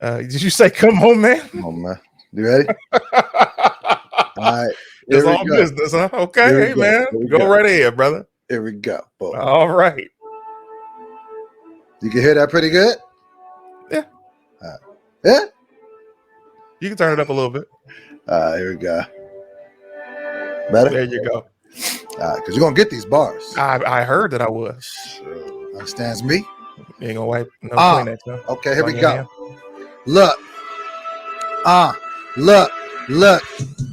Did you say come on, man? Come on, man. You ready? All right. It's Here we all go. business, huh? Okay, Here we hey go. man, Here we go go. right ahead, brother. Here we go. Boom. All right. You can hear that pretty good? Yeah. Yeah? You can turn it up a little bit. Here we go. Better? There you go. Because you're going to get these bars. I heard that I was. Understands me? You ain't gonna wipe no Kleenex, huh? Okay, here On we your go. hand? Look. Look.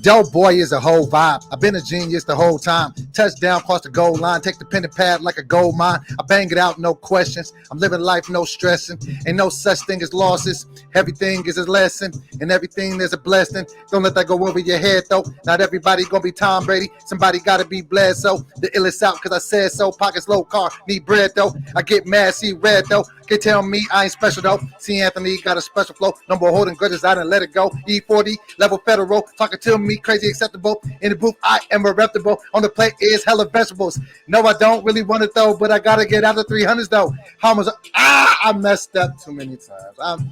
Dope boy is a whole vibe. I've been a genius the whole time. Touchdown, cross the goal line. Take the pen and pad like a gold mine. I bang it out, no questions. I'm living life, no stressing. Ain't no such thing as losses. Everything is a lesson, and everything is a blessing. Don't let that go over your head, though. Not everybody gonna be Tom Brady. Somebody gotta be Bledsoe. The illest out, cause I said so. Pockets low, car, need bread, though. I get mad, see red, though. Can't tell me I ain't special, though. See Anthony got a special flow. No more holding grudges, I done let it go. E40, level federal. Talking to me, crazy acceptable. In the booth, I am reputable. On the plate is hella vegetables. No, I don't really want it, though. But I gotta get out of 300s, though. How much? I messed up too many times.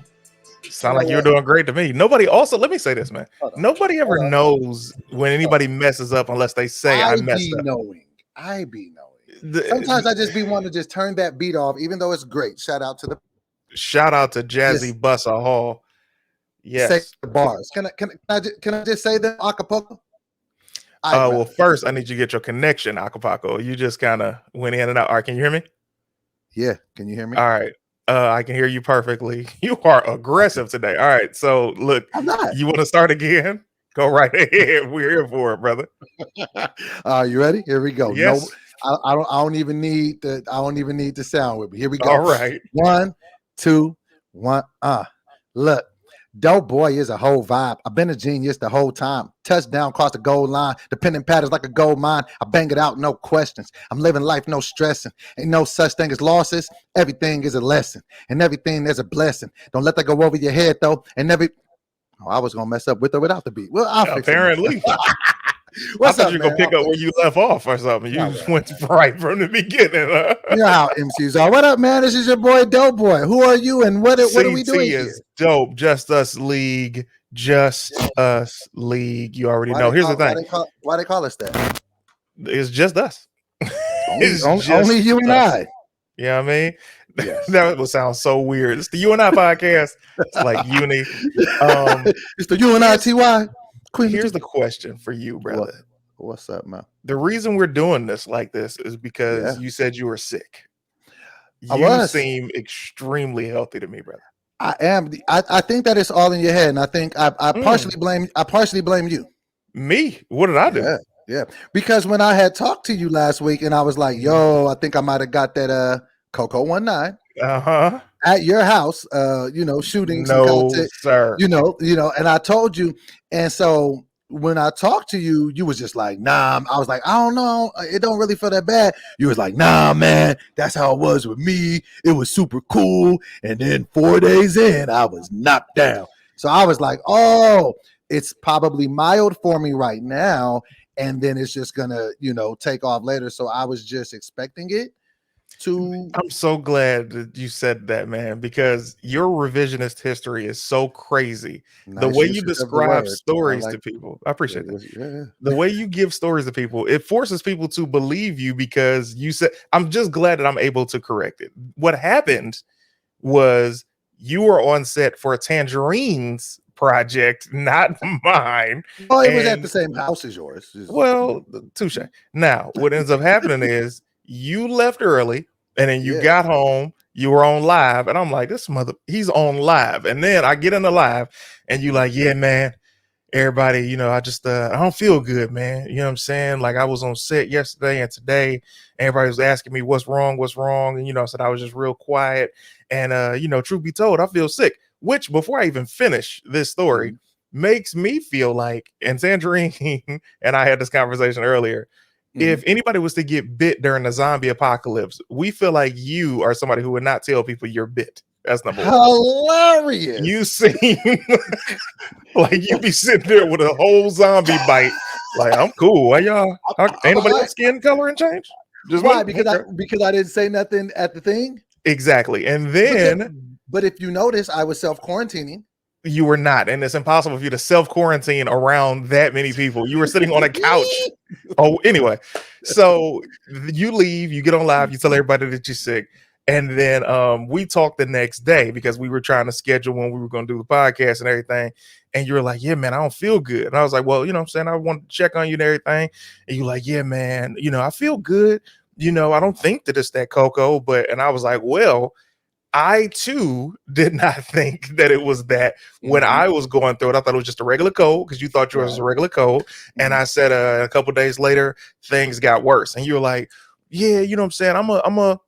Sound like you're doing great to me. Nobody also, let me say this, man. Nobody ever knows when anybody messes up unless they say I messed up. I be knowing. Sometimes I just be wanting to just turn that beat off, even though it's great. Shout out to Jazzy Bussa Hall. Yes. Say the bars. Can I just say them acapella? Well, first I need you to get your connection, Acapulco. You just kind of went in and out. All right, can you hear me? Yeah, can you hear me? All right. I can hear you perfectly. You are aggressive today. All right. So look, I'm not. You want to start again? Go right ahead. We're here for it, brother. You ready? Here we go. Yes. No, I don't even need the sound with me. Here we go. All right. 1, 2, 1. Look. Dope boy is a whole vibe. I've been a genius the whole time. Touchdown, cross the goal line. The pen and pad is like a gold mine. I bang it out, no questions. I'm living life, no stressing. Ain't no such thing as losses. Everything is a lesson, and everything is a blessing. Don't let that go over your head, though. And I was gonna mess up with or without the beat. Well, apparently. What's I thought up, you were gonna pick up where you left off or something. You went right from the beginning. You know how MCs are. What up, man? This is your boy, Dope Boy. Who are you, and what are we doing here? is dope. Just Us League. Just Us League. You already know. Here's the thing. Why they call us that? It's just us. Only you and I. You know what I mean? Yes. That would sound so weird. It's the You and I podcast. It's like uni. It's the You and I TY. Here's the question for you, brother. What's up, man? The reason we're doing this like this is because you said you were sick. You seem extremely healthy to me, brother. I am. I think that it's all in your head, and I think I partially blame you. Me? What did I do? Yeah. Because when I had talked to you last week, and I was like, "Yo, I think I might have got that Coco 19." At your house, shooting some content, sir. And I told you, and so when I talked to you, you was just like, nah. I was like, I don't know, it don't really feel that bad. You was like, nah, man, that's how it was with me. It was super cool. And then 4 days in, I was knocked down. So I was like, oh, it's probably mild for me right now, and then it's just gonna, take off later. So I was just expecting it. I'm so glad that you said that, man, because your revisionist history is so crazy. The way you describe stories to people, I appreciate that. Yeah. The way you give stories to people, it forces people to believe you because you said, I'm just glad that I'm able to correct it. What happened was you were on set for Tangerine's project, not mine. Oh, it was at the same house as yours. Well, touche. Now, what ends up happening is you left early, and then you got home, you were on live, and I'm like, he's on live. And then I get in the live, and you like, yeah, man, everybody, I just, I don't feel good, man. You know what I'm saying? Like, I was on set yesterday and today, everybody was asking me what's wrong. And, I said I was just real quiet. And, truth be told, I feel sick, which before I even finish this story makes me feel like, and Tangerine and I had this conversation earlier, if anybody was to get bit during the zombie apocalypse, we feel like you are somebody who would not tell people you're bit. That's number one. Hilarious. You seem like you be sitting there with a whole zombie bite. Like, I'm cool. Why y'all? Ain't nobody else skin coloring change? Just why? Because I didn't say nothing at the thing. Exactly. And then But if you notice, I was self-quarantining. You were not, and it's impossible for you to self-quarantine around that many people. You were sitting on a couch. Oh, anyway, so you leave, you get on live, you tell everybody that you're sick, and then we talked the next day because we were trying to schedule when we were going to do the podcast and everything. And you were like, "Yeah, man, I don't feel good." And I was like, "Well, you know what I'm saying, I want to check on you and everything." And you're like, "Yeah, man, I feel good. I don't think that it's that cocoa." And I was like, "Well, I too did not think that it was that when I was going through it. I thought it was just a regular cold because you thought yours was a regular cold." And I said a couple days later, things got worse. And you were like, "Yeah, you know what I'm saying?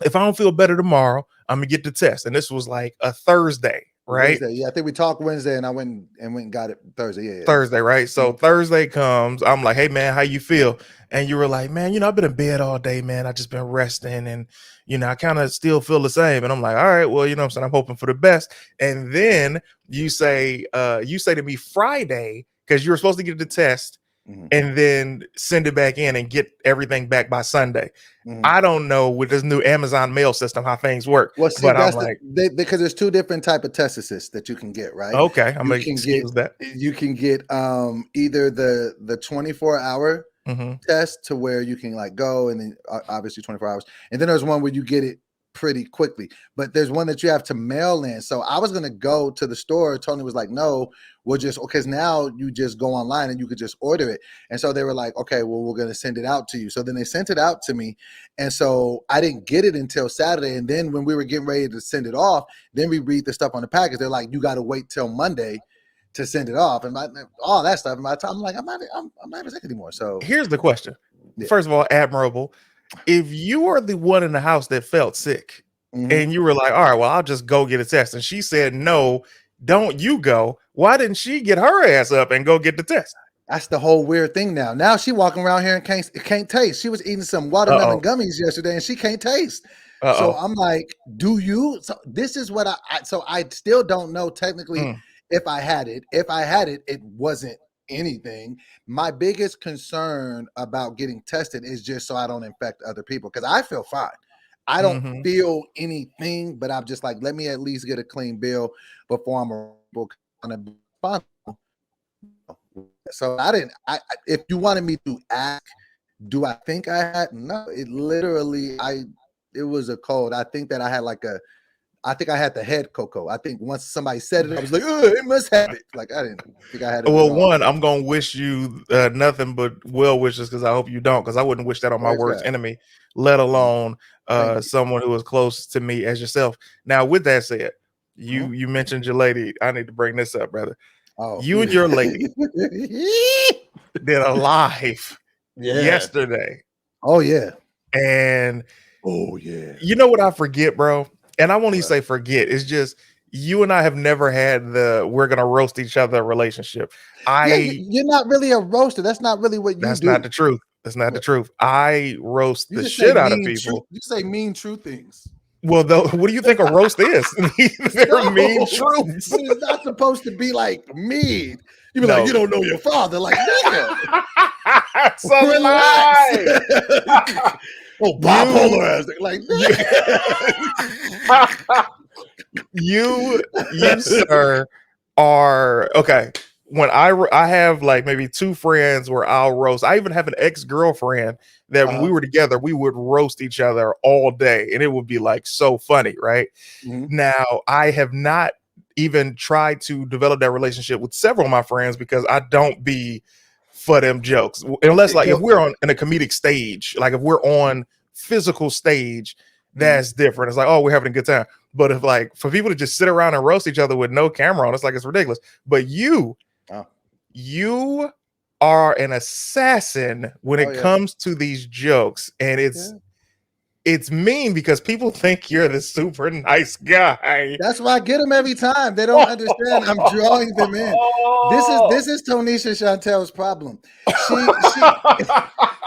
If I don't feel better tomorrow, I'm gonna get the test." And this was like a Thursday, right? Wednesday. Yeah, I think we talked Wednesday, and I went and got it Thursday. Yeah. Thursday, right? So Thursday comes, I'm like, "Hey man, how you feel?" And you were like, "Man, I've been in bed all day, man. I just been resting, and I kind of still feel the same." And I'm like, "All right, well, you know what I'm saying, I'm hoping for the best." And then you say to me Friday, because you were supposed to get the test and then send it back in and get everything back by Sunday. I don't know with this new Amazon mail system how things work. Well, see, but I'm that's like, because there's two different type of test assists that you can get, right? okay, I'm You gonna can excuse that. You can get either the 24-hour test to where you can like go and then obviously 24 hours, and then there's one where you get it pretty quickly, but there's one that you have to mail in. So I was gonna go to the store. Tony was like, "No, we'll just," because now you just go online and you could just order it. And so they were like, "Okay, well, we're gonna send it out to you." So then they sent it out to me, and so I didn't get it until Saturday. And then when we were getting ready to send it off, then we read the stuff on the package. They're like, "You got to wait till Monday to send it off," and all that stuff. And by the time I'm like, I'm not even sick anymore. So here's the question. First of all, admirable. If you were the one in the house that felt sick and you were like, "All right, well, I'll just go get a test," and she said, "No, don't you go," why didn't she get her ass up and go get the test? That's the whole weird thing now. Now she walking around here and can't taste. She was eating some watermelon gummies yesterday and she can't taste. So I'm like, do you? So this is what I still don't know technically if I had it. If I had it, it wasn't anything. My biggest concern about getting tested is just so I don't infect other people, because I feel fine. I don't feel anything, but I'm just like, let me at least get a clean bill before I'm responsible. So I didn't. If you wanted me to ask, do I think I had? No, it literally. It was a cold. I think that I had I think I had the head cocoa. I think once somebody said it, I was like, "Oh, it must have it." Like I didn't think I had it. Well, one, I'm gonna wish you nothing but well wishes, because I hope you don't, because I wouldn't wish that on my worst enemy, let alone someone who is close to me as yourself. Now, with that said, you mentioned your lady. I need to bring this up, brother. Oh, you and your lady did a live yesterday. Oh yeah. And oh yeah. You know what I forget, bro? And I won't even say forget. It's just you and I have never had the we're gonna roast each other relationship. You're not really a roaster. That's not really what you do. That's not the truth. That's not the truth. I roast the shit out of people. You say mean, true things. Well, though, what do you think a roast is? They're mean truths. But it's not supposed to be like mean. You be like, you don't know your father. Like, nigga. It's a lie. Oh, bipolar ass. Like, you, sir, are okay. When I have like maybe two friends where I'll roast. I even have an ex-girlfriend that when we were together, we would roast each other all day, and it would be like so funny, right? Now, I have not even tried to develop that relationship with several of my friends because I don't be for them jokes. Unless like if we're in a comedic stage, like if we're on physical stage, that's different. It's like, oh, we're having a good time. But if like for people to just sit around and roast each other with no camera on, it's like it's ridiculous. But you are an assassin when it comes to these jokes, and it's mean because people think you're the super nice guy. That's why I get them every time. They don't understand. I'm drawing them in. This is Tonisha Chantel's problem.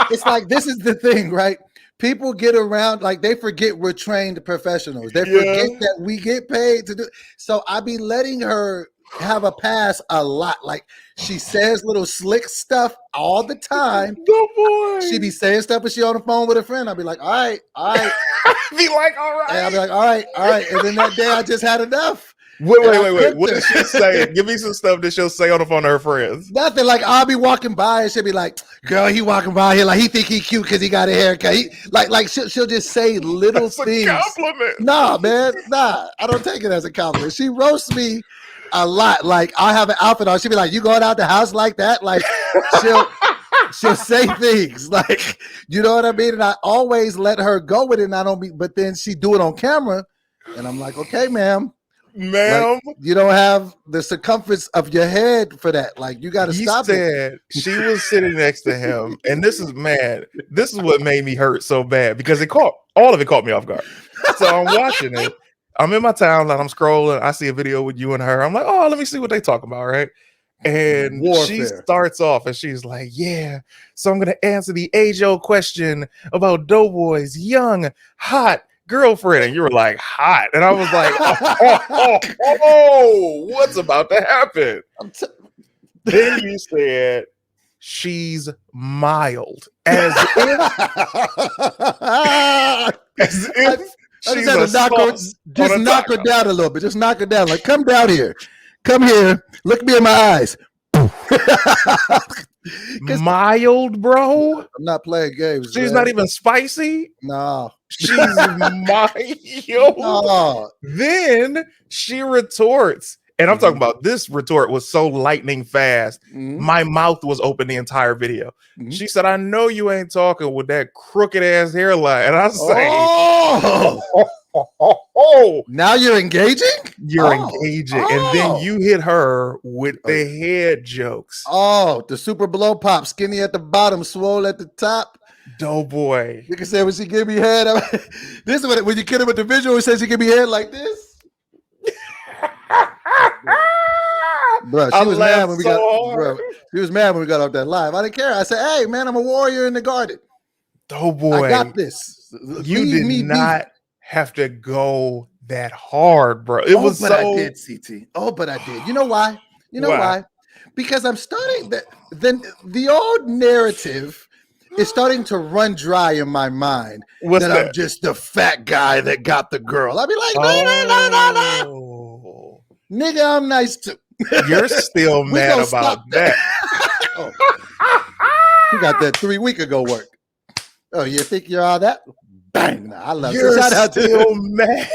It's like, this is the thing, right? People get around, like they forget we're trained professionals. They forget that we get paid to do. So I be letting her have a pass a lot. Like she says little slick stuff all the time. The boy. She be saying stuff when she on the phone with a friend. I'll be like, all right. Be like, all right. And I'll be like, all right. And then that day I just had enough. Wait. What did she say? Give me some stuff that she'll say on the phone to her friends. Nothing. Like I'll be walking by and she'll be like, girl, he walking by here like he think he cute because he got a haircut. She'll just say little That's things. a compliment. Nah, man. Nah, I don't take it as a compliment. She roasts me a lot. Like I'll have an outfit on. She'll be like, you going out the house like that? Like she'll say things like, you know what I mean? And I always let her go with it. And but then she do it on camera. And I'm like, okay, ma'am. Ma'am, like, you don't have the circumference of your head for that. Like you got to stop it. She was sitting next to him, and this is what made me hurt so bad because all of it caught me off guard. So I'm watching it. I'm in my timeline. I'm scrolling. I see a video with you and her. I'm like, oh, let me see what they talking about, right? And she starts off and she's like, yeah, so I'm gonna answer the age-old question about Doughboy's young, hot girlfriend. And you were like, hot. And I was like, oh, what's about to happen? Then you said she's mild. As if she's knock her down a little bit. Just knock her down. Like, come down here. Come here. Look me in my eyes. Mild, bro. I'm not playing games. She's not even spicy. No. She's mild. No. Then she retorts. And I'm talking about this retort was so lightning fast. My mouth was open the entire video. She said, I know you ain't talking with that crooked ass hairline. And I say, now you're engaging? You're engaging. And then you hit her with the head jokes. Oh, the super blow pop, skinny at the bottom, swole at the top. Doughboy. You can say when she give me head. This is when you kid her with the visual, it says she give me head like this. Bro, she was mad when we got off that live. I didn't care. I said, hey man, I'm a warrior in the garden. Doughboy. I got this. You did not have to go that hard, bro. It was but I did, CT. Oh, but I did. You know why? Why? Because I'm starting then the old narrative is starting to run dry in my mind. What's that? I'm just the fat guy that got the girl. I'll be like, no. Nigga, I'm nice too. You're still mad about that. You got that 3 week ago work. Oh, you think you're all that? Bang! Nah, I love you're still mad.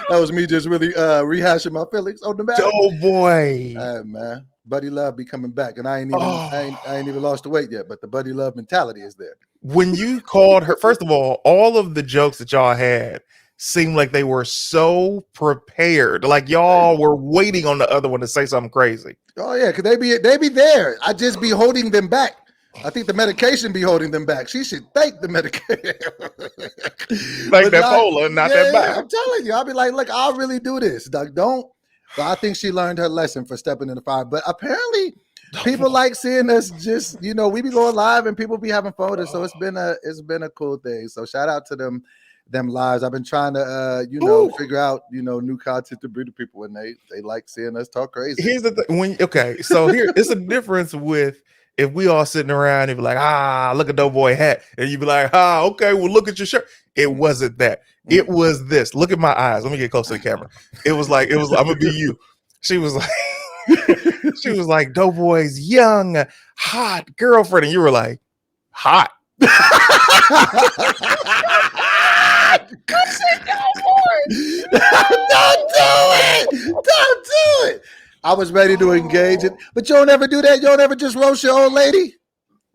That was me just really rehashing my feelings on the back. Oh boy, man, Buddy Love be coming back, and I ain't even lost the weight yet. But the Buddy Love mentality is there. When you called her, first of all of the jokes that y'all had seemed like they were so prepared, like y'all were waiting on the other one to say something crazy. Oh yeah, because they be there. I just be holding them back. I think the medication be holding them back. She should thank the medication. Like that Pola, not that back. I'm telling you, I'll be like, look, I'll really do this. Doug, don't. But I think she learned her lesson for stepping in the fire. But apparently, people like seeing us just, we be going live and people be having photos. So it's been a cool thing. So shout out to them lives. I've been trying to figure out new content to bring to people, and they like seeing us talk crazy. Here's the thing. So here it's a difference with if we all sitting around and be like, look at Doughboy hat, and you be like, okay, well look at your shirt. It wasn't that. It was this. Look at my eyes. Let me get close to the camera. It was I'm gonna be you. She was like, Doughboy's young, hot girlfriend, and you were like, hot. Don't do it. I was ready to engage it, but you don't ever do that. You don't ever just roast your old lady.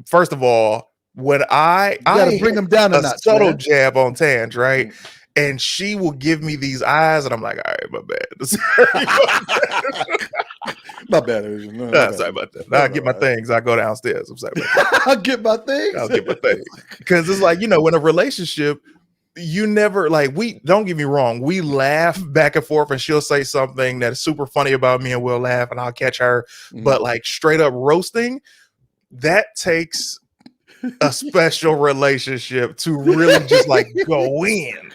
First of all, when I gotta bring them down a notch, subtle jab on Tange, right? And she will give me these eyes, and I'm like, all right, my bad. My bad. Sorry about that. I get my things. I go downstairs. I'm sorry about that. I'll get my things. Because it's like, in a relationship, you never don't get me wrong. We laugh back and forth, and she'll say something that is super funny about me, and we'll laugh, and I'll catch her. But straight up roasting, that takes a special relationship to really just go in.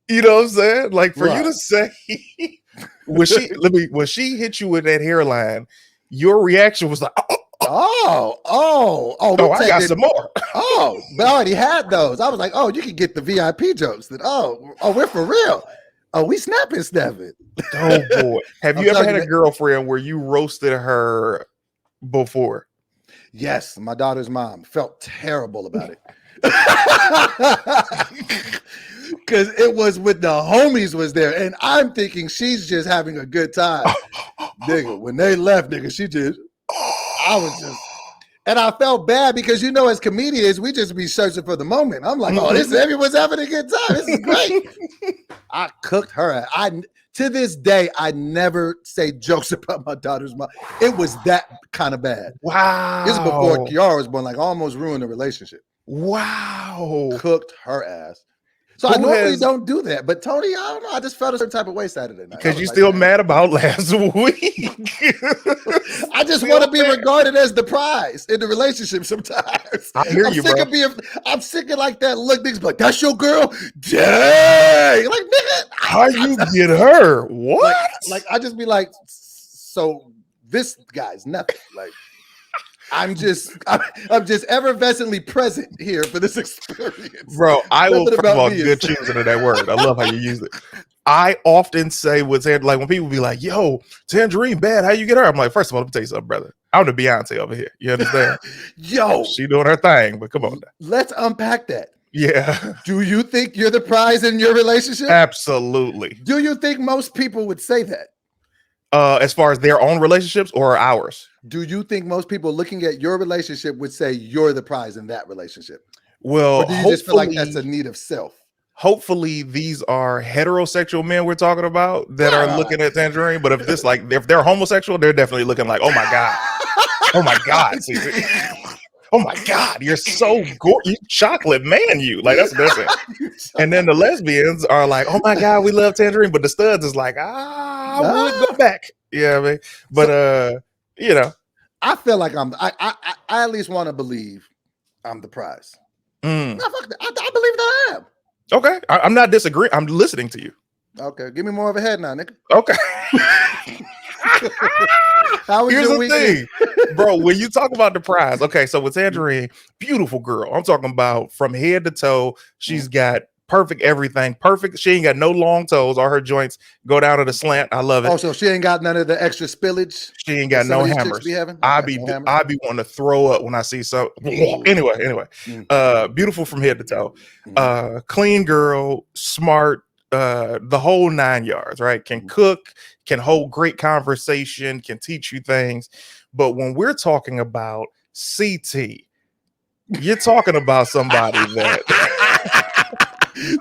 You know what I'm saying? Like for you to Right. say when she hit you with that hairline, your reaction was like, Oh, we I got taking. some more. Oh, but I already had those. I was like, oh, you can get the VIP jokes. That we're for real. Oh, we snapping. Oh boy. Have I'm you ever telling had you, a man. girlfriend where you roasted her before? Yes, my daughter's mom felt terrible about it. Because it was with the homies was there, and I'm thinking she's just having a good time, nigga. When they left, nigga, I was just, and I felt bad because as comedians, we just be searching for the moment. I'm like, oh, everyone's having a good time. This is great. I cooked her. To this day, I never say jokes about my daughter's mom. It was that kind of bad. Wow. This is before Kiara was born. Like, almost ruined the relationship. Wow. Cooked her ass. So I normally don't do that, but Tony, I don't know. I just felt a certain type of way Saturday night. Because you still mad about last week. I just want to be regarded as the prize in the relationship sometimes. I hear you, bro. I'm sick of like that look. Niggas be like, that's your girl? Dang. Like, nigga. How you get her? What? Like I just be like, so this guy's nothing. Like, I'm just effervescently present here for this experience. Bro, I will Nothing first of about all me good choosing of that word. I love how you use it. I often say with like when people be like, yo, Tangerine bad, how you get her? I'm like, first of all, let me tell you something, brother. I'm the Beyonce over here. You understand? Yo, she doing her thing, but come on now. Let's unpack that. Yeah. Do you think you're the prize in your relationship? Absolutely. Do you think most people would say that? As far as their own relationships or ours? Do you think most people looking at your relationship would say you're the prize in that relationship? Well, or do you just feel like that's a need of self? Hopefully these are heterosexual men we're talking about that are looking at Tangerine. But if they're homosexual, they're definitely looking like, oh my God. Oh my God. Oh my God, you're so gorgeous. Chocolate man, you. Like, that's different. And then the lesbians are like, oh my God, we love Tangerine. But the studs is like, I would go back. Yeah, I mean, but I feel like I at least want to believe I'm the prize. Mm. No, fuck that. I believe that I am. Okay. I'm not disagreeing. I'm listening to you. Okay. Give me more of a head now, nigga. Okay. How was Here's your the weekend? thing, bro. When you talk about the prize, okay, so with Tangerine, beautiful girl. I'm talking about from head to toe. She's got perfect everything. Perfect. She ain't got no long toes. All her joints go down to the slant. I love it. Oh, so she ain't got none of the extra spillage. She ain't got no hammers. I be wanting to throw up when I see so. Anyway, beautiful from head to toe. Clean girl, smart. The whole 9 yards, right? Can cook, can hold great conversation, can teach you things. But when we're talking about CT, you're talking about somebody that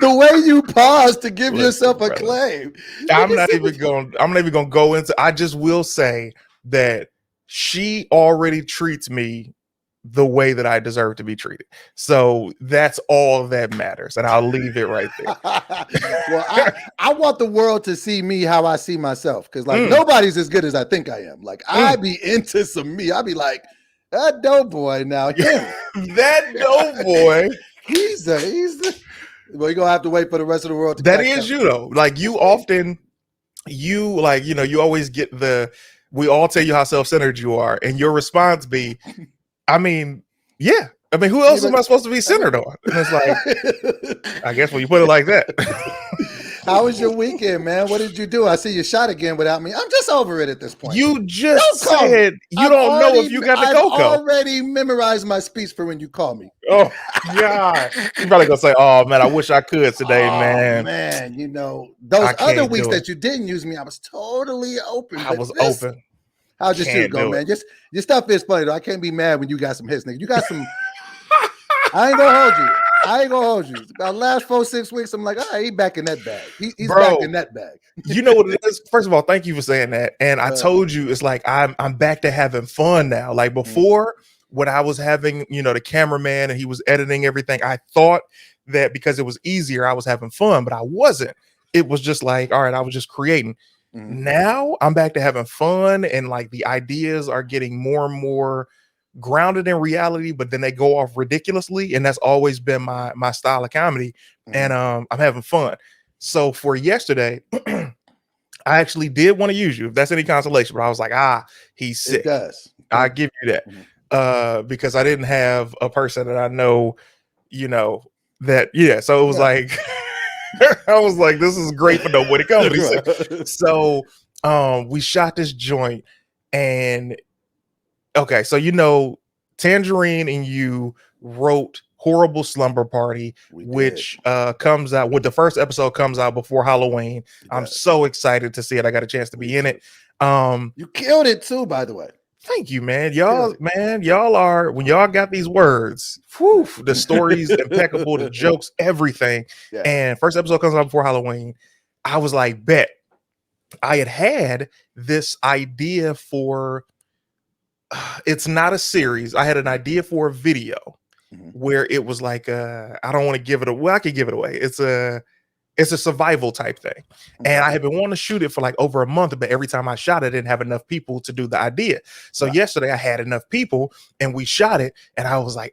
the way you pause to give yourself a claim. I'm not even gonna go into. I just will say that she already treats me the way that I deserve to be treated. So that's all that matters. And I'll leave it right there. Well, I want the world to see me how I see myself. Because nobody's as good as I think I am. Like I be into some me. I be like, that dope boy now. That dope boy. He's the well, you're gonna have to wait for the rest of the world to that is you though. Like you often you always get we all tell you how self-centered you are, and your response be, I mean, yeah. I mean, who else am I supposed to be centered on? And it's like, I guess when you put it like that. How was your weekend, man? What did you do? I see you shot again without me. I'm just over it at this point. You just said you don't know if you got the cocoa. I've already memorized my speech for when you call me. Oh, God. You're probably going to say, oh, man, I wish I could today, man. Man, those other weeks that you didn't use me, I was totally open. I was open. How'd your shit go, man? Just your stuff is funny, though. I can't be mad when you got some hits, nigga. You got some... I ain't gonna hold you. About last 4-6 weeks, I'm like, he's back in that bag. He's back in that bag. You know what it is? First of all, thank you for saying that. And I told you, it's like I'm back to having fun now. Like before, when I was having, the cameraman and he was editing everything, I thought that because it was easier, I was having fun, but I wasn't. It was just like, all right, I was just creating. Now I'm back to having fun, and like the ideas are getting more and more grounded in reality, but then they go off ridiculously, and that's always been my style of comedy. And I'm having fun. So for yesterday, I actually did want to use you if that's any consolation, but I was like, he's sick. It does. I give you that. Because I didn't have a person that I know, that so it was like I was like, this is great for nobody comedy. So we shot this joint, and okay, so Tangerine and you wrote Horrible Slumber Party, which comes out with the first episode comes out before Halloween. I'm so excited to see it. I got a chance to be in it. You killed it too, by the way. Thank you, man. Y'all are, when y'all got these words, whew, the story's impeccable, the jokes, everything. Yeah. And first episode comes out before Halloween. I was like, bet. I had this idea for, it's not a series. I had an idea for a video where it was like, I don't want to give it away. Well, I could give it away. It's a survival type thing. And I had been wanting to shoot it for like over a month, but every time I shot it, I didn't have enough people to do the idea. So yesterday I had enough people and we shot it. And I was like,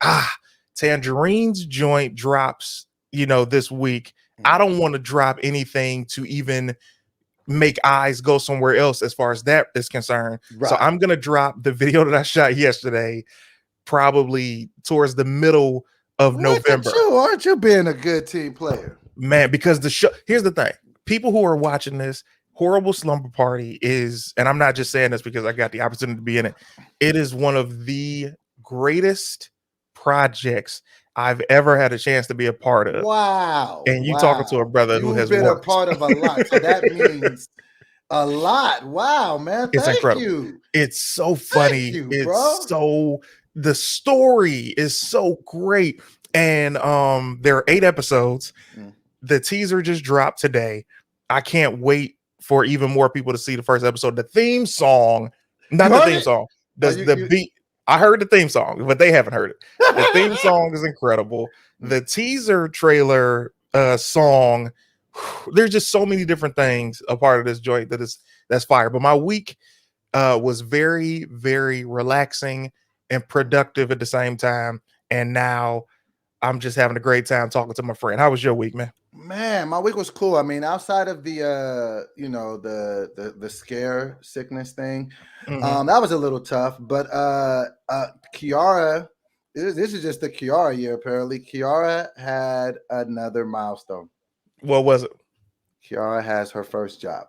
Tangerine's joint drops, this week. I don't want to drop anything to even make eyes go somewhere else as far as that is concerned. So I'm going to drop the video that I shot yesterday, probably towards the middle of November. Aren't you being a good team player? Man, because the show, here's the thing. People who are watching this, Horrible Slumber Party is, and I'm not just saying this because I got the opportunity to be in it, it is one of the greatest projects I've ever had a chance to be a part of. Wow. And you talking to a brother who has been worked. A part of a lot. So that means a lot. Wow, man. It's incredible. You. It's so funny. The story is so great. And there are 8 episodes. The teaser just dropped today. I can't wait for even more people to see the first episode. The theme song, not the theme song, the beat. I heard the theme song, but they haven't heard it. The theme song is incredible. The teaser trailer song, there's just so many different things a part of this joint that's fire. But my week was very, very relaxing and productive at the same time. And now I'm just having a great time talking to my friend. How was your week, man? Man, my week was cool. I mean, outside of the the scare sickness thing, that was a little tough. But Kiara, this is just the Kiara year. Apparently, Kiara had another milestone. What was it? Kiara has her first job.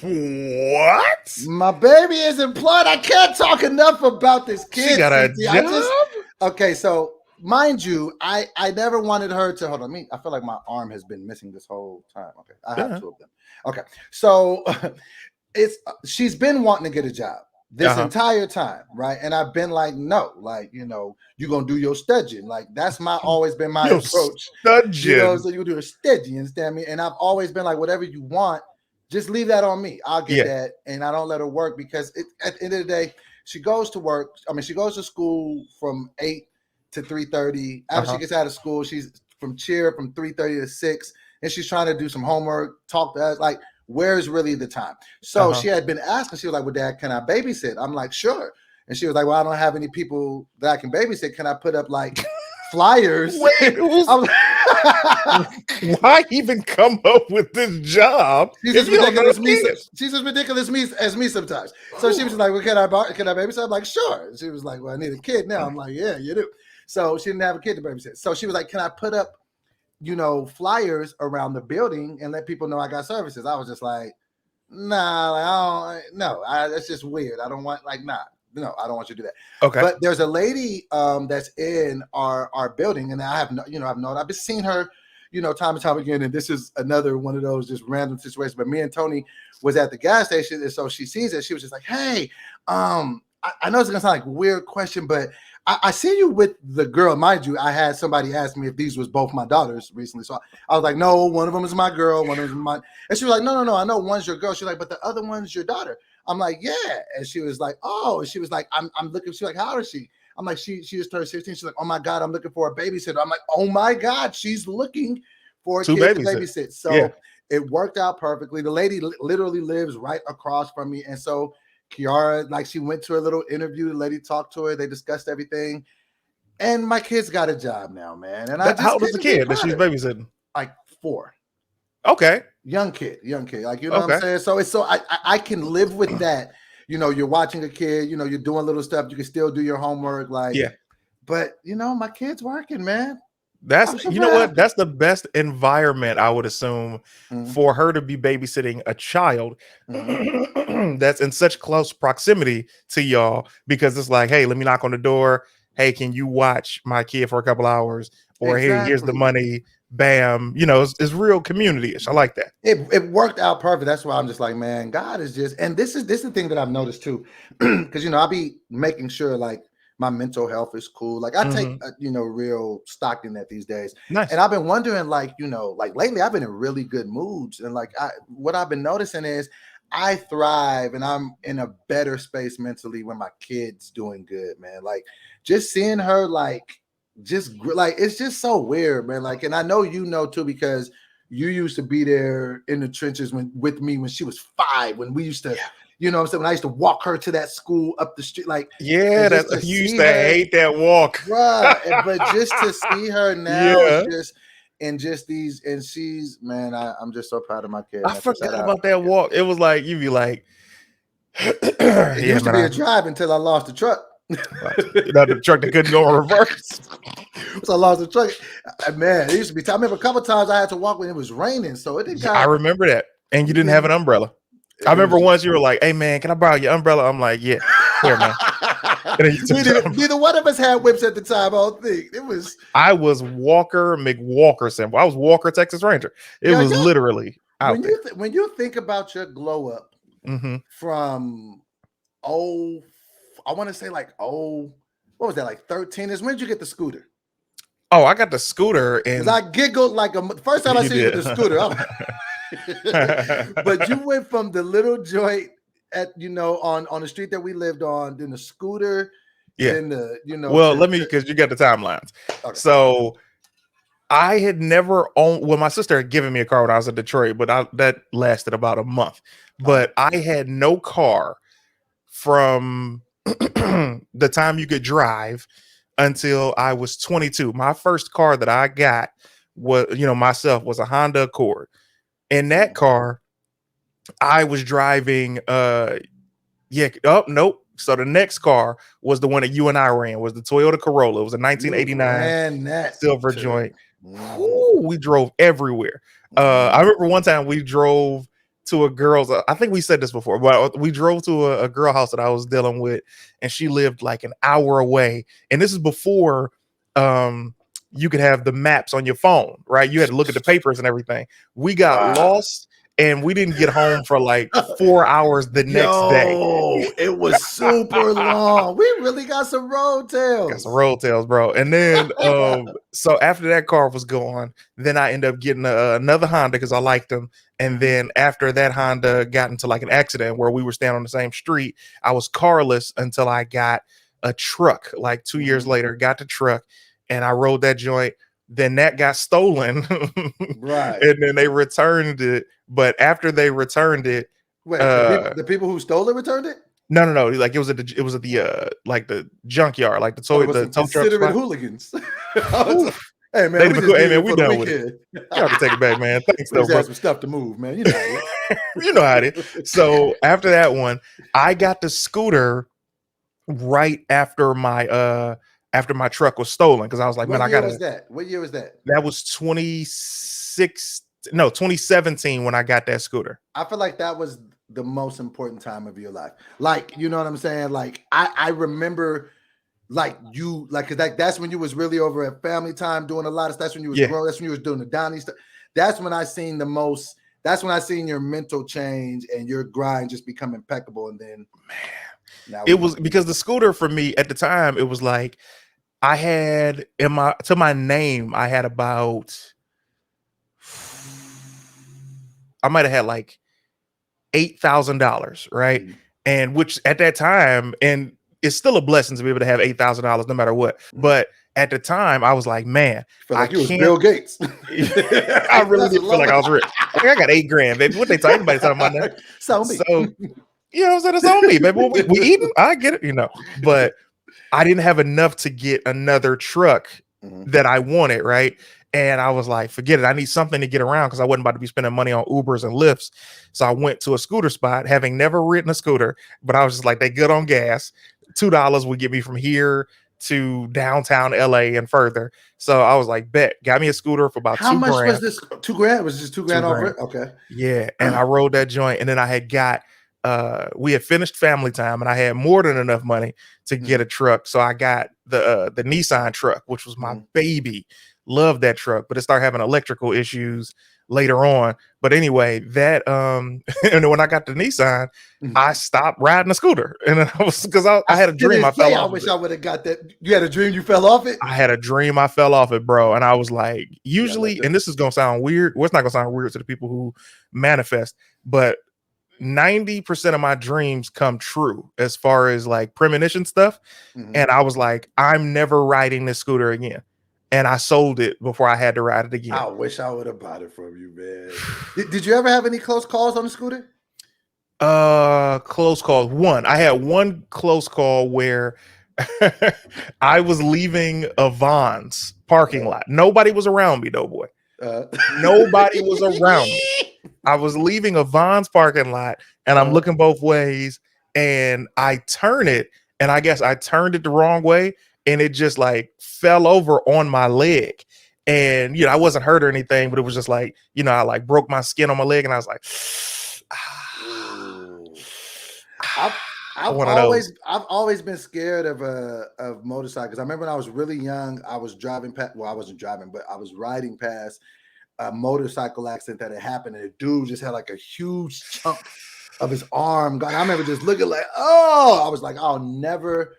What? My baby is employed. I can't talk enough about this kid. She got a job? Okay, so mind you, I never wanted her to hold on. I feel like my arm has been missing this whole time. Okay, I have 2 of them. Okay, so she's been wanting to get a job this entire time, right? And I've been like, no, like, you're gonna do your studging. Like, that's always been my approach. Studging. So you do a studging, you understand me? And I've always been like, whatever you want, just leave that on me. I'll get that, and I don't let her work because at the end of the day, she goes to work. I mean, she goes to school from 8 to 3:30. After she gets out of school, she's from cheer from 3:30 to 6, and she's trying to do some homework, talk to us. Like, where's really the time? So she had been asking. She was like, "Well, Dad, can I babysit?" I'm like, "Sure." And she was like, "Well, I don't have any people that I can babysit. Can I put up like flyers?" Wait, why even come up with this job? She's as ridiculous as me sometimes. So she was like, "Well, can I babysit?" I'm like, "Sure." And she was like, "Well, I need a kid now." I'm like, "Yeah, you do." So she didn't have a kid to babysit. So she was like, "Can I put up, flyers around the building and let people know I got services?" I was just like, "Nah, that's just weird. I don't want no, I don't want you to do that." Okay. But there's a lady that's in our building, and I've been seeing her, time and time again. And this is another one of those just random situations. But me and Tony was at the gas station, and so she sees it. She was just like, "Hey, I know it's gonna sound like a weird question, but I see you with the girl." Mind you, I had somebody ask me if these was both my daughters recently. So I was like, "No, one of them is my girl, one of them is mine." And she was like, No, I know one's your girl." She's like, "But the other one's your daughter." I'm like, "Yeah." And she was like, "Oh." And she was like, I'm looking. She's like, "How old is she?" I'm like, she just turned 16. She's like, "Oh my God, I'm looking for a babysitter." I'm like, "Oh my God, she's looking for a kid to babysit." So it worked out perfectly. The lady literally lives right across from me. And so Kiara, like, she went to a little interview. The lady talked to her. They discussed everything. And my kid's got a job now, man. And how old is the kid that she's babysitting? Like 4. Okay. Young kid. Like, you know what I'm Okay. saying? So it's so I can live with that. You know, you're watching a kid, you know, you're doing little stuff, you can still do your homework, like, Yeah. but you know, my kid's working, man. That's I'm so you know what? happy. That's the best environment I would assume Mhm, for her to be babysitting a child mhm. that's in such close proximity to y'all because it's like, hey, let me knock on the door. Hey, can you watch my kid for a couple hours? Or hey, here's the Exactly. money. Bam. You know, it's real community-ish. I like that. It worked out perfect. That's why I'm just like, man, God is just, and this is the thing that I've noticed too, because you know I'll be making sure like my mental health is cool. Like I take Mhm. you know real stock in that these days, and Nice. I've been wondering like you know like lately I've been in really good moods, and like what I've been noticing is I thrive and I'm in a better space mentally when my kid's doing good, man. Like just seeing her like like it's just so weird, man. Like, and I know you know too because you used to be there in the trenches when with me when she was 5, when we used to, Yeah. you know what I'm saying, when I used to walk her to that school up the street, like, and Yeah, just that to you used see to her, hate that walk. but just to see her now is Yeah. just and just these and she's man, I'm just so proud of my kid, I man. So shout forgot out. about that walk. It was like you'd be like, It yeah, used to man. be a drive until I lost the truck. You know, the truck that couldn't go in reverse. So I lost the truck. Man, it used to be. I remember a couple times I had to walk when it was raining, so it didn't Yeah, I kind remember that. And you of. didn't have an umbrella. I It was remember just. once you were like, "Hey man, can I borrow your umbrella?" I'm like, "Yeah, here, man." And then you took the umbrella. Neither one of us had whips at the time. I don't think it was. I was Walker McWalker symbol. I was Walker Texas Ranger. It Yeah, was yeah. literally out there. When you think about your glow up Hmm. from oh, I want to say like oh, what was that like 13? Is when did you get the scooter? Oh, I got the scooter, Because and I giggled like first time I you see you with did. the scooter. But you went from the little joint at you know on the street that we lived on, then the scooter, Yeah. then the you know Well, to let me because you got the timelines. okay. So I had never owned. Well, my sister had given me a car when I was in Detroit, but that lasted about a month. Oh, But I had no car from the time you could drive until I was 22. My first car that I got was, myself was a Honda Accord. In that car, I was driving nope. So the next car was the one that you and I ran, was the Toyota Corolla. It was a you 1989 ran that silver to joint. mhm, Whew, we drove everywhere. mhm. I remember one time we drove to a girl's. I think we said this before, but we drove to a girl house that I was dealing with, and she lived like an hour away. And this is before you could have the maps on your phone, right? You had to look at the papers and everything. We got Wow. lost, and we didn't get home for like 4 hours the next day. Yo, it was super long. We really got some road Got some tails. road tails, bro. And then so after that car was gone, then I ended up getting another Honda because I liked them. And then after that Honda got into like an accident where we were standing on the same street, I was carless until I got a truck. Like 2 years Mhm. later, got the truck and I rode that joint. Then that got stolen, Right. and then they returned it. But after they returned it, Wait, uh the people who stole it returned it? no. Like it was at the like the junkyard, like the Oh, it toy was the some tow truck considerate spot. hooligans. I was like, Oof. hey man, They'd we be just cool. Hey needed man, it we for the done with it. weekend. You have to take it back, man. Thanks We though, just bro. had some stuff to move, man. You know You know how it is. So after that one, I got the scooter right after my truck was stolen because I was like, man, what I year was gotta. that? What year was that? That was 26. No, 2017 when I got that scooter. I feel like that was the most important time of your life. Like, you know what I'm saying? Like, I remember like you like cause that's when you was really over at family time doing a lot of stuff. That's when you was Yeah. growing, that's when you was doing the Donnie stuff. That's when I seen the most, that's when I seen your mental change and your grind just become impeccable. And then now we It was because the scooter for me at the time, it was like I had to my name, I had about I might have had like $8,000, right? Mhm. And which at that time, and it's still a blessing to be able to have $8,000 no matter what. Mhm. But at the time, I was like, man, Felt I like you was can't. Bill Gates. I really did feel like I was rich. Like I got 8 grand, baby. What they tell anybody talking about that? So me. So you know what I'm saying? It's on me, baby. What we eating? I get it, but I didn't have enough to get another truck Mhm. that I wanted, right? And I was like, forget it. I need something to get around because I wasn't about to be spending money on Ubers and Lyfts. So I went to a scooter spot, having never ridden a scooter, but I was just like, they good on gas. $2 would get me from here to downtown LA and further. So I was like, bet, got me a scooter for about How much was $2,000. this? 2 grand? Was just 2 grand over $2,000. it? Okay. Yeah. And I rode that joint. And then I had got we had finished Family Time and I had more than enough money to get a truck. So I got the Nissan truck, which was my baby. Love that truck, but it started having electrical issues later on. But anyway, that and then when I got the Nissan, I stopped riding a scooter. And then I was because I had a dream I fell off. I wish I would have got that. You had a dream you fell off it? I had a dream I fell off it, bro. And I was like, usually, and this is gonna sound weird. Well, it's not gonna sound weird to the people who manifest, but 90% of my dreams come true as far as like premonition stuff. And I was like, I'm never riding this scooter again. And I sold it before I had to ride it again. I wish I would have bought it from you, man. Did you ever have any close calls on the scooter? Close calls. One. I had one close call where I was leaving a Vons parking lot. Nobody was around me, though, boy. Nobody was around me. I was leaving a Vons parking lot and I'm looking both ways and I turn it and I guess I turned it the wrong way and it just like fell over on my leg. And, you know, I wasn't hurt or anything, but it was just like, you know, I like broke my skin on my leg and I was like, I've always been scared of motorcycles. I remember when I was really young, I was driving past, well, I wasn't driving, but I was riding past a motorcycle accident that had happened, and a dude just had like a huge chunk of his arm gone. I remember just looking like, oh, I was like, I'll never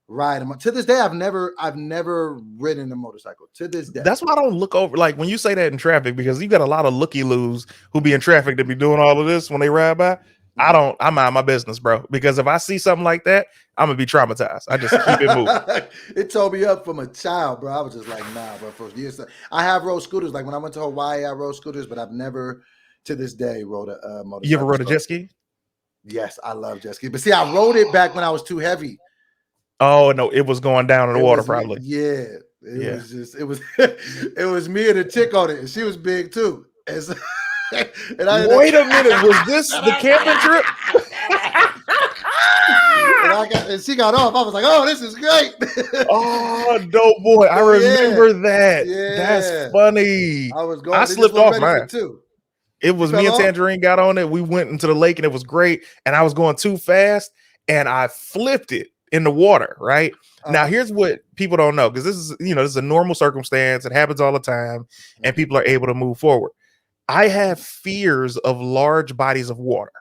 ride him. To this day, I've never ridden a motorcycle. To this day. That's why I don't look over like when you say that in traffic, because you got a lot of looky-loos who be in traffic that be doing all of this when they ride by. I mind my business, bro. Because if I see something like that, I'm gonna be traumatized. I just keep it moving. It tore me up from a child, bro. I was just like, nah, bro. For years, I have rode scooters. Like when I went to Hawaii, I rode scooters, but I've never, to this day, rode a motorcycle. You ever rode a jet ski? Yes, I love jet ski. But see, I rode it back when I was too heavy. Oh no, it was going down in the water, probably. Yeah, it was me and a chick on it, and she was big too. And so, wait a minute, was this the camping trip? and she got off. I was like, "Oh, this is great!" Oh, dope boy, I remember that. Yeah. That's funny. I slipped off mine too. It was me and Tangerine got on it. We went into the lake and it was great. And I was going too fast and I flipped it in the water. Right now, here's what people don't know, because this is a normal circumstance. It happens all the time, and people are able to move forward. I have fears of large bodies of water,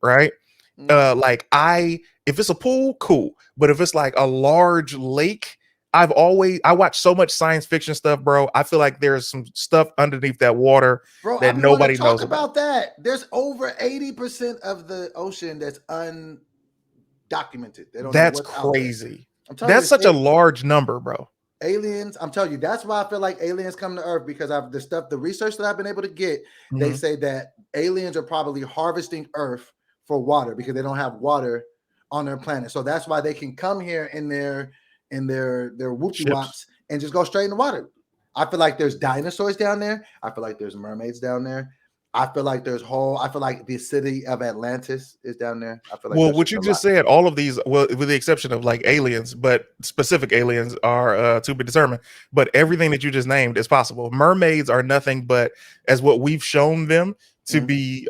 right? If it's a pool, cool. But if it's like a large lake, I watch so much science fiction stuff, bro. I feel like there's some stuff underneath that water that nobody knows about. That. There's over 80% of the ocean that's undocumented. That's crazy. That's such a large number, bro. Aliens, I'm telling you, that's why I feel like aliens come to Earth, because of the research that I've been able to get. They say that aliens are probably harvesting Earth for water because they don't have water on their planet. So that's why they can come here in their whoopie wops and just go straight in the water. I feel like there's dinosaurs down there. I feel like there's mermaids down there. I feel like the city of Atlantis is down there. I feel like what you just said, all of these, well, with the exception of like aliens, but specific aliens are to be determined. But everything that you just named is possible. Mermaids are nothing but, as what we've shown them, to be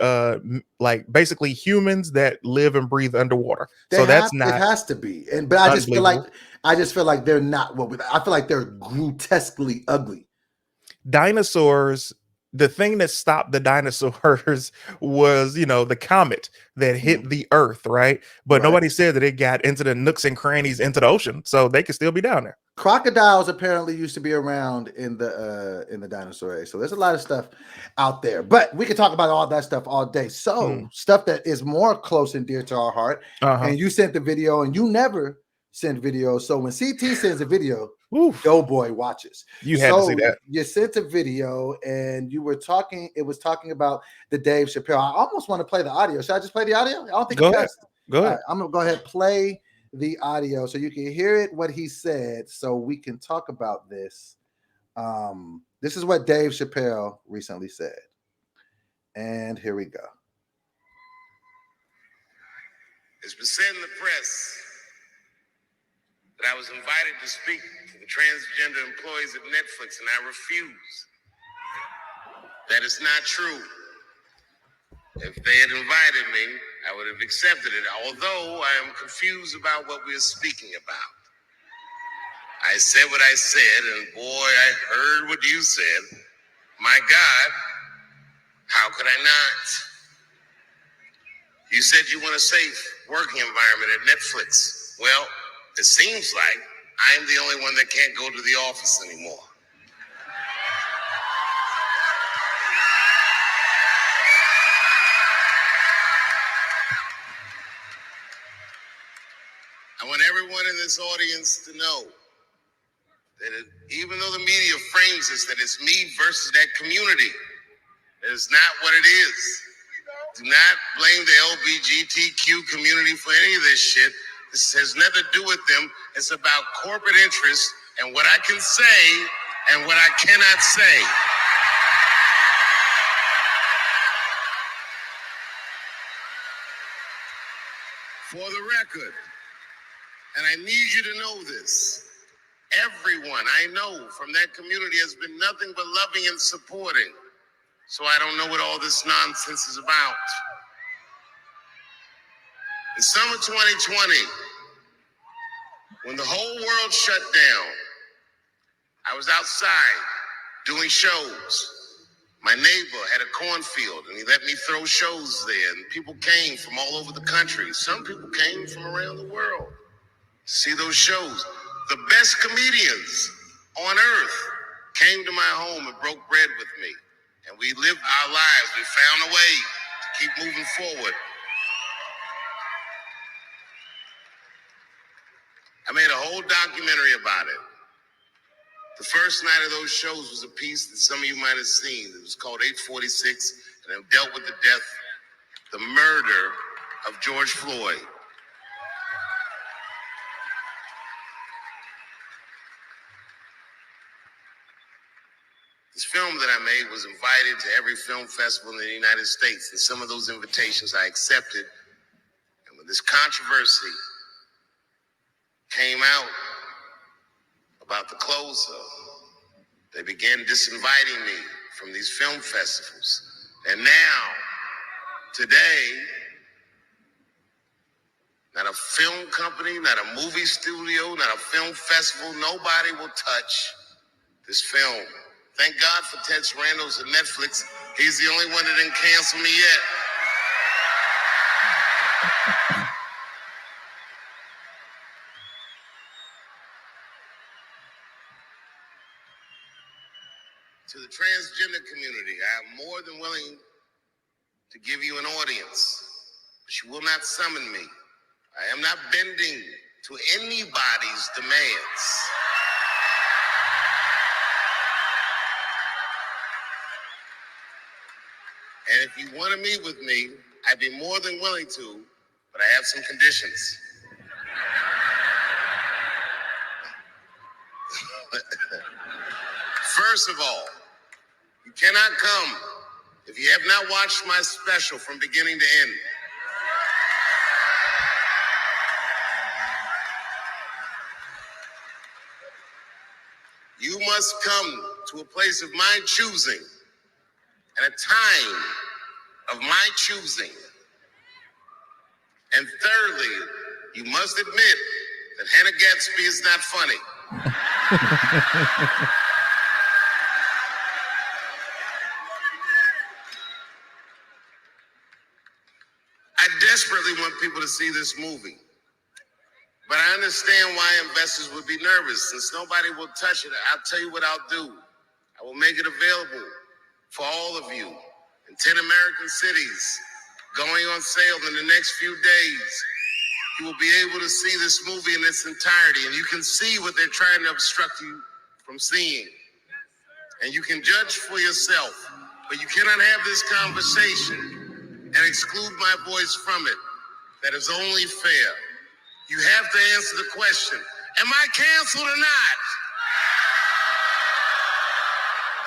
like basically humans that live and breathe underwater. It has to be. But I just feel like they're not I feel like they're grotesquely ugly. Dinosaurs. The thing that stopped the dinosaurs was, the comet that hit the Earth, right? But nobody said that it got into the nooks and crannies into the ocean, so they could still be down there. Crocodiles apparently used to be around in the dinosaur age, so there's a lot of stuff out there. But we can talk about all that stuff all day. So stuff that is more close and dear to our heart. And you sent the video, and you never send videos. So when CT sends a video, Doughboy watches. You had to see that. You sent a video and you were talking. It was talking about the Dave Chappelle. I almost want to play the audio. Should I just play the audio? I don't think Go ahead. Right, I'm gonna go ahead and play the audio so you can hear it, what he said, so we can talk about this This is what Dave Chappelle recently said. And here we go. It's been said in the press that I was invited to speak to the transgender employees at Netflix, and I refuse. That is not true. If they had invited me, I would have accepted it, although I am confused about what we are speaking about. I said what I said, and boy, I heard what you said. My God, how could I not? You said you want a safe working environment at Netflix. Well, it seems like I'm the only one that can't go to the office anymore. I want everyone in this audience to know that even though the media frames this, that it's me versus that community, that is not what it is. Do not blame the LGBTQ community for any of this shit. This has nothing to do with them. It's about corporate interests and what I can say and what I cannot say. For the record, and I need you to know this, everyone I know from that community has been nothing but loving and supporting. So I don't know what all this nonsense is about. In summer 2020, when the whole world shut down, I was outside doing shows. My neighbor had a cornfield and he let me throw shows there, and people came from all over the country. Some people came from around the world to see those shows. The best comedians on earth came to my home and broke bread with me. And we lived our lives. We found a way to keep moving forward. I made a whole documentary about it. The first night of those shows was a piece that some of you might have seen. It was called 846, and it dealt with the death, the murder of George Floyd. This film that I made was invited to every film festival in the United States, and some of those invitations I accepted. And when this controversy came out about the closer, they began disinviting me from these film festivals. And now, today, not a film company, not a movie studio, not a film festival, nobody will touch this film. Thank God for Ted Sarandos at Netflix. He's the only one that didn't cancel me yet. To the transgender community, I am more than willing to give you an audience, but you will not summon me. I am not bending to anybody's demands. And if you want to meet with me, I'd be more than willing to, but I have some conditions. First of all, you cannot come if you have not watched my special from beginning to end. You must come to a place of my choosing at a time of my choosing. And thirdly, you must admit that Hannah Gadsby is not funny. I desperately want people to see this movie. But I understand why investors would be nervous. Since nobody will touch it, I'll tell you what I'll do. I will make it available for all of you in 10 American cities, going on sale in the next few days. You will be able to see this movie in its entirety, and you can see what they're trying to obstruct you from seeing. And you can judge for yourself, but you cannot have this conversation and exclude my voice from it. That is only fair. You have to answer the question, am I canceled or not?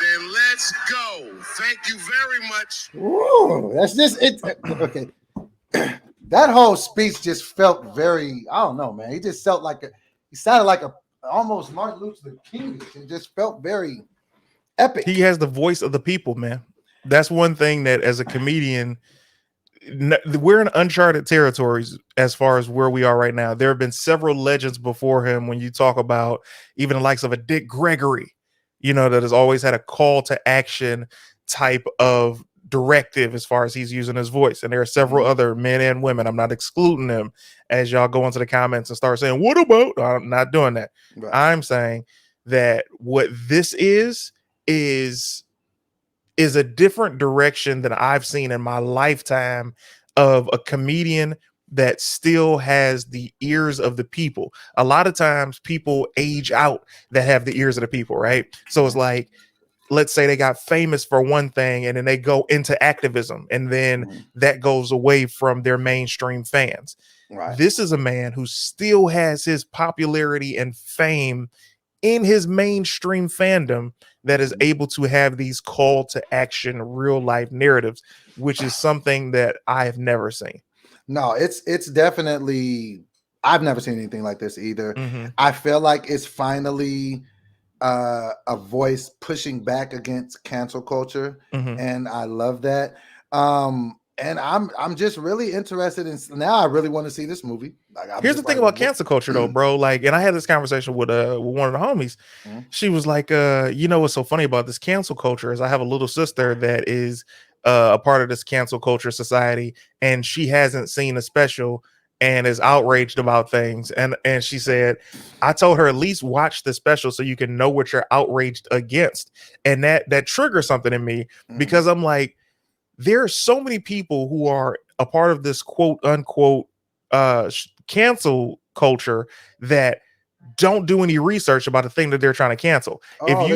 Then let's go. Thank you very much. Ooh, that's just it. Okay. That whole speech just felt very, I don't know, man. He just felt like he sounded like a almost Martin Luther King. It just felt very epic. He has the voice of the people, man. That's one thing that as a comedian, we're in uncharted territories as far as where we are right now. There have been several legends before him. When you talk about even the likes of a Dick Gregory, that has always had a call to action type of directive as far as he's using his voice. And there are several other men and women. I'm not excluding them as y'all go into the comments and start saying, what about? I'm not doing that. Right. I'm saying that what this is a different direction than I've seen in my lifetime of a comedian that still has the ears of the people. A lot of times people age out that have the ears of the people, right? So it's like, let's say they got famous for one thing and then they go into activism and then that goes away from their mainstream fans. Right. This is a man who still has his popularity and fame in his mainstream fandom that is able to have these call to action real life narratives, which is something that I have never seen. No, it's definitely, I've never seen anything like this either. I feel like it's finally a voice pushing back against cancel culture, and I love that. And I'm just really interested in, now I really want to see this movie. Here's the thing about cancel culture though, bro. Like, and I had this conversation with one of the homies. She was like, what's so funny about this cancel culture is I have a little sister that is a part of this cancel culture society, and she hasn't seen a special and is outraged about things. And she said, I told her at least watch the special so you can know what you're outraged against. And that triggers something in me because I'm like, there are so many people who are a part of this quote unquote cancel culture that don't do any research about the thing that they're trying to cancel. If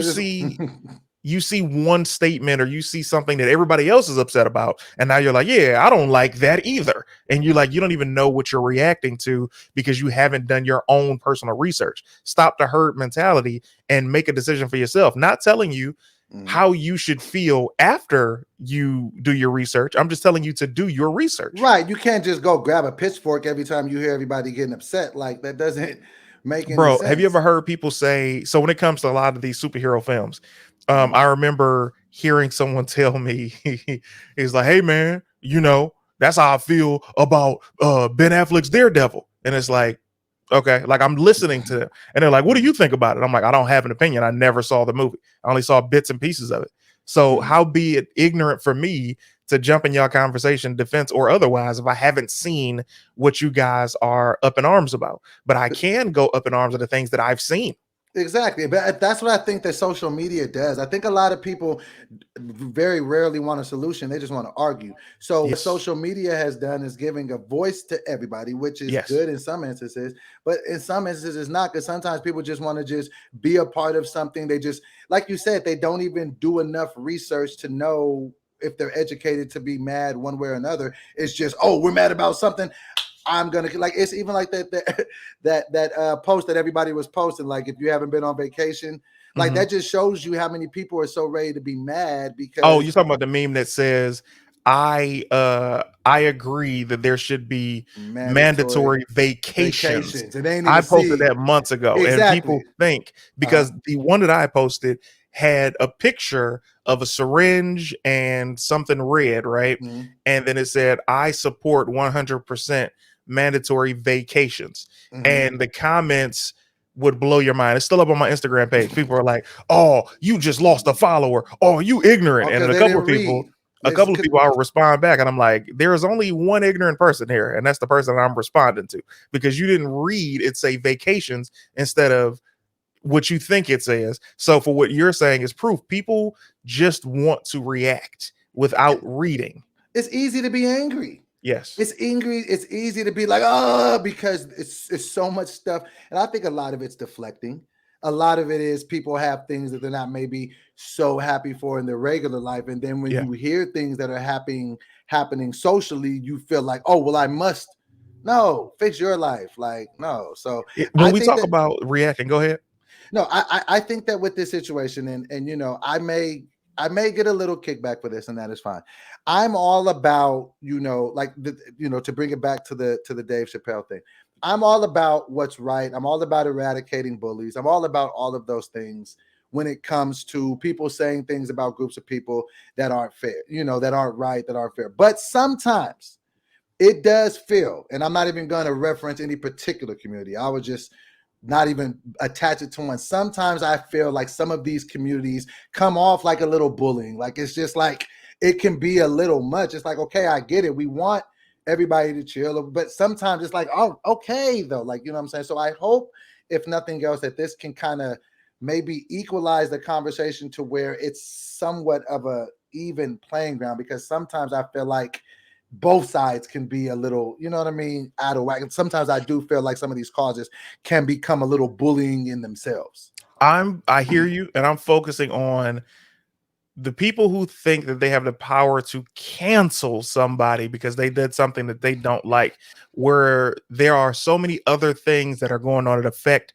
you see one statement or you see something that everybody else is upset about, and now you're like, yeah, I don't like that either. And you don't even know what you're reacting to because you haven't done your own personal research. Stop the herd mentality and make a decision for yourself. Not telling you how you should feel after you do your research. I'm just telling you to do your research. Right. You can't just go grab a pitchfork every time you hear everybody getting upset. Like, that doesn't make any sense. Have you ever heard people say, so when it comes to a lot of these superhero films, I remember hearing someone tell me, he's like, hey man, that's how I feel about Ben Affleck's Daredevil. And it's like, okay, like I'm listening to them and they're like, what do you think about it? I'm like, I don't have an opinion. I never saw the movie. I only saw bits and pieces of it. So how be it ignorant for me to jump in your conversation, defense or otherwise, if I haven't seen what you guys are up in arms about? But I can go up in arms of the things that I've seen. Exactly. But that's what I think that social media does. I think a lot of people very rarely want a solution. They just want to argue. So what social media has done is giving a voice to everybody, which is good in some instances, but in some instances it's not, because sometimes people just want to just be a part of something. They just, like you said, they don't even do enough research to know if they're educated to be mad one way or another. It's just, oh, we're mad about something. I'm gonna, like, it's even like that post that everybody was posting, like, if you haven't been on vacation, like that just shows you how many people are so ready to be mad because you're talking about the meme that says I agree that there should be mandatory vacations. I posted that months ago. And people think because the one that I posted had a picture of a syringe and something red, right? And then it said, I support 100% mandatory vacations. And the comments would blow your mind. It's still up on my Instagram page. People are like, oh, you just lost a follower. Oh, you ignorant. And a couple of people I will respond back and I'm like, there is only one ignorant person here, and that's the person I'm responding to, because you didn't read it say vacations instead of what you think it says. So for what you're saying is proof. People just want to react without reading. It's easy to be angry. Yes. It's angry. It's easy to be like, oh, because it's so much stuff. And I think a lot of it's deflecting. A lot of it is people have things that they're not maybe so happy for in their regular life. And then when you hear things that are happening socially, you feel like, oh, well, I must. No, fix your life. Like, no. So when we talk about reacting, go ahead. No, I think that with this situation, and you know, I may get a little kickback for this, and that is fine. I'm all about, you know, like you know, to bring it back to the Dave Chappelle thing. I'm all about what's right. I'm all about eradicating bullies. I'm all about all of those things when it comes to people saying things about groups of people that aren't fair, you know, that aren't right, that aren't fair. But sometimes it does feel, and I'm not even going to reference any particular community. I would just not even attach it to one. Sometimes I feel like some of these communities come off like a little bullying. Like it's just like it can be a little much. It's like, okay, I get it. We want everybody to chill, but sometimes it's like, oh, okay, though. Like, you know what I'm saying? So I hope, if nothing else, that this can kind of maybe equalize the conversation to where it's somewhat of a even playing ground, because sometimes I feel like both sides can be a little, you know what I mean, out of whack. And sometimes I do feel like some of these causes can become a little bullying in themselves. I hear you, and I'm focusing on the people who think that they have the power to cancel somebody because they did something that they don't like, where there are so many other things that are going on that affect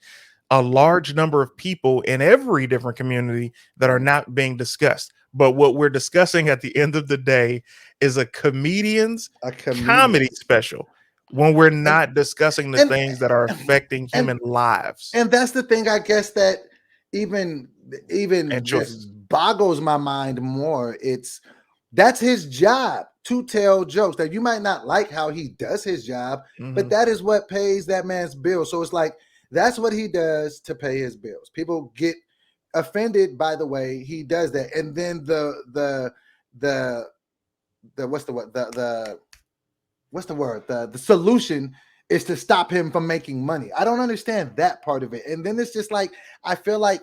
a large number of people in every different community that are not being discussed. But what we're discussing at the end of the day is a comedian's comedy special, when we're not discussing the things that are affecting human lives. And that's the thing, I guess, that even just boggles my mind more. That's his job, to tell jokes. That you might not like how he does his job, but that is what pays that man's bills. So it's like, that's what he does to pay his bills. People get offended by the way he does that, and then the solution is to stop him from making money. I don't understand that part of it. And then it's just like, I feel like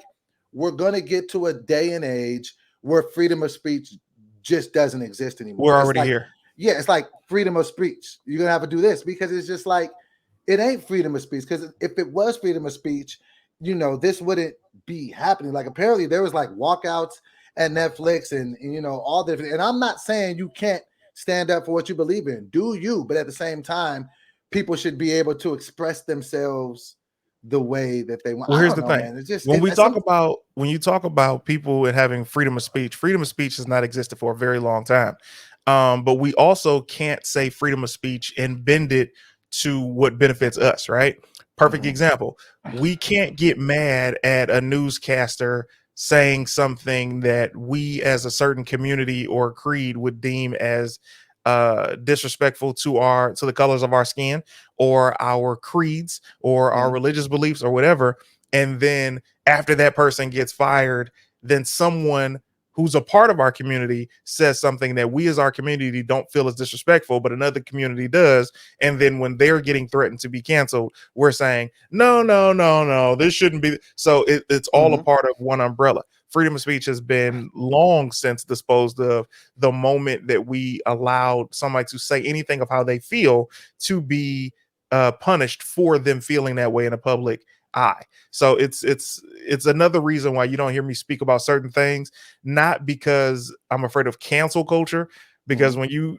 we're gonna get to a day and age where freedom of speech just doesn't exist anymore. We're already here. Yeah, it's like freedom of speech. You're gonna have to do this, because it's just like, it ain't freedom of speech. Because if it was freedom of speech, you know, this wouldn't be happening. Like, apparently there was like walkouts at Netflix and you know, all different. And I'm not saying you can't stand up for what you believe in. Do you? But at the same time, people should be able to express themselves the way that they want. Well, here's the thing. Man. It's just, when you talk about people and having freedom of speech has not existed for a very long time. But we also can't say freedom of speech and bend it to what benefits us, right? Perfect example. We can't get mad at a newscaster saying something that we as a certain community or creed would deem as disrespectful to the colors of our skin or our creeds or our religious beliefs or whatever. And then after that person gets fired, then someone who's a part of our community says something that we as our community don't feel is disrespectful, but another community does. And then when they're getting threatened to be canceled, we're saying, no, this shouldn't be. So it's all a part of one umbrella. Freedom of speech has been long since disposed of the moment that we allowed somebody to say anything of how they feel to be punished for them feeling that way in a public eye. So it's another reason why you don't hear me speak about certain things, not because I'm afraid of cancel culture, because when you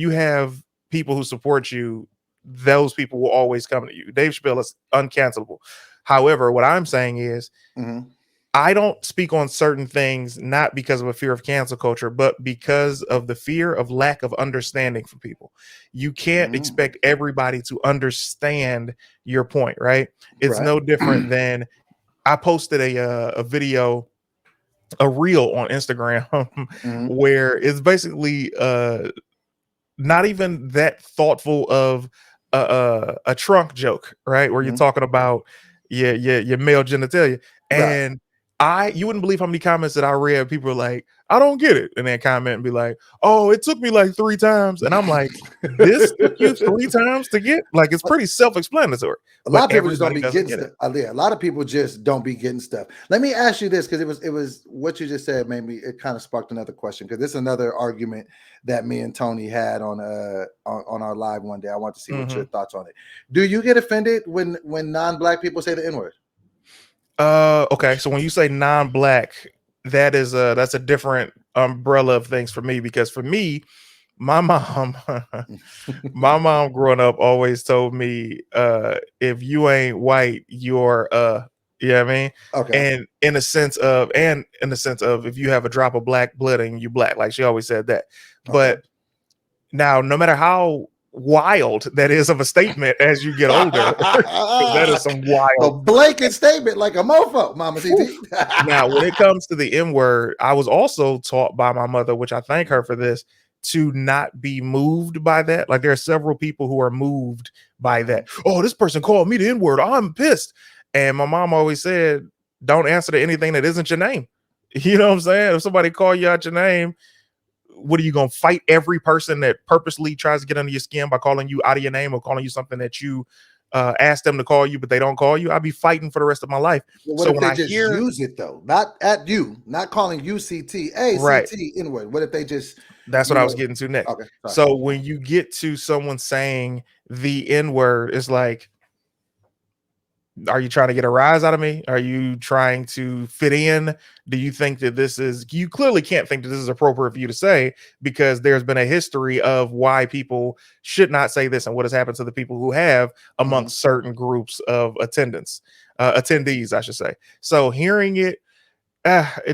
have people who support you, those people will always come to you. Dave Chappelle is uncancelable. However, what I'm saying is I don't speak on certain things not because of a fear of cancel culture, but because of the fear of lack of understanding from people. You can't expect everybody to understand your point, right? It's no different than I posted a video, a reel on Instagram where it's basically not even that thoughtful of a trunk joke, right? Where you're talking about your male genitalia. And you wouldn't believe how many comments that I read. People are like, I don't get it. And then comment and be like, oh, it took me like 3 times. And I'm like, this took you 3 times to get? Like, it's pretty self-explanatory. A lot of people just don't be getting stuff. A lot of people just don't be getting stuff. Let me ask you this, because it was what you just said it kind of sparked another question, because this is another argument that me and Tony had on our live one day. I want to see what your thoughts on it. Do you get offended when non-Black people say the N-word? Okay, so when you say non-Black, that's a different umbrella of things for me, because for me, my mom growing up always told me, if you ain't white, you're You know what I mean? Okay. And in the sense of, if you have a drop of black blood and you black, like she always said that. But now, no matter how wild that is of a statement as you get older, 'cause that is some A wild. blanket statement like a mofo, Mama CT. Now, when it comes to the N word, I was also taught by my mother, which I thank her for this, to not be moved by that. Like there are several people who are moved by that. Oh, this person called me the N word. I'm pissed. And my mom always said, don't answer to anything that isn't your name. You know what I'm saying? If somebody call you out your name, what are you going to fight every person that purposely tries to get under your skin by calling you out of your name or calling you something that you ask them to call you, but they don't call you? I'll be fighting for the rest of my life. Well, what So if when they I just hear, use it though? Not at you, not calling you CT, hey right, CT inward. What if they just, that's you what I was know? getting to next. Okay, sorry. So when you get to someone saying the N word, it's like, are you trying to get a rise out of me? Are you trying to fit in? Do you think that you clearly can't think that this is appropriate for you to say, because there's been a history of why people should not say this and what has happened to the people who have amongst certain groups of attendees, I should say. So hearing it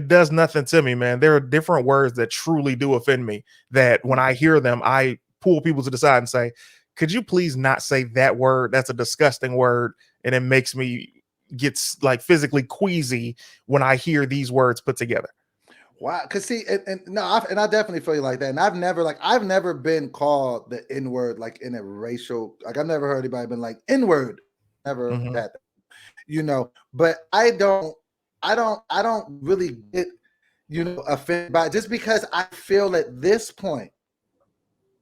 does nothing to me, man. There are different words that truly do offend me, that when I hear them, I pull people to the side and say, could you please not say that word? That's a disgusting word. And it makes me get like physically queasy when I hear these words put together. Wow, because see, I definitely feel you like that. And I've never been called the N word like in a racial, like I've never heard anybody been like N word. Never Mhm. had that, But I don't really get, offended by it, just because I feel at this point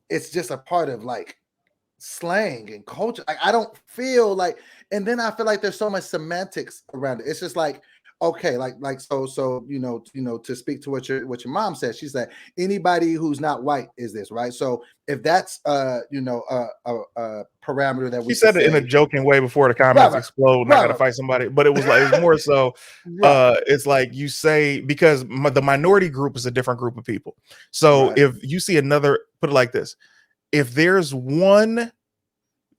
it's just a part of like slang and culture. Like I don't feel like, and then I feel like there's so much semantics around it. It's just like, okay, so to speak to what your mom said, she said anybody who's not white is this, right? So if that's a parameter that we She said it in a say, joking way before the right, comments right, explode and I got to right, fight somebody, but it was more so right, it's like you say, because the minority group is a different group of people. So right, if you see another, put it like this, if there's one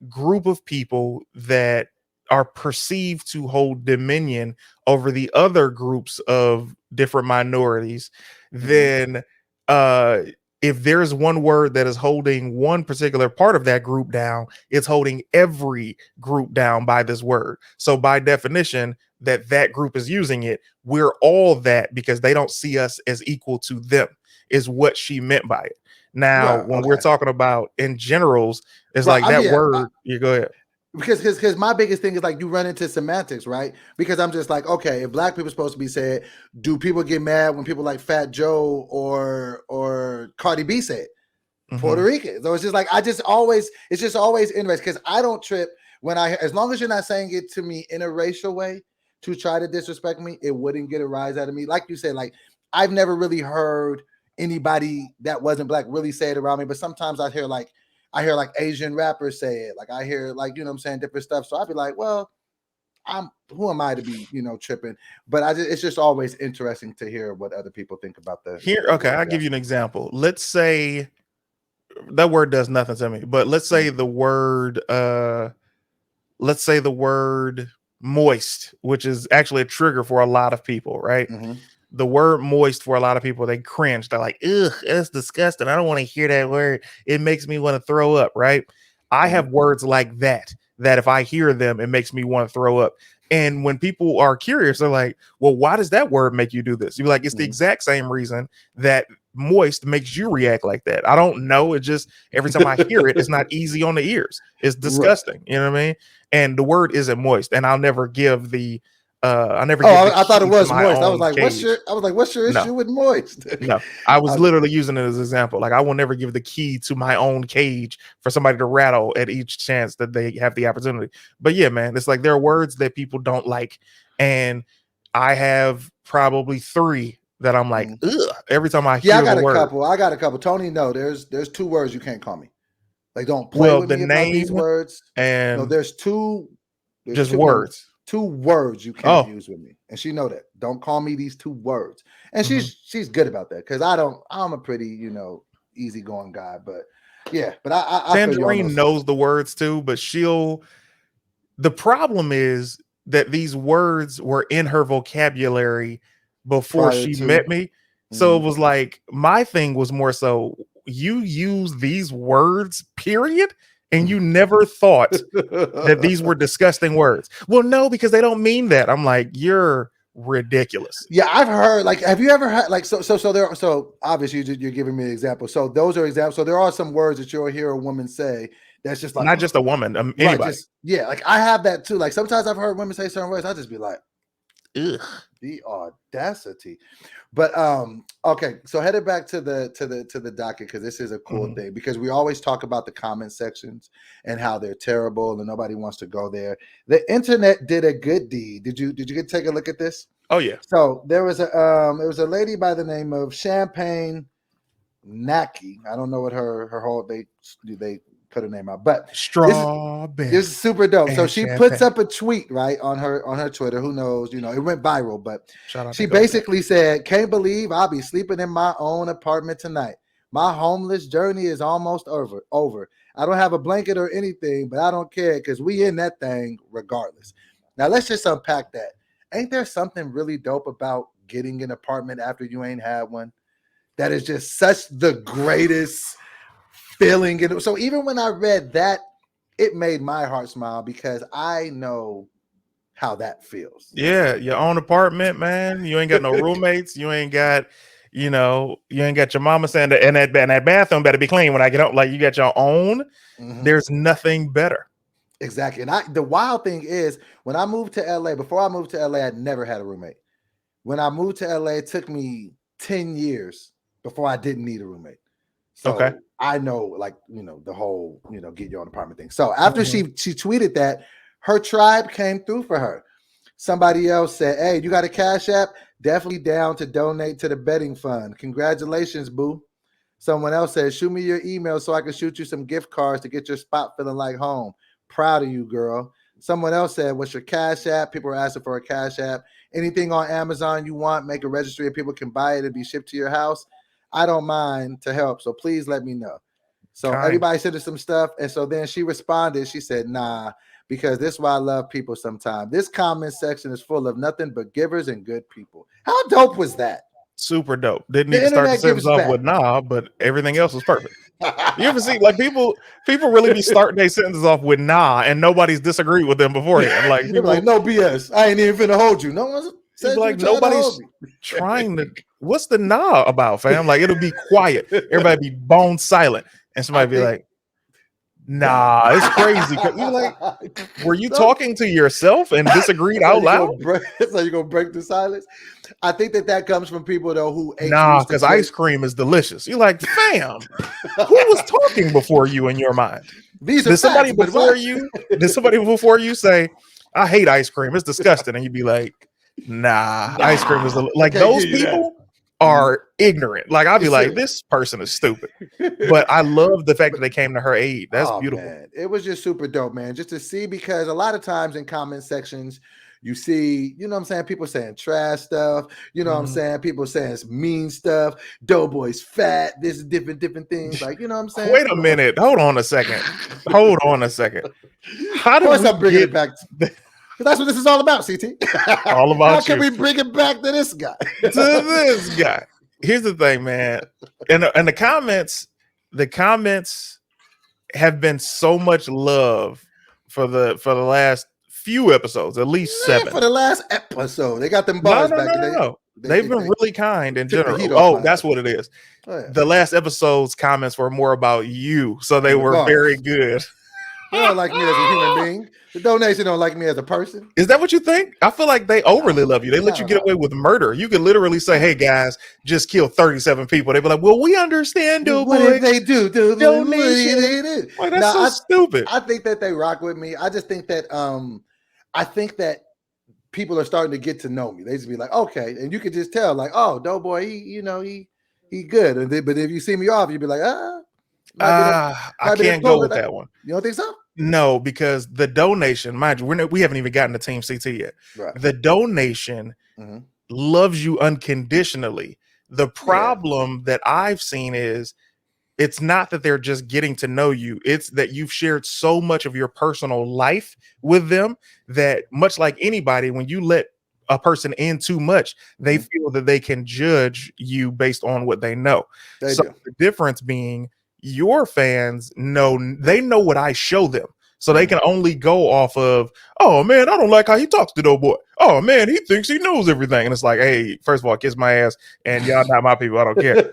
group of people that are perceived to hold dominion over the other groups of different minorities, then if there's one word that is holding one particular part of that group down, it's holding every group down by this word. So by definition, that group is using it, we're all that, because they don't see us as equal to them, is what she meant by it. Now, right. when we're Okay, talking about in generals, it's right. like I mean, that yeah, word. You go ahead. because my biggest thing is like you run into semantics, right? Because I'm just like, okay, if black people are supposed to be said, do people get mad when people like Fat Joe or Cardi B say it? Puerto Rican. So it's just like it's just always interesting, because I don't trip when as long as you're not saying it to me in a racial way to try to disrespect me, it wouldn't get a rise out of me. Like you said, like I've never really heard anybody that wasn't black really say it around me, but sometimes I hear like Asian rappers say it. Like I hear like, what I'm saying, different stuff. So I'd be like, well, who am I to be, tripping? But it's just always interesting to hear what other people think about the Here, okay, I'll give you an example. Let's say that word does nothing to me, but let's say the word moist, which is actually a trigger for a lot of people, right? The word moist, for a lot of people, they cringe. They're like, ugh, that's disgusting. I don't want to hear that word. It makes me want to throw up, right? I have words like that if I hear them, it makes me want to throw up. And when people are curious, they're like, well, why does that word make you do this? You're like, it's the exact same reason that moist makes you react like that. I don't know. It just, every time I hear it, it's not easy on the ears. It's disgusting. You know what I mean? And the word isn't moist. And I'll never give the I thought it was moist. I was like, cage. what's your issue with moist? No, I was literally using it as an example. Like I will never give the key to my own cage for somebody to rattle at each chance that they have the opportunity. But yeah, man, it's like there are words that people don't like, and I have probably 3 that I'm like, ugh, every time I hear the word. I got a couple. Tony, no, there's 2 words you can't call me. Like, don't play Well, with the me about these name words. and No, there's 2. just words. 2 words you can't use with me, and she know that. Don't call me these 2 words, and she's good about that, because I'm a pretty easygoing guy, but yeah, but I Tangerine knows the words too, but the problem is that these words were in her vocabulary before Prior she to. met me. So it was like my thing was more so you use these words, period, and you never thought that these were disgusting words. Well, no, because they don't mean that. I'm like, you're ridiculous. Yeah, I've heard. Like, have you ever had like so there? So obviously you're giving me an example. So those are examples. So there are some words that you'll hear a woman say that's just like Not just a woman, right, anybody. yeah. Like I have that too. Like sometimes I've heard women say certain words. I just be like, Ugh. the audacity. But okay, so headed back to the docket because this is a cool thing because we always talk about the comment sections and how they're terrible and nobody wants to go there. The internet did a good deed. Did you get to take a look at this? Oh yeah. So there was a lady by the name of Champagne Naki. I don't know what her whole they put her name out, but Strawberry. this is super dope. So and she champagne. puts up a tweet right on her Twitter. Who knows? You know, it went viral, but Shout out she to Goldie. basically said, "Can't believe I'll be sleeping in my own apartment tonight. My homeless journey is almost over. I don't have a blanket or anything, but I don't care because we in that thing regardless." Now let's just unpack that. Ain't there something really dope about getting an apartment after you ain't had one? That is just such the greatest feeling. And so even when I read that, it made my heart smile because I know how that feels. Yeah, your own apartment, man. You ain't got no roommates. You ain't got, you ain't got your mama saying that, and that bathroom better be clean when I get out. Like you got your own. Mhm. There's nothing better. Exactly. And the wild thing is when I moved to LA, before I moved to LA, I'd never had a roommate. When I moved to LA, it took me 10 years before I didn't need a roommate. So Okay. I know, like, the whole, get your own apartment thing. So after she tweeted that, her tribe came through for her. Somebody else said, "Hey, you got a Cash App? Definitely down to donate to the betting fund. Congratulations, boo." Someone else said, "Shoot me your email so I can shoot you some gift cards to get your spot feeling like home. Proud of you, girl." Someone else said, "What's your Cash App?" People are asking for a Cash App. Anything on Amazon you want, make a registry and people can buy it and be shipped to your house. I don't mind to help, so please let me know. So everybody sent her some stuff, and so then she responded. She said, "Nah, because this is why I love people sometimes. This comment section is full of nothing but givers and good people." How dope was that? Super dope. Didn't The need to start the internet sentence gives off back. with nah, but everything else was perfect. You ever see like people really be starting their sentences off with nah, and nobody's disagreed with them beforehand. Like They people were like, "No BS. I ain't even finna hold you. No one's said you like trying to nobody's hold me." trying to. What's the nah about, fam? Like it'll be quiet. Everybody be bone silent, and somebody be like, "Nah, it's crazy." You like, were you talking to yourself and disagreed out loud? So you're gonna break the silence. I think that comes from people though who Nah, because ice cream is delicious. You're like, fam, who was talking before you in your mind? These are Did somebody facts, but before what? you? Did somebody before you say, "I hate ice cream. It's disgusting," and you'd be like, "Nah, ice cream is like can't those give you that. people are ignorant." Like I'd be It's like, serious. "This person is stupid," but I love the fact that they came to her aid. That's beautiful. Man. It was just super dope, man. Just to see, because a lot of times in comment sections, you see, what I'm saying, people saying trash stuff, what I'm saying, people saying mean stuff, Doughboy's fat, this is different things, like, what I'm saying. Wait a minute. Hold on a second. Hold on a second. How Of do course we I'm bringing get it back? That's what this is all about, CT. all about How can you. we bring it back to this guy? To this guy? Here's the thing, man. And the comments have been so much love for the last few episodes, at least 7. For the last episode, they got them bars back. No. They've been really kind in took the general. heat off Oh, my that's ass. what it is. Oh, yeah. The last episode's comments were more about you, so they were bars. very good. They don't like me as a human being. The donation don't like me as a person. Is that what you think? I feel like they overly love you. They let you get away with murder. You could literally say, "Hey guys, just kill 37 people." They'd be like, "Well, we understand, dude. What did they do? Donation. Like, that's so stupid." I think that they rock with me. I just think that people are starting to get to know me. They just be like, okay, and you can just tell, like, oh, Doughboy, he good. But if you see me off, you'd be like, I can't go with that one. You don't think so? No, because the donation, mind you, we haven't even gotten to Team CT yet. Right. The donation loves you unconditionally. The problem that I've seen is it's not that they're just getting to know you. It's that you've shared so much of your personal life with them that, much like anybody, when you let a person in too much, they feel that they can judge you based on what they know. They So do. the difference being, your fans know what I show them. So they can only go off of, oh man, I don't like how he talks to Doughboy. Oh man, he thinks he knows everything. And it's like, hey, first of all, kiss my ass, and y'all not my people. I don't care.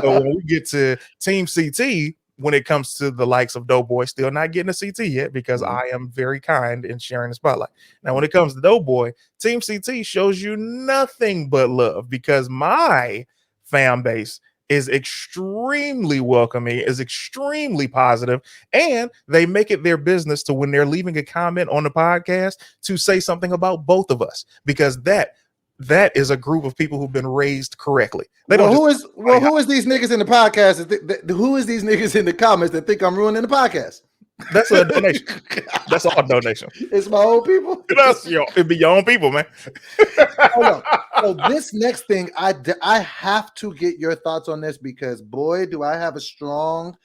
So when we get to Team CT, when it comes to the likes of Doughboy, still not getting a CT yet because I am very kind in sharing the spotlight. Now, when it comes to Doughboy, Team CT shows you nothing but love because my fan base is extremely welcoming, is extremely positive, and they make it their business to, when they're leaving a comment on the podcast, to say something about both of us, because that is a group of people who've been raised correctly. They don't who is these niggas in the podcast? Who is these niggas in the comments that think I'm ruining the podcast? That's a donation. That's all donation. It's my own people. It'd be your own people, man. Hold on. So this next thing, I have to get your thoughts on this because boy, do I have a strong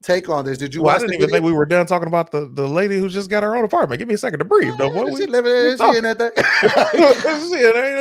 take on this. Did you? Well, watch I didn't even think we were done talking about the lady who just got her own apartment. Give me a second to breathe, though. What she living in that thing?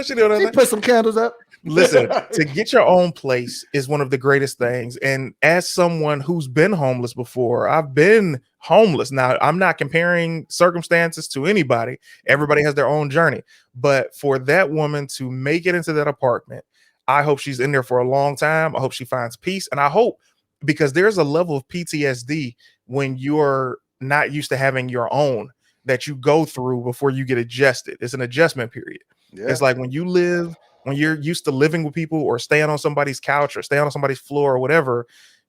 She put some candles up. Listen, to get your own place is one of the greatest things. And as someone who's been homeless before, I've been homeless. Now, I'm not comparing circumstances to anybody. Everybody has their own journey. But for that woman to make it into that apartment, I hope she's in there for a long time. I hope she finds peace. And I hope, because there's a level of PTSD when you're not used to having your own that you go through before you get adjusted. It's an adjustment period. Yeah. It's like when you're used to living with people or staying on somebody's couch or staying on somebody's floor or whatever,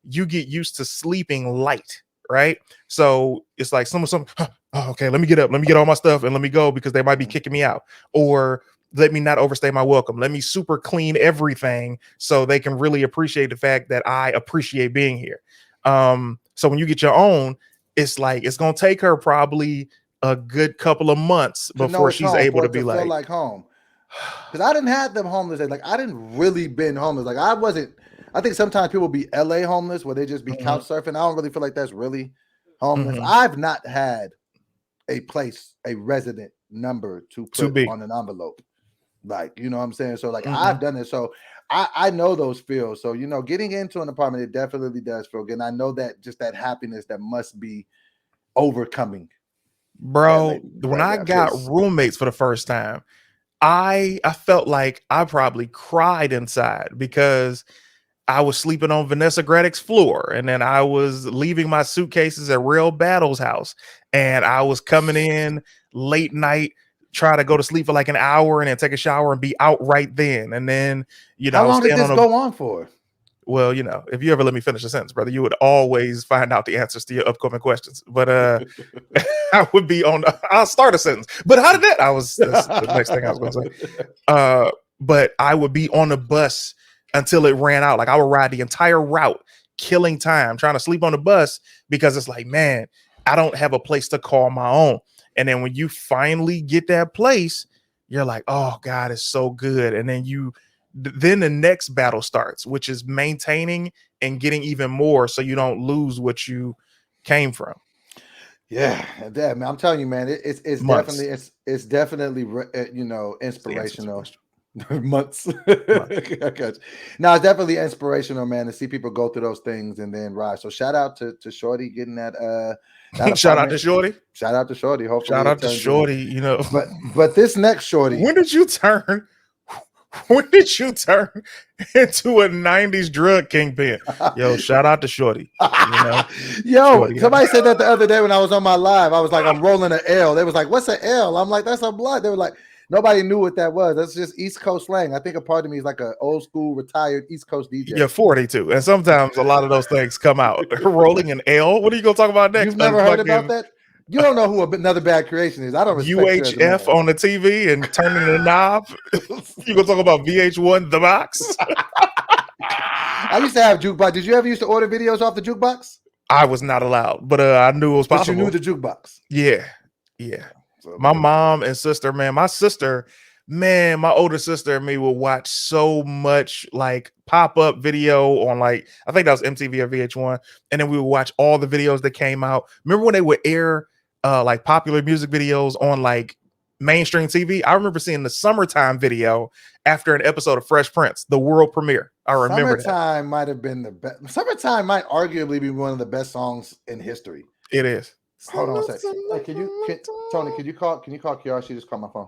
you get used to sleeping light, right? So it's like okay, let me get up, let me get all my stuff and let me go because they might be kicking me out, or let me not overstay my welcome. Let me super clean everything so they can really appreciate the fact that I appreciate being here. So when you get your own, it's like, it's going to take her probably a good couple of months before she's able to be like home. Because I didn't have them homeless. Like, I didn't really been homeless. Like, I think sometimes people be LA homeless where they just be couch surfing. I don't really feel like that's really homeless. I've not had a resident number to put on an envelope. Like, you know what I'm saying? So like, I've done it. So I know those feels. So, you know, getting into an apartment, it definitely does feel good. And I know that just that happiness that must be overcoming. Bro, when I got roommates for the first time, I felt like I probably cried inside because I was sleeping on Vanessa Graddick's floor, and then I was leaving my suitcases at Real Battle's house, and I was coming in late night, try to go to sleep for like an hour and then take a shower and be out right then. And then, you know, how long did this go on for? Well, you know, if you ever let me finish a sentence, brother, you would always find out the answers to your upcoming questions. But I would be I'll start a sentence. But how did that? That's the next thing I was going to say. But I would be on the bus until it ran out. Like, I would ride the entire route, killing time, trying to sleep on the bus because it's like, man, I don't have a place to call my own. And then when you finally get that place, you're like, oh God, it's so good. And then the next battle starts, which is maintaining and getting even more so you don't lose what you came from. Yeah, man, I'm telling you, man, it's definitely you know, inspirational. Months. I got you. Now, it's definitely inspirational, man, to see people go through those things and then rise. So shout out to Shorty getting that shout out to Shorty. Shout out to Shorty. Hopefully shout out to Shorty, you know. But this next Shorty. When did you turn into a 90s drug kingpin? Yo, shout out to Shorty. You know? Shorty, somebody said that the other day when I was on my live. I was like, I'm rolling an L. They was like, what's an L? I'm like, that's a blood. They were like, nobody knew what that was. That's just East Coast slang. I think a part of me is like an old school retired East Coast DJ. You're 42. And sometimes a lot of those things come out. Rolling an L? What are you going to talk about next? You've never heard about that? You don't know who another bad creation is. I don't respect UHF on the TV and turning the knob. You going to talk about VH1, the box? I used to have jukebox. Did you ever used to order videos off the jukebox? I was not allowed, but I knew it was possible. But you knew the jukebox. Yeah. My mom and sister, man, my sister Man, my older sister and me will watch so much like pop-up video on like I think that was MTV or VH1, and then we would watch all the videos that came out. Remember when they would air like popular music videos on like mainstream TV? I remember seeing the summertime video after an episode of Fresh Prince, the world premiere. I remember that. Summertime might have been the best. Summertime might arguably be one of the best songs in history. It is. Hold on a second. Hey, Tony, can you call Kiara? She just called my phone.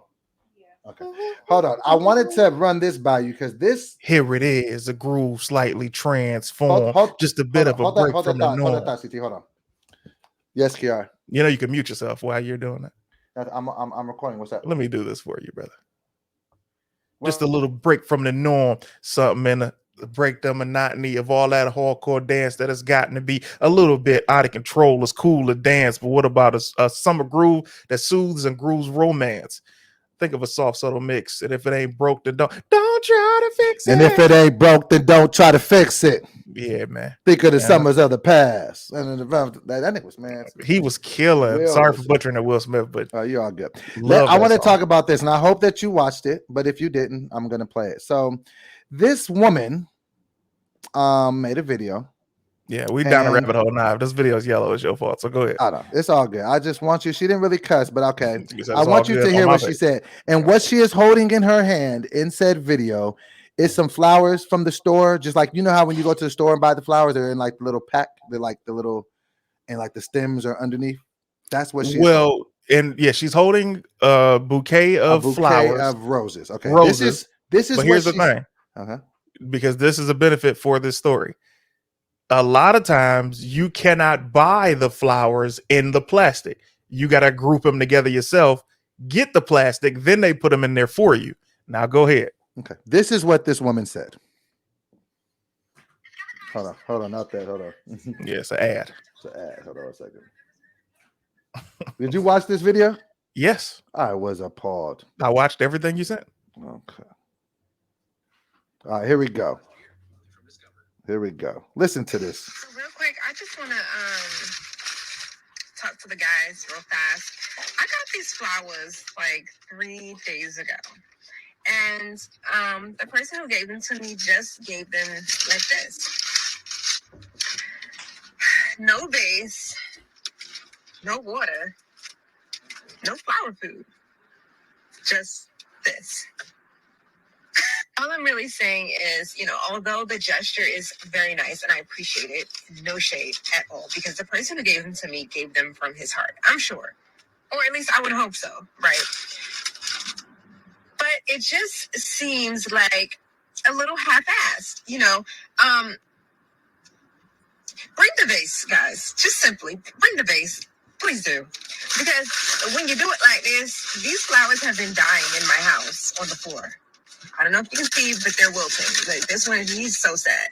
Okay. Hold on. I wanted to run this by you because this Here it is, a groove slightly transformed, just a bit of a break from the norm. Hold on. Yes, Kiara. You know you can mute yourself while you're doing that. I'm recording. What's that? Let me do this for you, brother. Just a little break from the norm, something in the break the monotony of all that hardcore dance that has gotten to be a little bit out of control. It's cool to dance, but what about a summer groove that soothes and grooves romance? Think of a soft, subtle mix, and if it ain't broke, then don't try to fix it. And if it ain't broke, then don't try to fix it. Yeah, man. Think of the summers of the past. And that nigga was, man. He was killing. Sorry for butchering the Will Smith, but you're all good. I want to talk about this, and I hope that you watched it. But if you didn't, I'm gonna play it. So, this woman made a video. Yeah, we down a rabbit hole now. If this video is yellow, it's your fault. So go ahead. I know it's all good. I just want you. She didn't really cuss, but okay. I want you to hear what she said. And what she is holding in her hand in said video is some flowers from the store. Just like you know how when you go to the store and buy the flowers, they're in like the little pack. They're like the little, and like the stems are underneath. That's what she's holding. And yeah, she's holding a bouquet of flowers of roses. Okay, roses. This is. But here's the thing, because this is a benefit for this story. A lot of times you cannot buy the flowers in the plastic. You got to group them together yourself, get the plastic, then they put them in there for you. Now go ahead. Okay. This is what this woman said. Hold on, not that. Hold on. Yeah, it's an ad. It's an ad. Hold on a second. Did you watch this video? Yes. I was appalled. I watched everything you sent. Okay. All right, here we go. Listen to this. So real quick, I just want to talk to the guys real fast. I got these flowers like 3 days ago. And the person who gave them to me just gave them like this. No vase, no water, no flower food. Just this. All I'm really saying is, although the gesture is very nice and I appreciate it, no shade at all, because the person who gave them to me gave them from his heart, I'm sure. Or at least I would hope so, right? But it just seems like a little half-assed, Bring the vase, guys. Just simply bring the vase. Please do. Because when you do it like this, these flowers have been dying in my house on the floor. I don't know if you can see, but they're wilting. Like this one, he's so sad.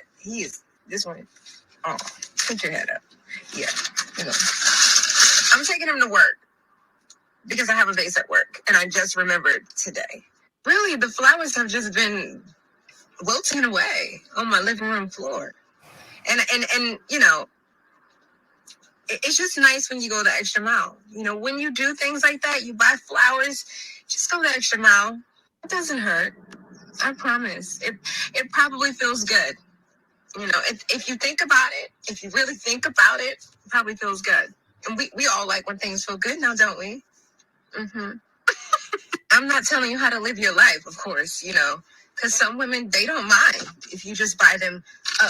This one. Oh, put your head up. Yeah, I'm taking him to work because I have a vase at work, and I just remembered today. Really, the flowers have just been wilting away on my living room floor, and it's just nice when you go the extra mile. When you do things like that, you buy flowers, just go the extra mile. It doesn't hurt. I promise. It probably feels good. If you think about it, if you really think about it, it probably feels good. And we all like when things feel good now, don't we? Mm-hmm. I'm not telling you how to live your life, of course, because some women, they don't mind if you just buy them a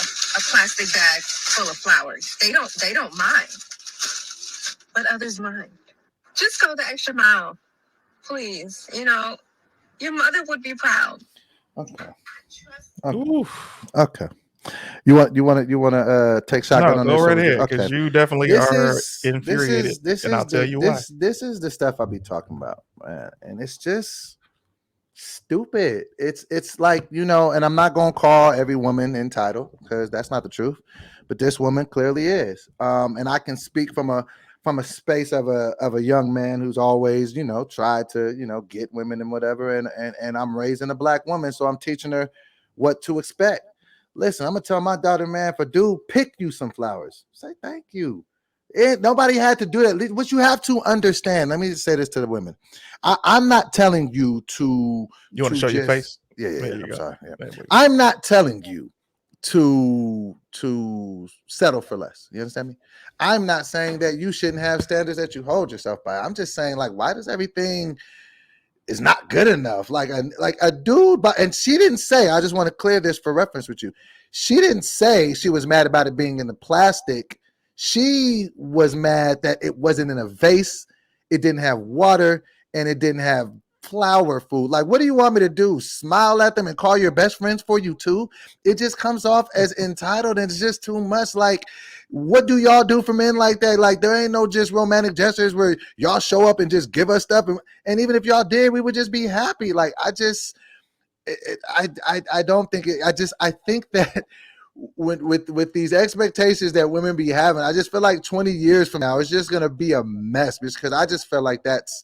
plastic bag full of flowers. They don't mind. But others mind. Just go the extra mile, please. Your mother would be proud. Okay. You want to take shotgun on this? Go right ahead, because you definitely are infuriated, and I'll tell you why. This is the stuff I'll be talking about, man, and it's just stupid. It's like, and I'm not gonna call every woman entitled because that's not the truth, but this woman clearly is. And I can speak from a space of a young man who's always, tried to, get women and whatever. And I'm raising a black woman, so I'm teaching her what to expect. Listen, I'm gonna tell my daughter, man, if a dude pick you some flowers, say thank you. Nobody had to do that. What you have to understand, let me just say this to the women. I'm not telling you to. You want to show your face? Yeah. There you I'm go. sorry. Yeah. There we go. I'm not telling you to settle for less. You understand me? I'm not saying that you shouldn't have standards that you hold yourself by. I'm just saying, like, why does everything is not good enough? Like a dude, but and she didn't say. I just want to clear this for reference with you. She didn't say she was mad about it being in the plastic. She was mad that it wasn't in a vase, it didn't have water, and it didn't have flower food. Like, what do you want me to do? Smile at them and call your best friends for you too? It just comes off as entitled, and it's just too much. Like, what do y'all do for men like that? Like, there ain't no just romantic gestures where y'all show up and just give us stuff, and even if y'all did, we would just be happy. Like, I don't think it. I think that with these expectations that women be having, I just feel like 20 years from now, it's just gonna be a mess, because I just feel like that's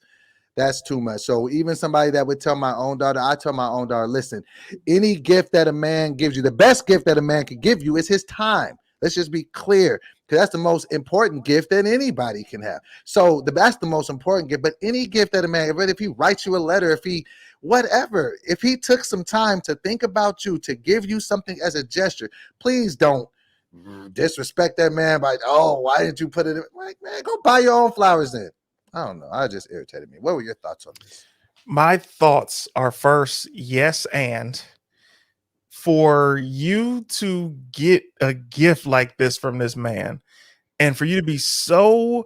too much. So even somebody that would tell my own daughter, I tell my own daughter, listen, any gift that a man gives you, the best gift that a man can give you is his time. Let's just be clear, because that's the most important gift that anybody can have. So that's the most important gift. But any gift that a man, if he writes you a letter, if he took some time to think about you, to give you something as a gesture, please don't disrespect that man by, oh, why didn't you put it in? Like, man, go buy your own flowers then. I don't know. I just irritated me. What were your thoughts on this? My thoughts are, first, yes, and for you to get a gift like this from this man and for you to be so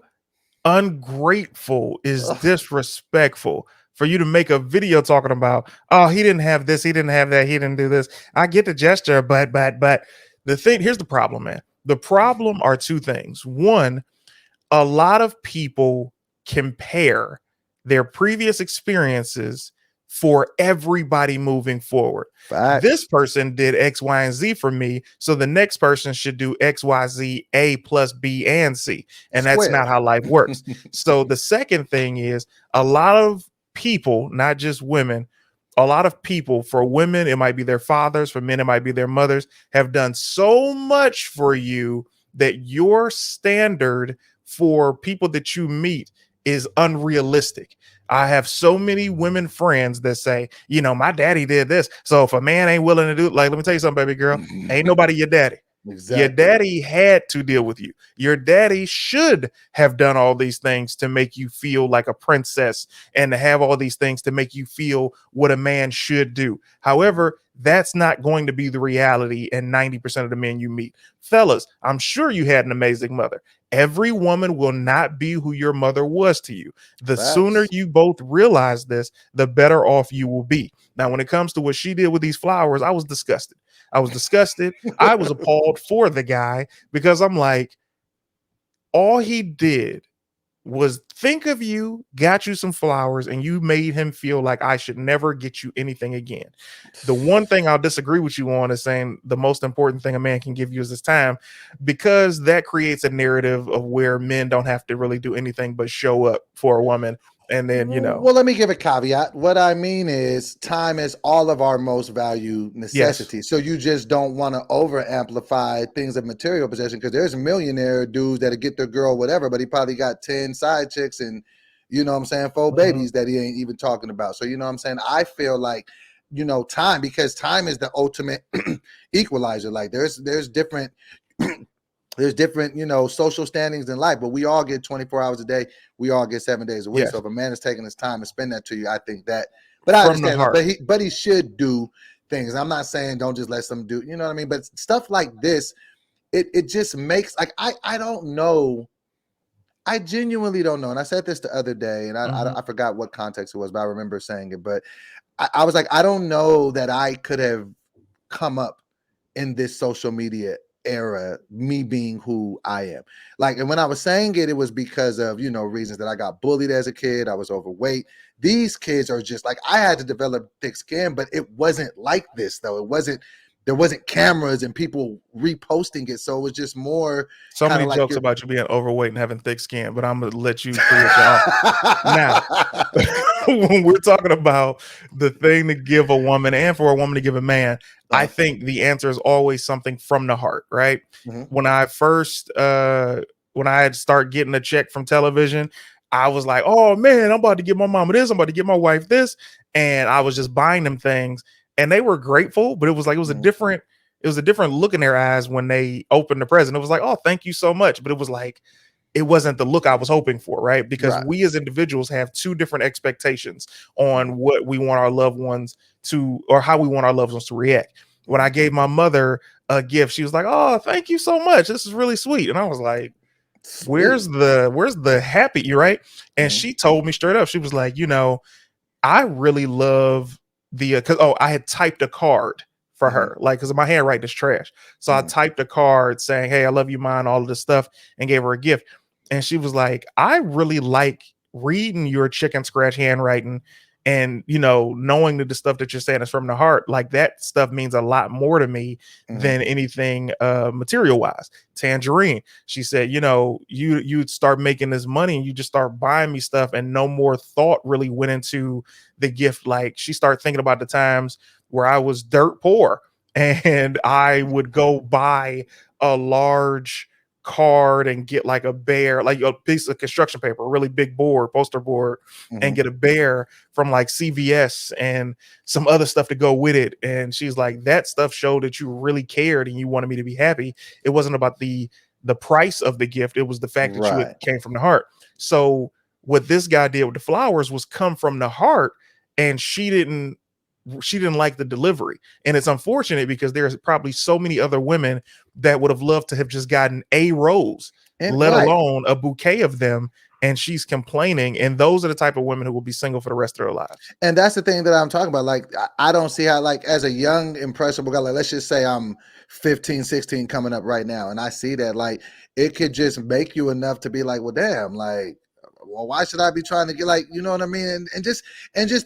ungrateful is disrespectful. For you to make a video talking about, oh, he didn't have this, he didn't have that, he didn't do this. I get the gesture, but the thing, here's the problem, man. The problem are two things. One, a lot of people compare their previous experiences for everybody moving forward. Facts. This person did X, Y, and Z for me, so the next person should do X, Y, Z, A plus B and C. And that's not how life works. So the second thing is, a lot of people, not just women, a lot of people, for women, it might be their fathers, for men, it might be their mothers, have done so much for you that your standard for people that you meet is unrealistic. I have so many women friends that say, you know, my daddy did this. So if a man ain't willing to do it, like, let me tell you something, baby girl, ain't nobody your daddy. Exactly. Your daddy had to deal with you. Your daddy should have done all these things to make you feel like a princess and to have all these things to make you feel what a man should do. However, that's not going to be the reality in 90% of the men you meet. Fellas, I'm sure you had an amazing mother. Every woman will not be who your mother was to you. The sooner you both realize this, the better off you will be. Now, when it comes to what she did with these flowers, I was disgusted. I was appalled for the guy, because I'm like, all he did was think of you, got you some flowers, and you made him feel like I should never get you anything again. The one thing I'll disagree with you on is saying the most important thing a man can give you is his time, because that creates a narrative of where men don't have to really do anything but show up for a woman. And then, you know. Well, let me give a caveat. What I mean is, time is all of our most valued necessity. Yes. So you just don't want to over amplify things of material possession, because there's millionaire dudes that get their girl whatever, but he probably got 10 side chicks and, you know what I'm saying, 4 babies that he ain't even talking about. So, you know what I'm saying? I feel like, you know, time, because time is the ultimate equalizer. Like there's different there's different, you know, social standings in life, but we all get 24 hours a day. We all get 7 days a week. Yes. So if a man is taking his time and spend that to you, I think that, but I understand that, but he should do things. I'm not saying don't just let some do, you know what I mean? But stuff like this, it just makes, like, I don't know. I genuinely don't know. And I said this the other day, and I forgot what context it was, but I remember saying it. But I was like, I don't know that I could have come up in this social media era, me being who I am. Like, and when I was saying it, it was because of, you know, reasons that I got bullied as a kid. I was overweight. These kids are just like, I had to develop thick skin, but it wasn't like this though. There wasn't cameras and people reposting it. So it was just more. So many jokes about you being overweight and having thick skin, but I'm going to let you clear it off. Now, when we're talking about the thing to give a woman and for a woman to give a man, I think the answer is always something from the heart, right? When I first when I had start getting a check from television, I was like, oh man, I'm about to get my mama this, I'm about to get my wife this. And I was just buying them things, and they were grateful, but it was like it was a different look in their eyes when they opened the present. It was like, oh, thank you so much. But it was like, it wasn't the look I was hoping for, right? Because Right. we as individuals have two different expectations on what we want our loved ones to, or how we want our loved ones to react. When I gave my mother a gift, she was like, oh, thank you so much. This is really sweet. And I was like, where's the happy, right? And Mhm. she told me straight up, she was like, I really love the because I had typed a card for her, like, because my handwriting is trash. So I Mhm. typed a card saying, hey, I love you, mine, all of this stuff, and gave her a gift. And she was like, I really like reading your chicken scratch handwriting, and knowing that the stuff that you're saying is from the heart. Like, that stuff means a lot more to me Mhm. than anything material wise. Tangerine, she said, you'd start making this money and you just start buying me stuff, and no more thought really went into the gift. Like, she started thinking about the times where I was dirt poor and I would go buy a large card and get like a bear, like a piece of construction paper, a really big board, poster board, and Mhm. get a bear from like CVS and some other stuff to go with it. And she's like, that stuff showed that you really cared and you wanted me to be happy. It wasn't about the price of the gift, it was the fact that it Right. came from the heart. So what this guy did with the flowers was come from the heart, and she didn't like the delivery. And it's unfortunate because there's probably so many other women that would have loved to have just gotten a rose, And let right. alone a bouquet of them. And she's complaining. And those are the type of women who will be single for the rest of their lives. And that's the thing that I'm talking about. Like, I don't see how, like, as a young, impressionable guy, like, let's just say I'm 15, 16 coming up right now, and I see that, like, it could just make you enough to be like, well, damn, like, well, why should I be trying to get, like, you know what I mean? And just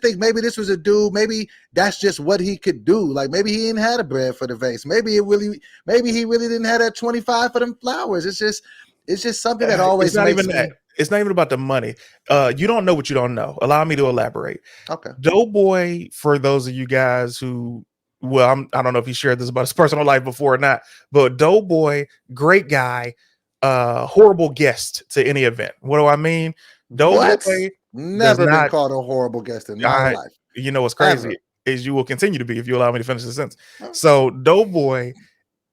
think, maybe this was a dude, maybe that's just what he could do. Like, maybe he didn't have a bread for the vase. Maybe he really didn't have that 25 for them flowers. It's just something that It's always not makes even me that. It's not even about the money. You don't know what you don't know. Allow me to elaborate. okay. Doughboy, for those of you guys who, well, I don't know if he shared this about his personal life before or not, but Doughboy, great guy, horrible guest to any event. What do I mean? What? Doughboy does Never been not. called a horrible guest in my I, life. what's Ever. crazy is you will continue to be if you allow me to finish the sentence. Oh. So Doughboy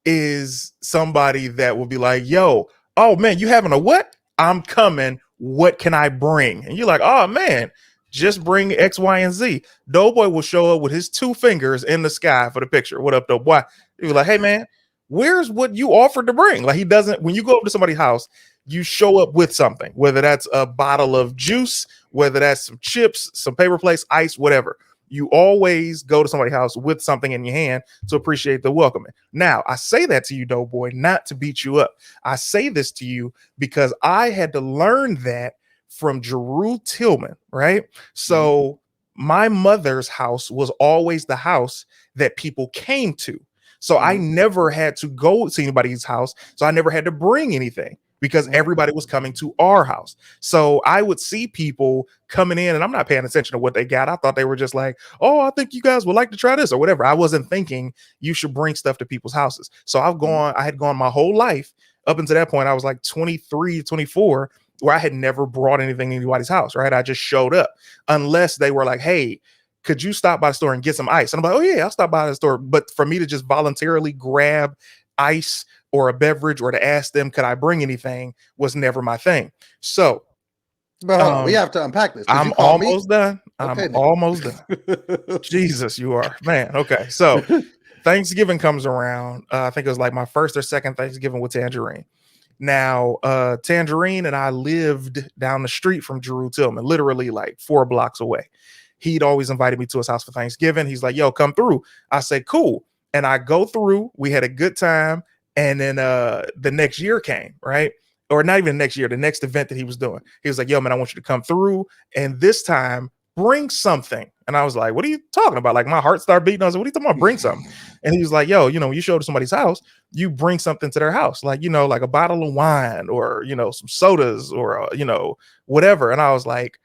is somebody that will be like, yo, oh man, you having a what? I'm coming. What can I bring? And you're like, oh man, just bring X, Y, and Z. Doughboy will show up with his two fingers in the sky for the picture. What up, Doughboy? You're like, hey man, where's what you offered to bring? Like, he doesn't, when you go up to somebody's house, you show up with something, whether that's a bottle of juice, whether that's some chips, some paper plates, ice, whatever. You always go to somebody's house with something in your hand to appreciate the welcoming. Now, I say that to you, Doughboy, not to beat you up. I say this to you because I had to learn that from Jeru Tillman, right? So my mother's house was always the house that people came to. So I never had to go to anybody's house. So I never had to bring anything because everybody was coming to our house. So I would see people coming in and I'm not paying attention to what they got. I thought they were just like, oh, I think you guys would like to try this or whatever. I wasn't thinking you should bring stuff to people's houses. So I had gone my whole life up until that point. I was like 23, 24, where I had never brought anything to anybody's house, right? I just showed up unless they were like, hey, could you stop by the store and get some ice? And I'm like, oh yeah, I'll stop by the store. But for me to just voluntarily grab ice or a beverage or to ask them, could I bring anything, was never my thing. So But hold on, we have to unpack this. I'm almost done. Okay, I'm almost done. Jesus, you are, man. Okay. So Thanksgiving comes around. I think it was like my first or second Thanksgiving with Tangerine. Now, Tangerine and I lived down the street from Jeru Tillman, literally like 4 blocks away. He'd always invited me to his house for Thanksgiving. He's like, yo, come through. I say, cool. And I go through, we had a good time. And then the next year came, right? Or not even the next year, the next event that he was doing. He was like, yo, man, I want you to come through. And this time, bring something. And I was like, what are you talking about? Like, my heart started beating. I was like, what are you talking about? Bring something. And he was like, yo, when you show up to somebody's house, you bring something to their house, like, like a bottle of wine or, some sodas or, whatever. And I was like,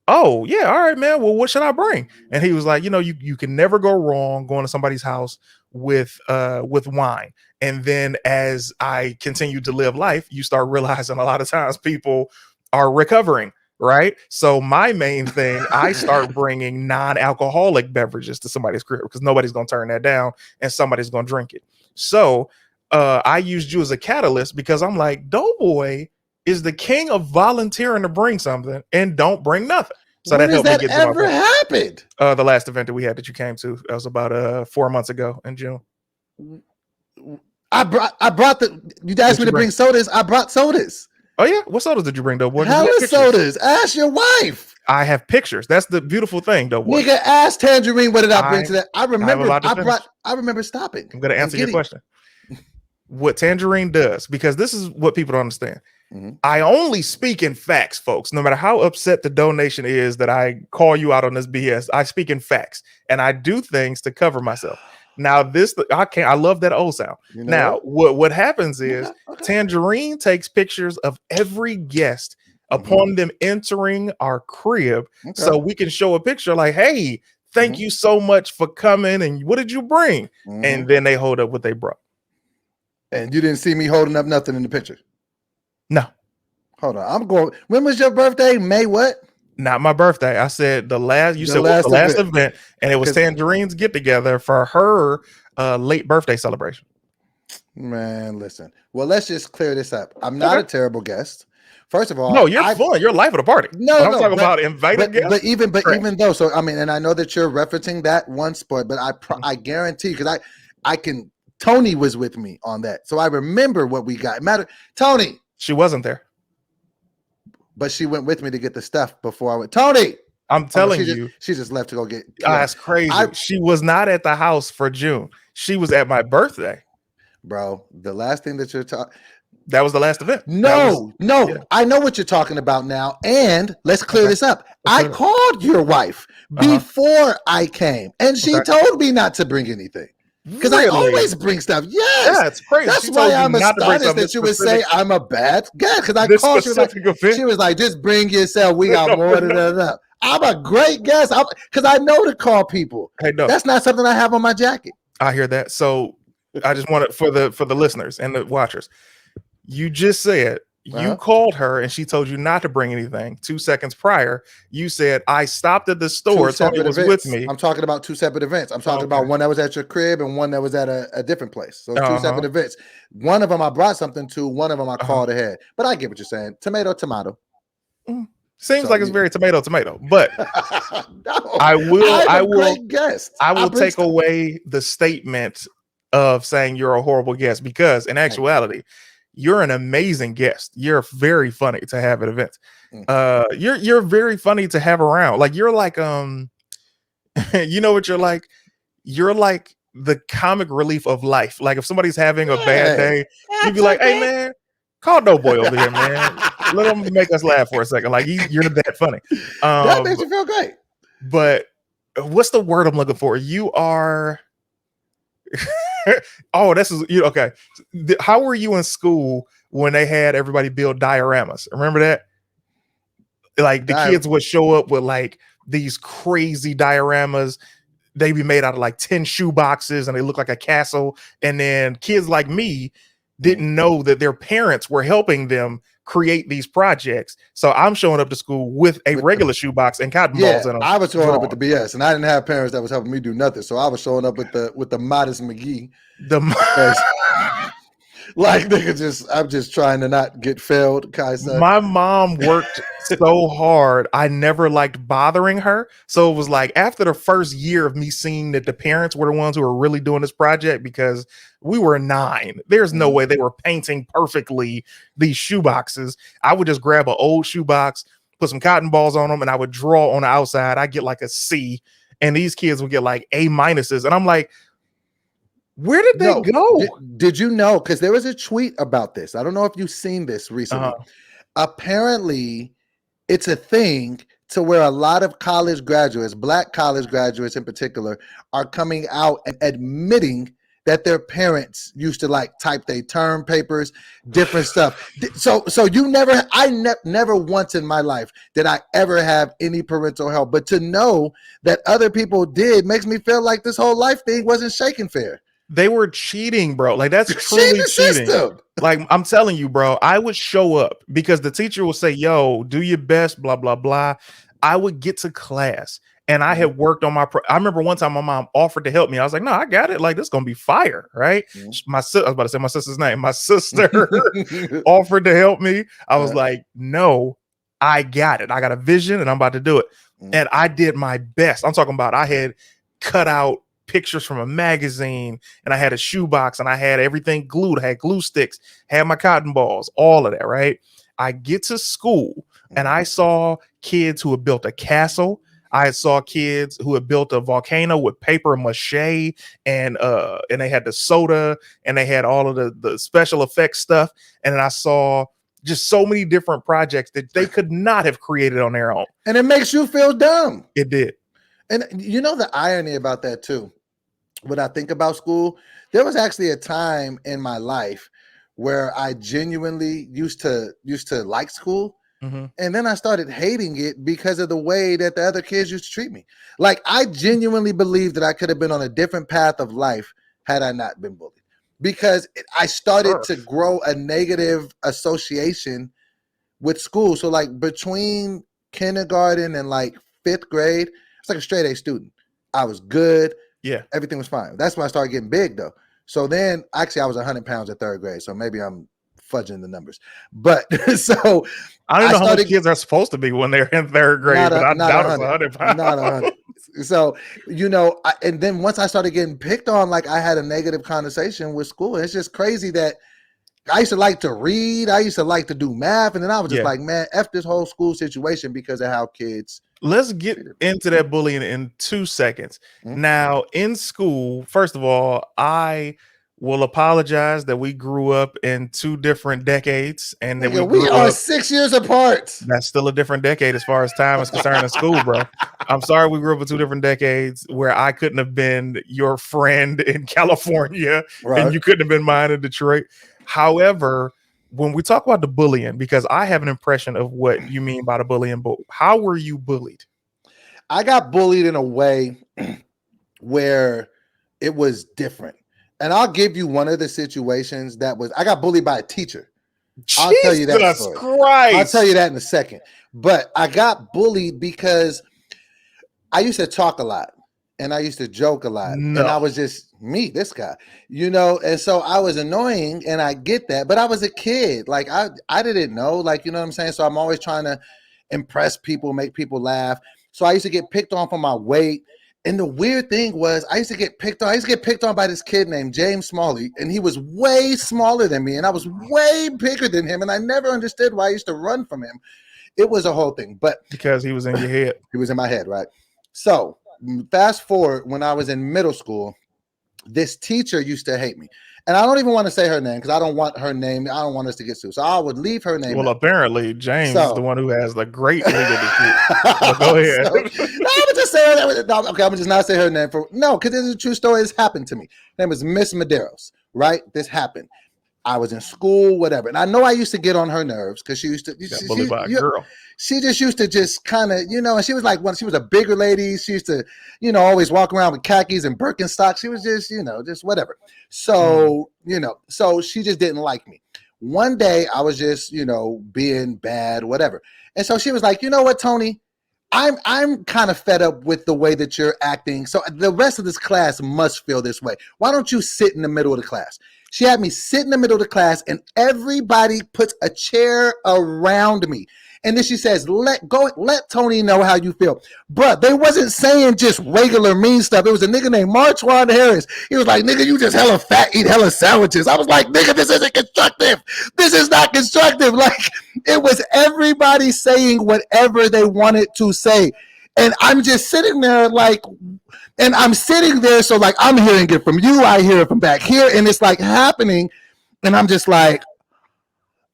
oh yeah, all right, man. Well, what should I bring? And he was like, you can never go wrong going to somebody's house with wine. And then as I continue to live life, you start realizing a lot of times people are recovering, right? So my main thing, I start bringing non-alcoholic beverages to somebody's crib because nobody's going to turn that down and somebody's going to drink it. So I used you as a catalyst because I'm like, Doughboy is the king of volunteering to bring something and don't bring nothing. So when that helped has me that get to ever happened? the last event that we had that you came to. That was about 4 months ago in June. I brought the. You asked me to bring sodas. I brought sodas. Oh yeah, what sodas did you bring, Doughboy? Hella sodas. Ask your wife. I have pictures. That's the beautiful thing, Doughboy. Nigga, ask Tangerine what did I bring to that. I remember. I remember stopping. I'm gonna answer your question. What Tangerine does, because this is what people don't understand. Mm-hmm. I only speak in facts, folks. No matter how upset the donation is that I call you out on this BS, I speak in facts and I do things to cover myself. Now, I love that old sound. You know now, what happens is Tangerine takes pictures of every guest upon them entering our crib. So we can show a picture like, hey, thank you so much for coming. And what did you bring? And then they hold up what they brought. And you didn't see me holding up nothing in the picture? No. Hold on. I'm going. When was your birthday? May what? Not my birthday. I said the last event, and it was Tangerine's get together for her late birthday celebration. Man, listen. Well, let's just clear this up. I'm not a terrible guest. First of all, no, you're fun. You're life of the party. No, I'm talking about invited guests. But even though, so I mean, and I know that you're referencing that one sport, but I guarantee because I can. Tony was with me on that, so I remember what we got. Tony. She wasn't there, but she went with me to get the stuff before I went. Tony, I'm telling you, she just left to go get. That's crazy. She was not at the house for June. She was at my birthday, bro. The last thing that you're talking. That was the last event. No. Yeah. I know what you're talking about now. And let's clear this up. I called your wife before I came, and she told me not to bring anything. Because I always bring stuff. Yes. Yeah, it's crazy. That's why I'm astonished that you would say I'm a bad guest. Because I called you. She was like, just bring yourself. We got more than enough. I'm a great guest. Because I know to call people. Hey, no. That's not something I have on my jacket. I hear that. So I just want it for the listeners and the watchers. You just said you called her and she told you not to bring anything. 2 seconds prior, you said, I stopped at the store. Tony was with me. I'm talking about 2 separate events. I'm talking about one that was at your crib and one that was at a different place. So 2 separate events. One of them I brought something to, one of them I called ahead. But I get what you're saying. Tomato. Seems like it's very tomato. But no, I will take away the statement of saying you're a horrible guest because in actuality, you're an amazing guest. You're very funny to have at events. You're very funny to have around. Like you're like you know what you're like? You're like the comic relief of life. Like if somebody's having a bad day, you'd be like, "Hey man, call Doughboy over here, man. Let him make us laugh for a second." Like you're that funny. That makes you feel great. But what's the word I'm looking for? You are. Oh, this is you. Okay, how were you in school when they had everybody build dioramas? Remember that? Like the kids would show up with like these crazy dioramas. They'd be made out of like 10 shoe boxes and they look like a castle. And then kids like me didn't know that their parents were helping them create these projects. So I'm showing up to school with a regular shoebox and cotton balls in them. I was showing up with the BS, and I didn't have parents that was helping me do nothing. So I was showing up with the Modest McGee. Like nigga, I'm just trying to not get failed. My mom worked so hard. I never liked bothering her. So it was like after the first year of me seeing that the parents were the ones who were really doing this project because we were 9. There's no way they were painting perfectly these shoeboxes. I would just grab an old shoebox, put some cotton balls on them, and I would draw on the outside. I get like a C, and these kids would get like A minuses. And I'm like, where did they go? Did you know? Because there was a tweet about this. I don't know if you've seen this recently. Apparently, it's a thing to where a lot of college graduates, Black college graduates in particular, are coming out and admitting that their parents used to like type their term papers, different stuff. So you never once in my life did I ever have any parental help. But to know that other people did makes me feel like this whole life thing wasn't shaken fair. They were cheating, bro. Like that's Cheating truly the cheating. system. Like I'm telling you, bro, I would show up because the teacher will say, yo, do your best, blah, blah, blah. I would get to class and I had worked on I remember one time my mom offered to help me. I was like, no, I got it. Like this is going to be fire. Right. Mhm. I was about to say my sister's name. My sister offered to help me. I was like, no, I got it. I got a vision and I'm about to do it. Mhm. And I did my best. I'm talking about I had cut out pictures from a magazine and I had a shoebox and I had everything glued. I had glue sticks, had my cotton balls, all of that, right? I get to school and I saw kids who had built a castle. I saw kids who had built a volcano with paper mache and they had the soda and they had all of the special effects stuff. And then I saw just so many different projects that they could not have created on their own. And it makes you feel dumb. It did. And you know the irony about that too. When I think about school, there was actually a time in my life where I genuinely used to like school. Mm-hmm. And then I started hating it because of the way that the other kids used to treat me. Like I genuinely believe that I could have been on a different path of life had I not been bullied. Because I started to grow a negative association with school. So like between kindergarten and like 5th grade, it's like a straight A student. I was good. Yeah. Everything was fine. That's when I started getting big though. So then actually I was 100 pounds at 3rd grade. So maybe I'm fudging the numbers. But so I don't know how much kids are supposed to be when they're in 3rd grade, but I doubt it's 100 pounds. Not 100. So, you know, and then once I started getting picked on, like I had a negative connotation with school. It's just crazy that I used to like to read. I used to like to do math. And then I was just like, man, F this whole school situation because of how kids. Let's get into that bullying in 2 seconds. Mm-hmm. Now, in school, first of all, I will apologize that we grew up in 2 different decades and that we are 6 years apart. That's still a different decade as far as time is concerned in school, bro. I'm sorry we grew up in 2 different decades where I couldn't have been your friend in California and you couldn't have been mine in Detroit. However, when we talk about the bullying, because I have an impression of what you mean by the bullying, but how were you bullied? I got bullied in a way where it was different. And I'll give you one of the situations I got bullied by a teacher. I'll tell you that story. Christ. I'll tell you that in a second. But I got bullied because I used to talk a lot and I used to joke a lot. And I was just me, this guy, you know, and so I was annoying and I get that, but I was a kid. Like I didn't know, like, you know what I'm saying? So I'm always trying to impress people, make people laugh. So I used to get picked on for my weight. And the weird thing was I used to get picked on by this kid named James Smalley, and he was way smaller than me, and I was way bigger than him, and I never understood why I used to run from him. It was a whole thing, but because he was in your head. He was in my head, right? So fast forward, when I was in middle school, this teacher used to hate me. And I don't even want to say her name because I don't want her name. I don't want us to get sued. So I would leave her name. Well, apparently James is the one who has the great legal dispute. Go ahead. I would just say her name. No, okay, I would just not say her name because this is a true story. This happened to me. Her name was Miss Medeiros, right? This happened. I was in school, whatever. And I know I used to get on her nerves because she used to bullied by a girl. She just used to just kind of, you know, and she was like, she was a bigger lady. She used to, you know, always walk around with khakis and Birkenstocks. She was just, you know, just whatever. So, you know, so she just didn't like me. One day I was just, you know, being bad, whatever. And so she was like, you know what, Tony, I'm kind of fed up with the way that you're acting. So the rest of this class must feel this way. Why don't you sit in the middle of the class? She had me sit in the middle of the class and everybody puts a chair around me. And then she says, let Tony know how you feel. But they wasn't saying just regular mean stuff. It was a nigga named Martwan Harris. He was like, nigga, you just hella fat, eat hella sandwiches. I was like, nigga, this isn't constructive. This is not constructive. Like, it was everybody saying whatever they wanted to say. And I'm just sitting there like, and I'm sitting there. So like, I'm hearing it from you. I hear it from back here. And it's like happening. And I'm just like,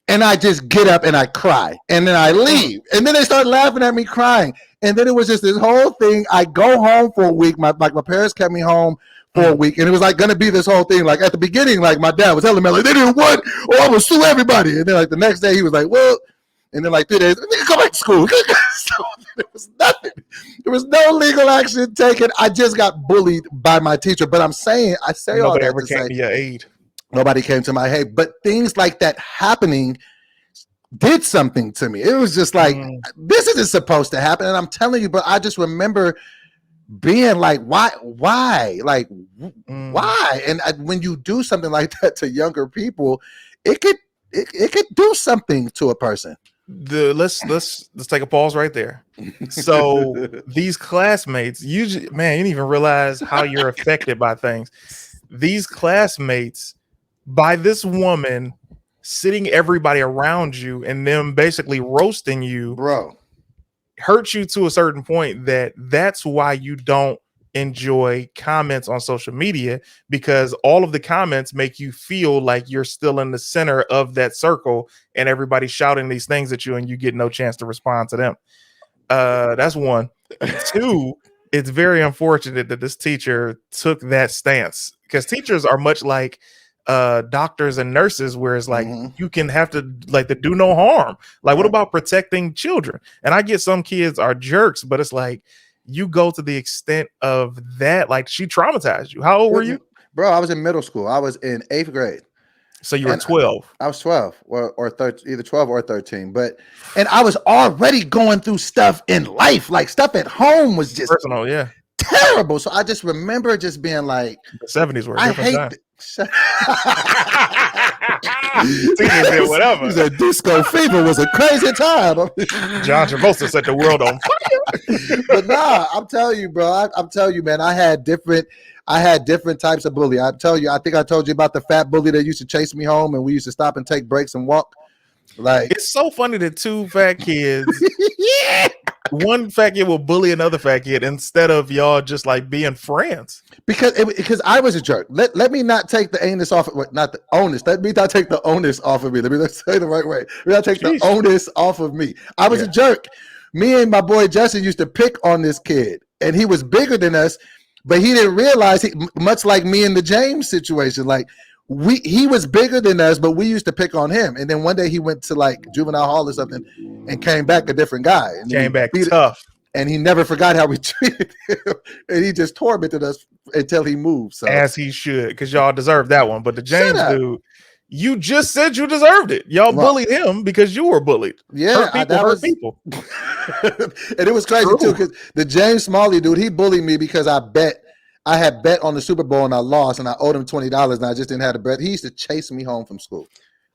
and I just get up and I cry and then I leave. And then they start laughing at me crying. And then it was just this whole thing. I go home for a week. My parents kept me home for a week. And it was like going to be this whole thing. Like at the beginning, like my dad was telling me like, they didn't want, or I will sue everybody. And then like the next day he was like, well, and then like 3 days, nigga, go back to school. So it was nothing. There was no legal action taken. I just got bullied by my teacher. But I say all Nobody that ever to came say to your aid. nobody came to my aid. But things like that happening did something to me. It was just like, this isn't supposed to happen. And I'm telling you, but I just remember being like, why, like, why? And when you do something like that to younger people, it could do something to a person. Let's take a pause right there. So these classmates, usually, man, you didn't even realize how you're affected by things. These classmates, by this woman sitting everybody around you and them basically roasting you, Bro, hurt you to a certain point that's why you don't enjoy comments on social media, because all of the comments make you feel like you're still in the center of that circle and everybody's shouting these things at you and you get no chance to respond to them. That's one. Two, it's very unfortunate that this teacher took that stance, because teachers are much like doctors and nurses, where it's like you can have to like to do no harm. Like, what about protecting children? And I get some kids are jerks, but it's like you go to the extent of that. Like, she traumatized you. How old were you? Bro, I was in middle school. I was in 8th grade. So you were 12. I was 12 or 13, either 12 or 13. And I was already going through stuff in life, like stuff at home was just personal, yeah, terrible. So I just remember just being like, the 70s were a I different hate time. Teachers did whatever. He said disco fever was a crazy time. John Travolta set the world on fire. But nah, I'm telling you, bro. I'm telling you, man. I had different types of bully. I think I told you about the fat bully that used to chase me home, and we used to stop and take breaks and walk. Like, it's so funny that two fat kids, yeah, one fat kid will bully another fat kid instead of y'all just like being friends. Because I was a jerk. Let me not take the onus off. Not the onus. Let me not take the onus off of me. Let's say the right way. Let me not take the onus off of me. I was a jerk. Me and my boy Justin used to pick on this kid, and he was bigger than us, but he didn't realize, much like me in the James situation, like he was bigger than us, but we used to pick on him. And then one day he went to like juvenile hall or something and came back a different guy. And came back tough. And he never forgot how we treated him. And he just tormented us until he moved. So, as he should, because y'all deserve that one. But the James dude, you just said you deserved it. Y'all bullied him because you were bullied. Yeah, hurt people. And it was crazy too, because the James Smalley dude, he bullied me because I had bet on the Super Bowl and I lost, and I owed him $20, and I just didn't have the bet. He used to chase me home from school.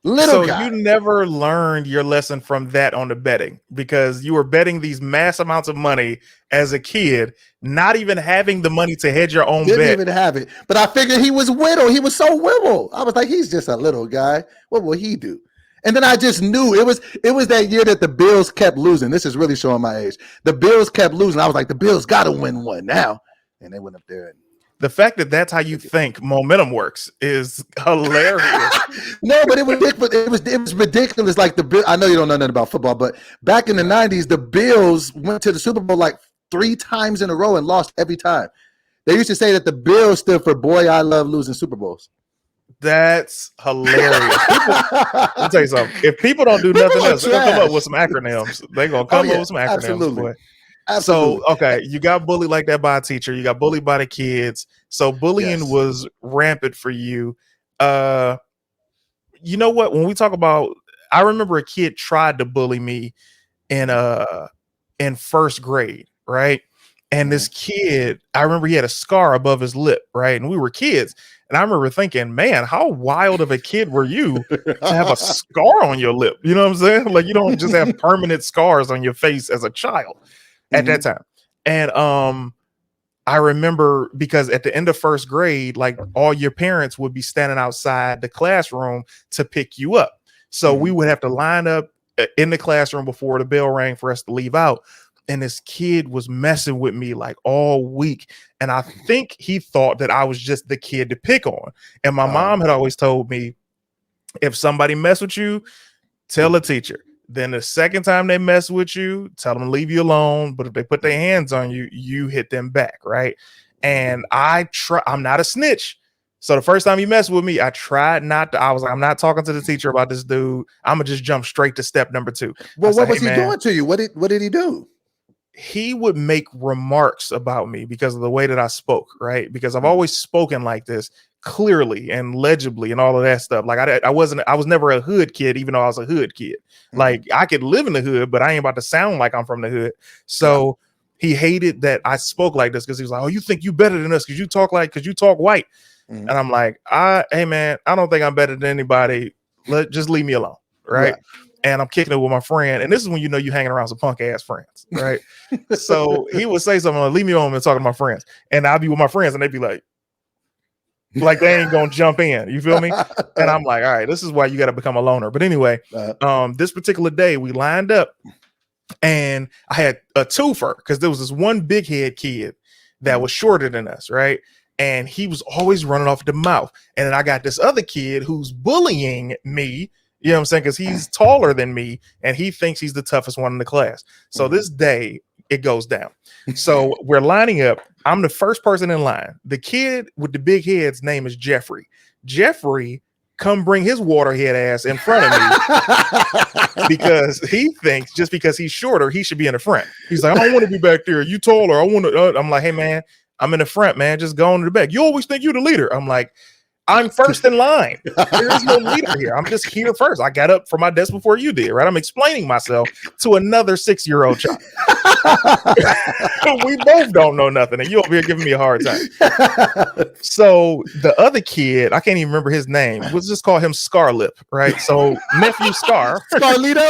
So you never learned your lesson from that on the betting, because you were betting these mass amounts of money as a kid, not even having the money to hedge your own bet. Didn't even have it. But I figured he was little. He was so little. I was like, he's just a little guy. What will he do? And then I just knew it was that year that the Bills kept losing. This is really showing my age. The Bills kept losing. I was like, the Bills got to win one now. And they went up there and the fact that that's how you think momentum works is hilarious. No, but it was ridiculous. Like the Bill, I know you don't know nothing about football, but back in the 90s, the Bills went to the Super Bowl like 3 times in a row and lost every time. They used to say that the Bills stood for "Boy, I love losing Super Bowls." That's hilarious. I'll tell you something. If people don't do nothing else, they're gonna come up with some acronyms. They're gonna come up with some acronyms. Absolutely. Boy. So, okay, you got bullied like that by a teacher. You got bullied by the kids. So bullying was rampant for you. You know what? When we talk about, I remember a kid tried to bully me in 1st grade, right? And this kid, I remember he had a scar above his lip, right? And we were kids. And I remember thinking, man, how wild of a kid were you to have a scar on your lip? You know what I'm saying? Like, you don't just have permanent scars on your face as a child at that time. And I remember, because at the end of 1st grade, like all your parents would be standing outside the classroom to pick you up. So we would have to line up in the classroom before the bell rang for us to leave out. And this kid was messing with me like all week. And I think he thought that I was just the kid to pick on. And my mom had always told me, if somebody mess with you, tell a teacher. Then the second time they mess with you, tell them to leave you alone. But if they put their hands on you, you hit them back, right? And I'm not a snitch. So the first time he messed with me, I tried not to. I was like, I'm not talking to the teacher about this dude. I'm gonna just jump straight to step number 2. Well, what was he doing to you? What did he do? he would make remarks about me because of the way that I spoke, right? Because I've always spoken like this clearly and legibly and all of that stuff. Like I was never a hood kid, even though I was a hood kid. Like I could live in the hood, but I ain't about to sound like I'm from the hood. So he hated that I spoke like this because he was like, "Oh, you think you better than us because you talk white." And I'm like, hey man, I don't think I'm better than anybody. Just leave me alone, right? And I'm kicking it with my friend. And this is when you know you hanging around some punk ass friends, right? So he would say something like, leave me alone and talking to my friends. And I'll be with my friends and they'd be like they ain't gonna jump in. You feel me? And I'm like, all right, this is why you got to become a loner. But anyway, this particular day we lined up and I had a twofer because there was this one big head kid that was shorter than us, right? And he was always running off the mouth. And then I got this other kid who's bullying me. You know what I'm saying? Because he's taller than me and he thinks he's the toughest one in the class. So this day it goes down. So we're lining up. I'm the first person in line. The kid with the big head's name is Jeffrey. Jeffrey come bring his waterhead ass in front of me because he thinks just because he's shorter, he should be in the front. He's like, I don't want to be back there. You taller. I want to. I'm like, hey man, I'm in the front, man. Just go on to the back. You always think you're the leader. I'm like, I'm first in line. There is no leader here. I'm just here first. I got up from my desk before you did, right? I'm explaining myself to another 6-year-old child. We both don't know nothing, and you over here giving me a hard time. So the other kid, I can't even remember his name. Let's just call him Scarlip, right? So nephew Scar. Scarlito.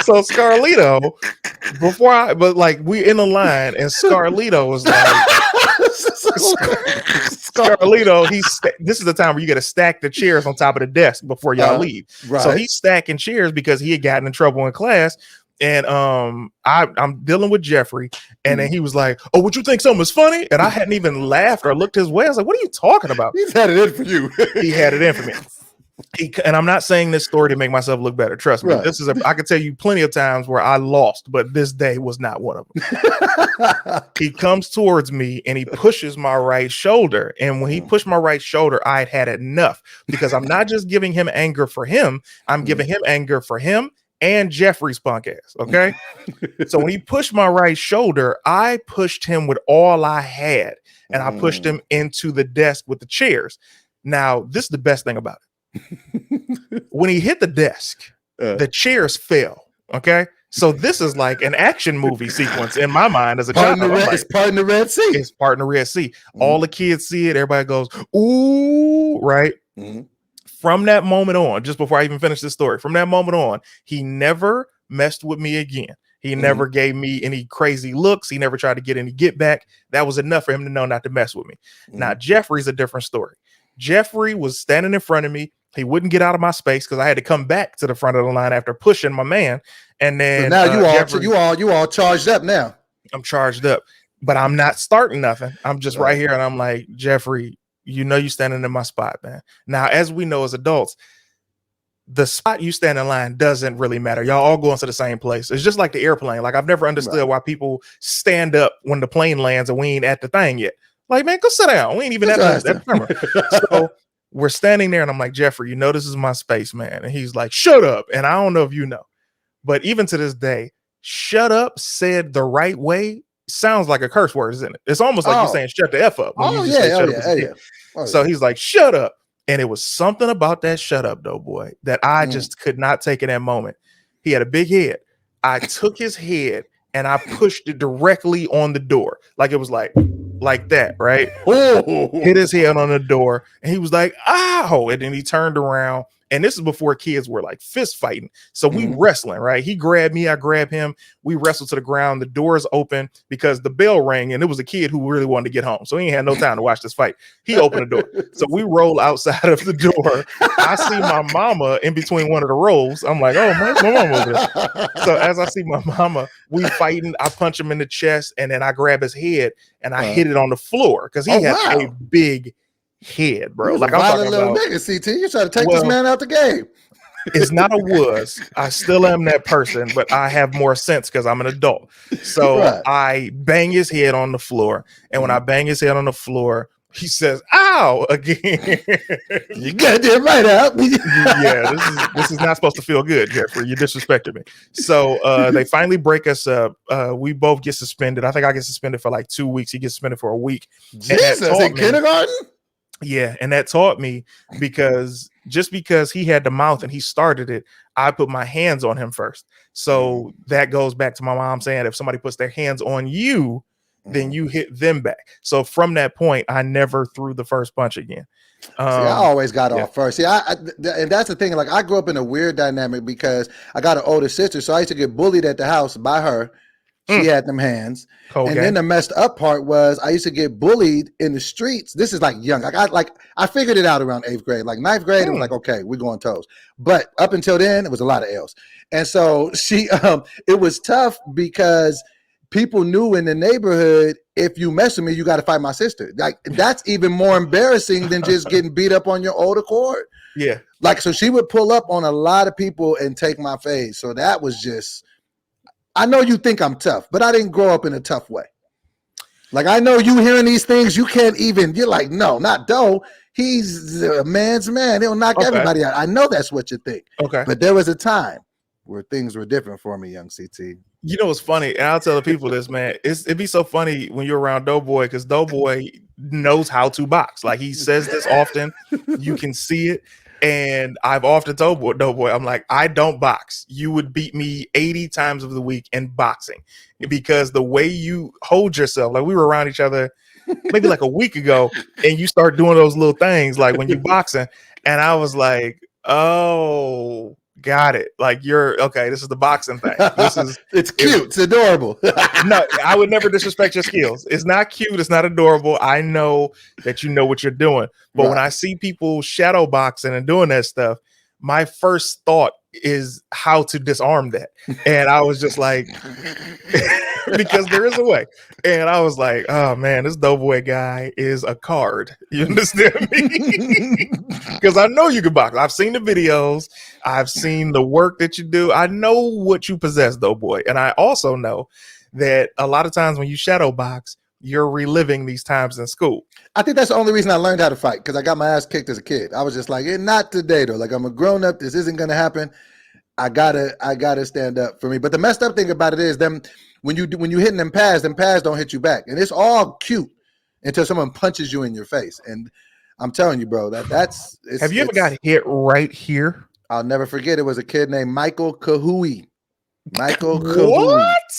So Scarlito, we in the line, and Scarlito was like, Scarlito, this is the time where you got to stack the chairs on top of the desk before y'all leave. Right. So he's stacking chairs because he had gotten in trouble in class. And I'm dealing with Jeffrey, and then he was like, "Oh, would you think something was funny?" And I hadn't even laughed or looked his way. I was like, "What are you talking about?" He's had it in for you. He had it in for me. And I'm not saying this story to make myself look better. Trust me. Right. I could tell you plenty of times where I lost, but this day was not one of them. He comes towards me and he pushes my right shoulder. And when he pushed my right shoulder, I had enough because I'm not just giving him anger for him. I'm giving him anger for him and Jeffrey's punk ass. Okay. So when he pushed my right shoulder, I pushed him with all I had and I pushed him into the desk with the chairs. Now, this is the best thing about it. When he hit the desk, the chairs fell. Okay, so this is like an action movie sequence in my mind as a child. It's part in the Red Sea. It's part in the Red Sea. All the kids see it. Everybody goes, "Ooh!" Right? From that moment on, just before I even finish this story, from that moment on, he never messed with me again. He never gave me any crazy looks. He never tried to get any get back. That was enough for him to know not to mess with me. Now, Jeffrey's a different story. Jeffrey was standing in front of me. He wouldn't get out of my space because I had to come back to the front of the line after pushing my man. And then so now you all charged up now. I'm charged up, but I'm not starting nothing. I'm just right here, and I'm like, Jeffrey, you know you standing in my spot, man. Now, as we know as adults, the spot you stand in line doesn't really matter. Y'all all going to the same place. It's just like the airplane. Like I've never understood why people stand up when the plane lands and we ain't at the thing yet. Like, man, go sit down. We ain't even at the camera. So we're standing there and I'm like, Jeffrey, you know, this is my space, man. And he's like, shut up. And I don't know if you know, but even to this day, shut up said the right way sounds like a curse word, isn't it? It's almost like you're saying shut the F up. So he's like, shut up. And it was something about that shut up though, boy, that I just could not take in that moment. He had a big head. I took his head and I pushed it directly on the door. Like it was like that, right? Hit his head on the door and he was like, ow. And then he turned around. And this is before kids were like fist fighting. So we wrestling, right? He grabbed me, I grabbed him. We wrestled to the ground. The doors open because the bell rang and it was a kid who really wanted to get home. So he ain't had no time to watch this fight. He opened the door. So we roll outside of the door. I see my mama in between one of the rows. I'm like, oh, my mama over there. So as I see my mama, we fighting. I punch him in the chest and then I grab his head and I hit it on the floor because he had a big head, bro. Like I'm talking little about nigga, CT. You trying to take this man out the game. It's not a was. I still am that person, but I have more sense because I'm an adult. So I bang his head on the floor. And when I bang his head on the floor, He says, "Ow!" again. You got that right out. Yeah, this is not supposed to feel good, Jeffrey. You disrespected me. So they finally break us up. We both get suspended. I think I get suspended for like 2 weeks. He gets suspended for a week. Jesus, in kindergarten? Yeah, and that taught me because just because he had the mouth and he started it, I put my hands on him first. So that goes back to my mom saying if somebody puts their hands on you, then you hit them back. So from that point, I never threw the first punch again. See, I always got yeah. off first. See, and that's the thing. Like, I grew up in a weird dynamic because I got an older sister, so I used to get bullied at the house by her. She had them hands. Cold Then the messed up part was I used to get bullied in the streets. This is like young. I figured it out around 8th grade. Like 9th grade, it was like, okay, we're going toes. But up until then, it was a lot of L's. And so it was tough because people knew in the neighborhood, if you mess with me, you got to fight my sister. Like, that's even more embarrassing than just getting beat up on your old accord. Yeah. Like, so she would pull up on a lot of people and take my face. So that was just, I know you think I'm tough, but I didn't grow up in a tough way. Like, I know you hearing these things, you can't even, you're like, no, not Doe. He's a man's man. He'll knock everybody out. I know that's what you think. Okay. But there was a time where things were different for me, young CT. You know what's funny? And I'll tell the people this, man. It'd be so funny when you're around Doughboy because Doughboy knows how to box. Like, he says this often. You can see it. And I've often told Doughboy, I'm like, I don't box. You would beat me 80 times of the week in boxing because the way you hold yourself, like we were around each other maybe like a week ago and you start doing those little things like when you're boxing. And I was like, oh, got it. Like, you're okay. This is the boxing thing. This is it's cute. It's adorable. No, I would never disrespect your skills. It's not cute. It's not adorable. I know that you know what you're doing. But when I see people shadow boxing and doing that stuff, my first thought is how to disarm that. And I was just like, because there is a way. And I was like, oh man, this Doughboy guy is a card. You understand me? Because I know you can box. I've seen the videos. I've seen the work that you do. I know what you possess, Doughboy. And I also know that a lot of times when you shadow box, you're reliving these times in school. I think that's the only reason I learned how to fight, because I got my ass kicked as a kid. I was just like, not today though. Like, I'm a grown up. This isn't gonna happen. I gotta stand up for me. But the messed up thing about it is when you hitting them pads don't hit you back, and it's all cute until someone punches you in your face. And I'm telling you, bro, that's. Have you ever got hit right here? I'll never forget. It was a kid named Michael Kahui. Michael Kahui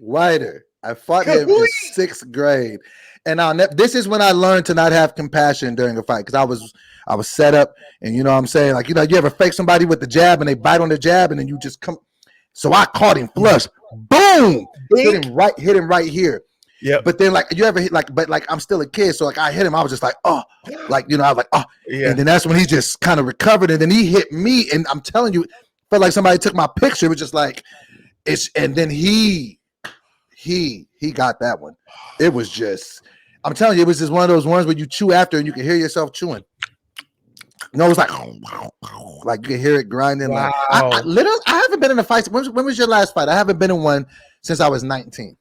Whiter. I fought him in 6th grade. And this is when I learned to not have compassion during a fight, because I was set up, and you know what I'm saying? Like, you know, you ever fake somebody with the jab and they bite on the jab and then you just come. So I caught him flush. Boom! Hit him right here. Yeah. But then, like, you ever hit, like, but like I'm still a kid, so like I hit him, I was just like, oh, like, you know, I was like, oh. Yeah. And then that's when he just kind of recovered, and then he hit me, and I'm telling you, felt like somebody took my picture. It was just like and then he got that one. It was just, I'm telling you, it was just one of those ones where you chew after and you can hear yourself chewing. No, it's like you can hear it grinding. Wow. Like I haven't been in a fight. When was your last fight? I haven't been in one since I was 19.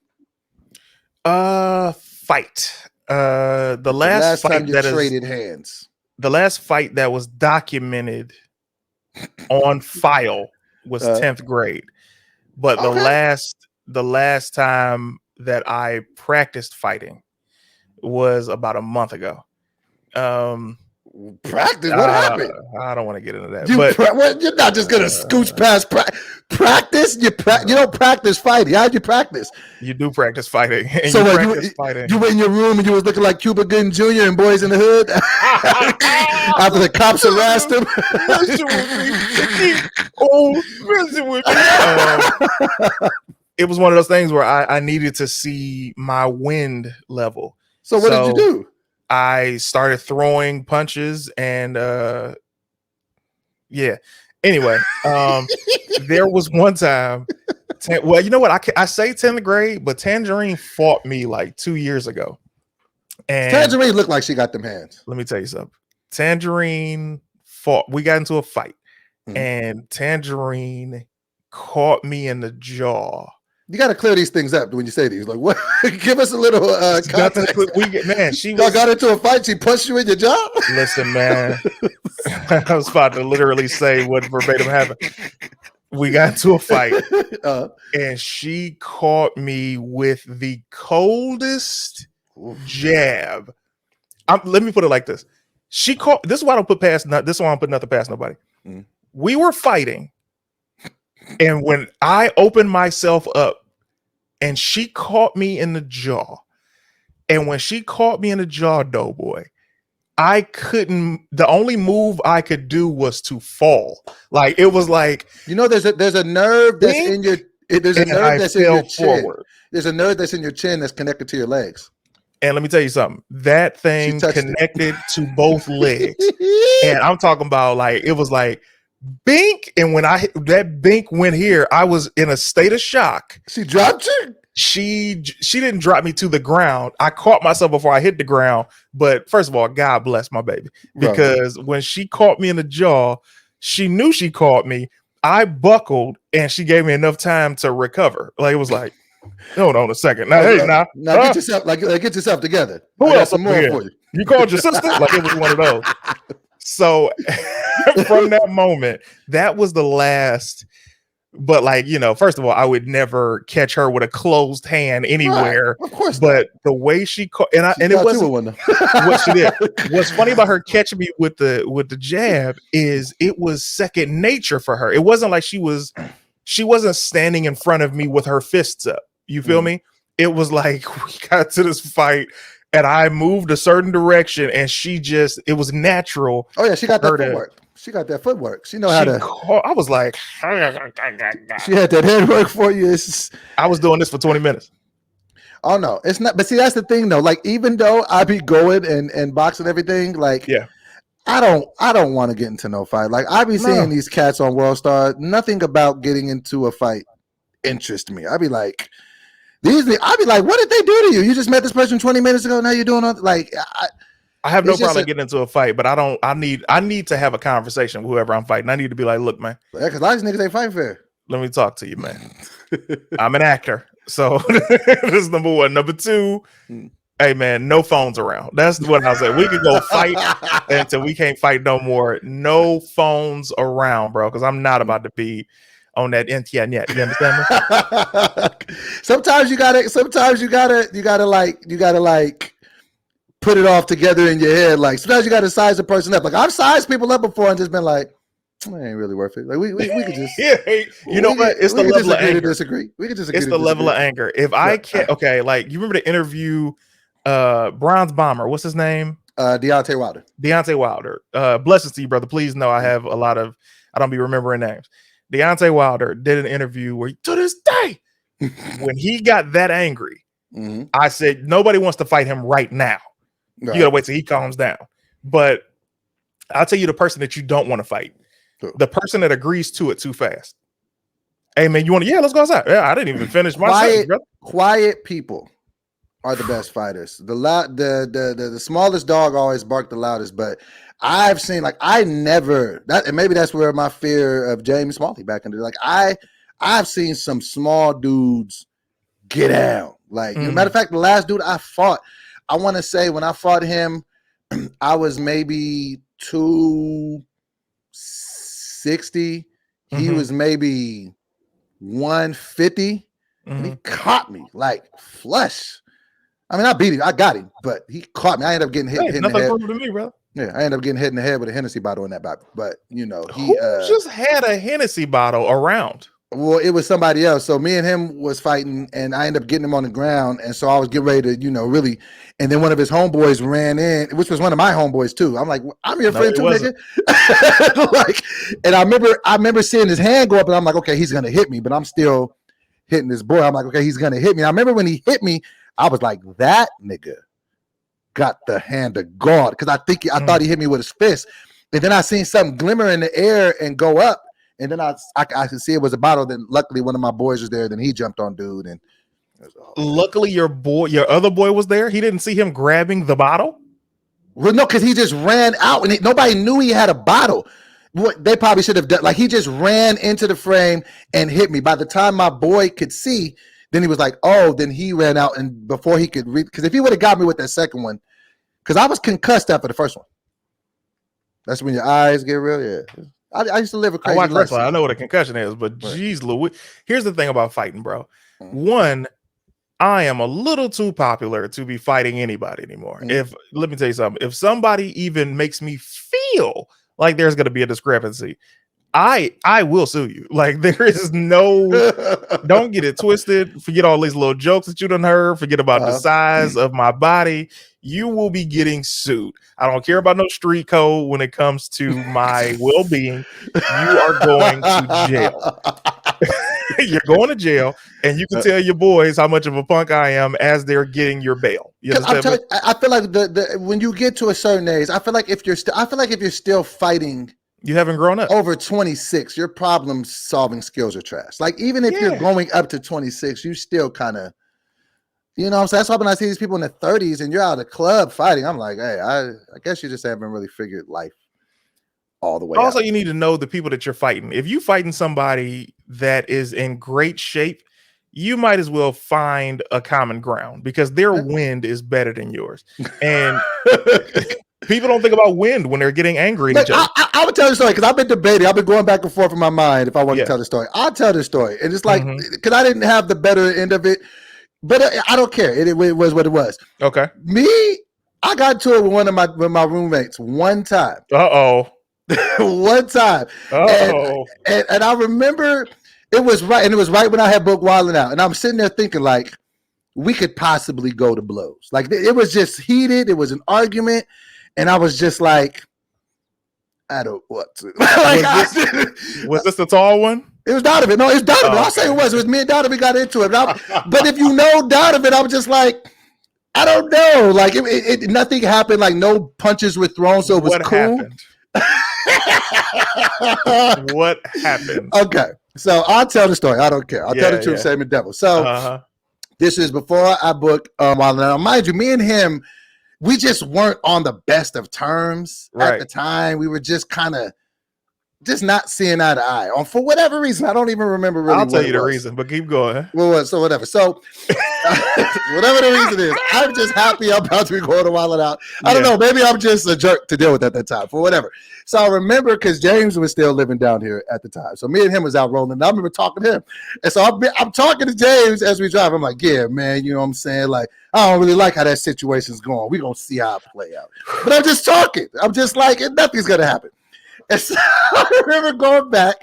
Fight. The last fight time you traded hands. The last fight that was documented on file was 10th grade. But the last time that I practiced fighting was about a month ago. Practice? What happened? I don't want to get into that. You're not just gonna scooch past practice. You don't practice fighting. How'd you practice? You do practice fighting. And so you were in your room and you was looking like Cuba Gooding Jr. and Boys in the Hood after the cops harassed him. It was one of those things where I needed to see my wind level. So what did you do? I started throwing punches and yeah. Anyway, there was one time. Well, you know what? I say 10th grade, but Tangerine fought me like 2 years ago. And Tangerine looked like she got them hands. Let me tell you something. Tangerine fought. We got into a fight, and Tangerine caught me in the jaw You got to clear these things up when you say these. Like, what? Give us a little Nothing. context. Man, she Y'all was. got into a fight. She punched you in your job. Listen, man. I was about to literally say what verbatim happened. We got into a fight, and she caught me with the coldest jab. Let me put it like this: she caught. This is why I don't put past. This is why I don't put nothing past nobody. Mm. We were fighting, and when I opened myself up, and she caught me in the jaw, and when she caught me in the jaw, Doughboy, I couldn't. The only move I could do was to fall. Like it was like, You know, there's a nerve that's in your. There's a and nerve I that's in your fell chin. forward. There's a nerve that's in your chin that's connected to your legs. And let me tell you something. That thing touched it. connected to both legs, and I'm talking about like it was like bink. And when that bink went here, I was in a state of shock. She dropped you. She didn't drop me to the ground. I caught myself before I hit the ground. But first of all, God bless my baby, because when she caught me in the jaw, she knew she caught me. I buckled, and she gave me enough time to recover. Like it was like, hold on a second. Now, Now get yourself get yourself together. Who I got else some up more here? for you. You called your sister? Like it was one of those. So from that moment, that was the last. But like, you know, first of all, I would never catch her with a closed hand anywhere. Right. Of course. But the way she caught, and it wasn't what she did. What's funny about her catching me with the jab is it was second nature for her. It wasn't like she wasn't standing in front of me with her fists up. You feel me? It was like we got to this fight and I moved a certain direction and it was natural. Oh yeah, she got that footwork. She got that footwork. She know how to. I was like, she had that head work for you. I was doing this for 20 minutes. Oh no, it's not. But see, that's the thing though. Like, even though I be going and boxing everything, like, yeah, I don't want to get into no fight. Like, I be seeing these cats on World Star. Nothing about getting into a fight interests me. I be like, what did they do to you? You just met this person 20 minutes ago. Now you're doing all, like. I have no problem getting into a fight, but I need to have a conversation with whoever I'm fighting. I need to be like, look, man. Yeah, because a lot of these niggas ain't fighting fair. Let me talk to you, man. I'm an actor. So this is number one. Number two, hey man, no phones around. That's what I said. We could go fight until we can't fight no more. No phones around, bro. Because I'm not about to be on that internet. You understand me? Sometimes you gotta like put it off together in your head. Like sometimes you got to size a person up. Like I've sized people up before and just been like, it ain't really worth it. Like we could just, you know what? It's the level of anger. Disagree. We could just. It's the level of anger. If I can't, okay, like you remember the interview, Bronze Bomber. What's his name? Deontay Wilder. Deontay Wilder. Blessings to you, brother. Please know I have I don't be remembering names. Deontay Wilder did an interview where to this day, when he got that angry, I said nobody wants to fight him right now. Right. You gotta wait till he calms down. But I'll tell you the person that you don't want to fight. Sure. The person that agrees to it too fast. Hey man, you want to? Yeah, let's go outside. Yeah, I didn't even finish my sentence, brother. Quiet people are the best fighters. The smallest dog always bark the loudest. But I've seen and maybe that's where my fear of James Smalley back in the day. Like I've seen some small dudes get down. Like matter of fact, the last dude I fought. I want to say when I fought him, I was maybe 260. He was maybe 150. And he caught me like flush. I mean, I beat him. I got him, but he caught me. I ended up getting hit in the head. To me, bro. Yeah, I ended up getting hit in the head with a Hennessy bottle in that bottle. But, you know, who just had a Hennessy bottle around? Well, it was somebody else. So me and him was fighting, and I ended up getting him on the ground. And so I was getting ready to, really. And then one of his homeboys ran in, which was one of my homeboys too. I'm like, I'm your friend too, nigga. And I remember seeing his hand go up, and I'm like, okay, he's gonna hit me, but I'm still hitting this boy. I'm like, okay, he's gonna hit me. And I remember when he hit me, I was like, that nigga got the hand of God, because I thought he hit me with his fist. And then I seen something glimmer in the air and go up. And then I could see it was a bottle. Then luckily one of my boys was there. Then he jumped on dude. And luckily your other boy was there. He didn't see him grabbing the bottle. Well, no, because he just ran out and nobody knew he had a bottle. What they probably should have done, like he just ran into the frame and hit me. By the time my boy could see, Then he was like, oh, then he ran out, and before he could read, because if he would have got me with that second one, because I was concussed after the first one. That's when your eyes get real. Yeah. I used to live a I crazy watch life. wrestling. I know what a concussion is, but geez, Louis. Here's the thing about fighting, bro. One, I am a little too popular to be fighting anybody anymore. Let me tell you something. If somebody even makes me feel like there's going to be a discrepancy, I will sue you. Like, there is no, don't get it twisted. Forget all these little jokes that you done heard. Forget about the size of my body. You will be getting sued. I don't care about no street code when it comes to my well-being. You are going to jail. You're going to jail, and you can tell your boys how much of a punk I am as they're getting your bail. You understand? I feel like the when you get to a certain age, I feel like if you're still fighting, you haven't grown up. Over 26, your problem solving skills are trash. Like, even if you're going up to 26, you still kind of, you know what I'm saying? That's why when I see these people in their 30s and you're out of the club fighting, I'm like, hey, I guess you just haven't really figured life all the way Also, out. you need to know the people that you're fighting. If you're fighting somebody that is in great shape, you might as well find a common ground, because their wind is better than yours. And people don't think about wind when they're getting angry at each other. I would tell the story because I've been debating. I've been going back and forth in my mind if I want to tell the story. I'll tell the story. And it's like, because I didn't have the better end of it, but I don't care. It was what it was. Okay. I got to it with with my roommates one time. One time. And I remember it was right. And it was right when I had booked Wildin' Out. And I'm sitting there thinking, like, we could possibly go to blows. Like, it was just heated. It was an argument. And I was just like, I don't want to. Was this the tall one? It was Donovan. No, it's Donovan. I'll say it was. It was me and Donovan got into it. But if you know Donovan, I'm just like, I don't know. Like, nothing happened. Like, no punches were thrown, so it was cool. What happened? Okay. So I'll tell the story. I don't care. I'll tell the truth, same the devil. So this is before I booked Wildin' Out. Mind you, me and him, we just weren't on the best of terms at the time. We were just kind of just not seeing eye to eye. For whatever reason, I don't even remember really. I'll tell you the reason, but keep going. Well, so whatever. So whatever the reason is, I'm just happy I'm about to be going to Wildin' Out. I don't know. Maybe I'm just a jerk to deal with at that time, for whatever. So I remember because James was still living down here at the time. So me and him was out rolling. And I remember talking to him. And so I'm talking to James as we drive. I'm like, yeah, man, you know what I'm saying? Like, I don't really like how that situation's going. We're going to see how it play out. But I'm just talking. I'm just like, nothing's going to happen. And so I remember going back.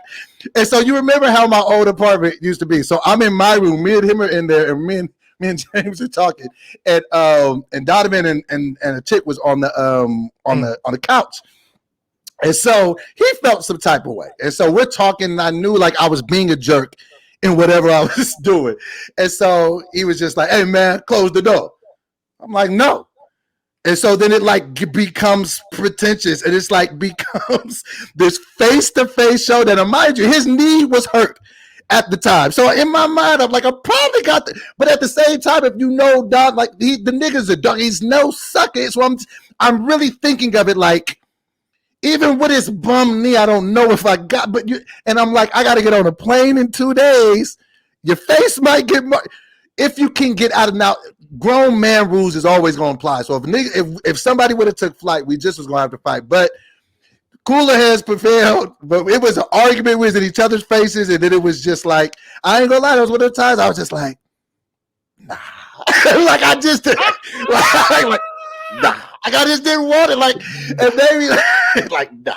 And so you remember how my old apartment used to be. So I'm in my room. Me and him are in there. And me and James are talking. And Donovan and a chick was on the couch. And so he felt some type of way. And so we're talking, and I knew like I was being a jerk in whatever I was doing. And so he was just like, hey, man, close the door. I'm like, no. And so then it like becomes pretentious, and it's like becomes this face-to-face showdown. And mind you, his knee was hurt at the time. So in my mind, I'm like, I probably got the, but at the same time, if you know, dog, like the nigga's a dog, he's no sucker. So I'm really thinking of it like, even with his bum knee, I don't know if I got, and I'm like, I got to get on a plane in 2 days. Your face might get if you can get out of now. Grown man rules is always going to apply. So if somebody would have took flight, we just was going to have to fight. But cooler heads prevailed. But it was an argument. We was in each other's faces, and then it was just like, I ain't gonna lie. There was one of the times I was just like, nah, like I just like nah. Like I just didn't want it. Like, and maybe like, nah,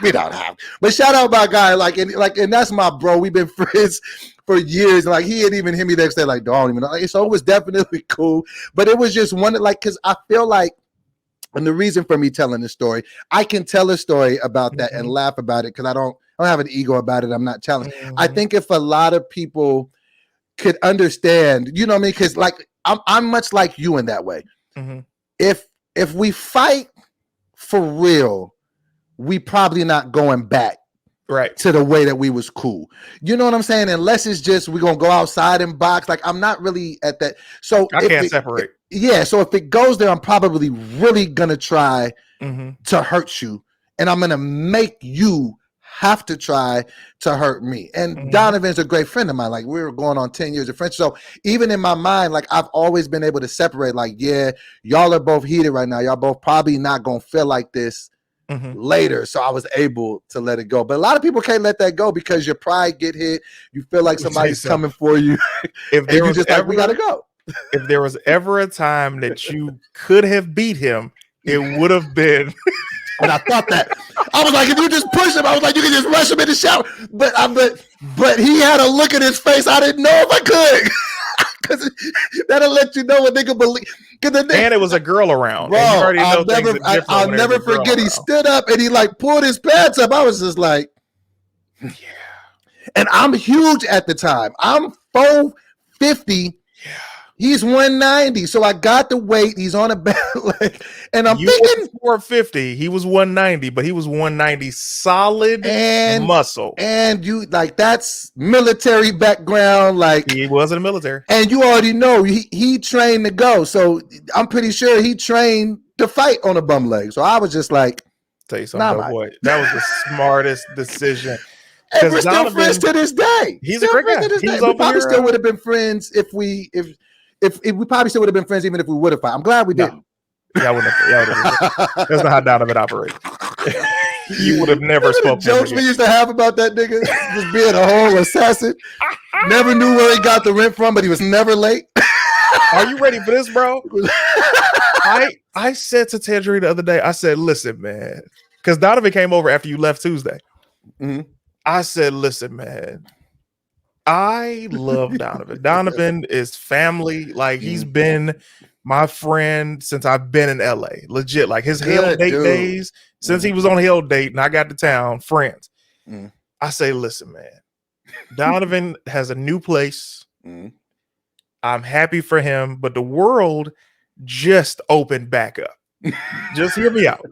we don't have. But shout out my guy, and that's my bro. We've been friends for years. Like he didn't even hit me next day. Like, don't even know. Like, so it was definitely cool. But it was just one like, because I feel like, and the reason for me telling this story, I can tell a story about that and laugh about it because I don't have an ego about it. I'm not telling. I think if a lot of people could understand, you know what I mean? Because like I'm much like you in that way. If we fight for real, we probably not going back to the way that we was cool. You know what I'm saying? Unless it's just we're gonna go outside and box. Like I'm not really at that. So I can't separate. So if it goes there, I'm probably really gonna try to hurt you, and I'm gonna make you have to try to hurt me. And Donovan's a great friend of mine. Like, we were going on 10 years of friendship. So even in my mind, like, I've always been able to separate, like, yeah, y'all are both heated right now. Y'all both probably not going to feel like this later. So I was able to let it go. But a lot of people can't let that go because your pride get hit. You feel like somebody's coming for you. If there was just ever, like, we got to go. If there was ever a time that you could have beat him, it would have been. And I thought that. I was like, if you just push him, I was like, you can just rush him in the shower. But he had a look at his face. I didn't know if I could. Because that'll let you know what nigga believe. And it was a girl around. Bro, and you already know I'll never forget. He stood up and he like pulled his pants up. I was just like, yeah. And I'm huge at the time. I'm 450. Yeah. He's 190, so I got the weight. He's on a bad leg, and I'm thinking 450. He was 190, but he was 190 solid and muscle. And you like that's military background. Like he was in the military, and you already know he trained to go. So I'm pretty sure he trained to fight on a bum leg. So I was just like, tell you something, boy, that was the smartest decision. And we're still friends to this day. He's a great guy. We probably still would have been friends if we probably still would have been friends even if we would have fought. I'm glad we didn't. Yeah, I wouldn't have. That's not how Donovan operates. You would have never spoken. Jokes we used to have about that nigga just being a whole assassin. Never knew where he got the rent from, but he was never late. Are you ready for this, bro? I said to Tedry the other day, I said, listen, man, because Donovan came over after you left Tuesday. Mm-hmm. I said, listen, man, I love Donovan. Donovan is family. Like, he's been my friend since I've been in LA. Legit. Like, his Hell Date days, since he was on Hell Date and I got to town, friends. I say, listen, man, Donovan has a new place. I'm happy for him, but the world just opened back up. Just hear me out.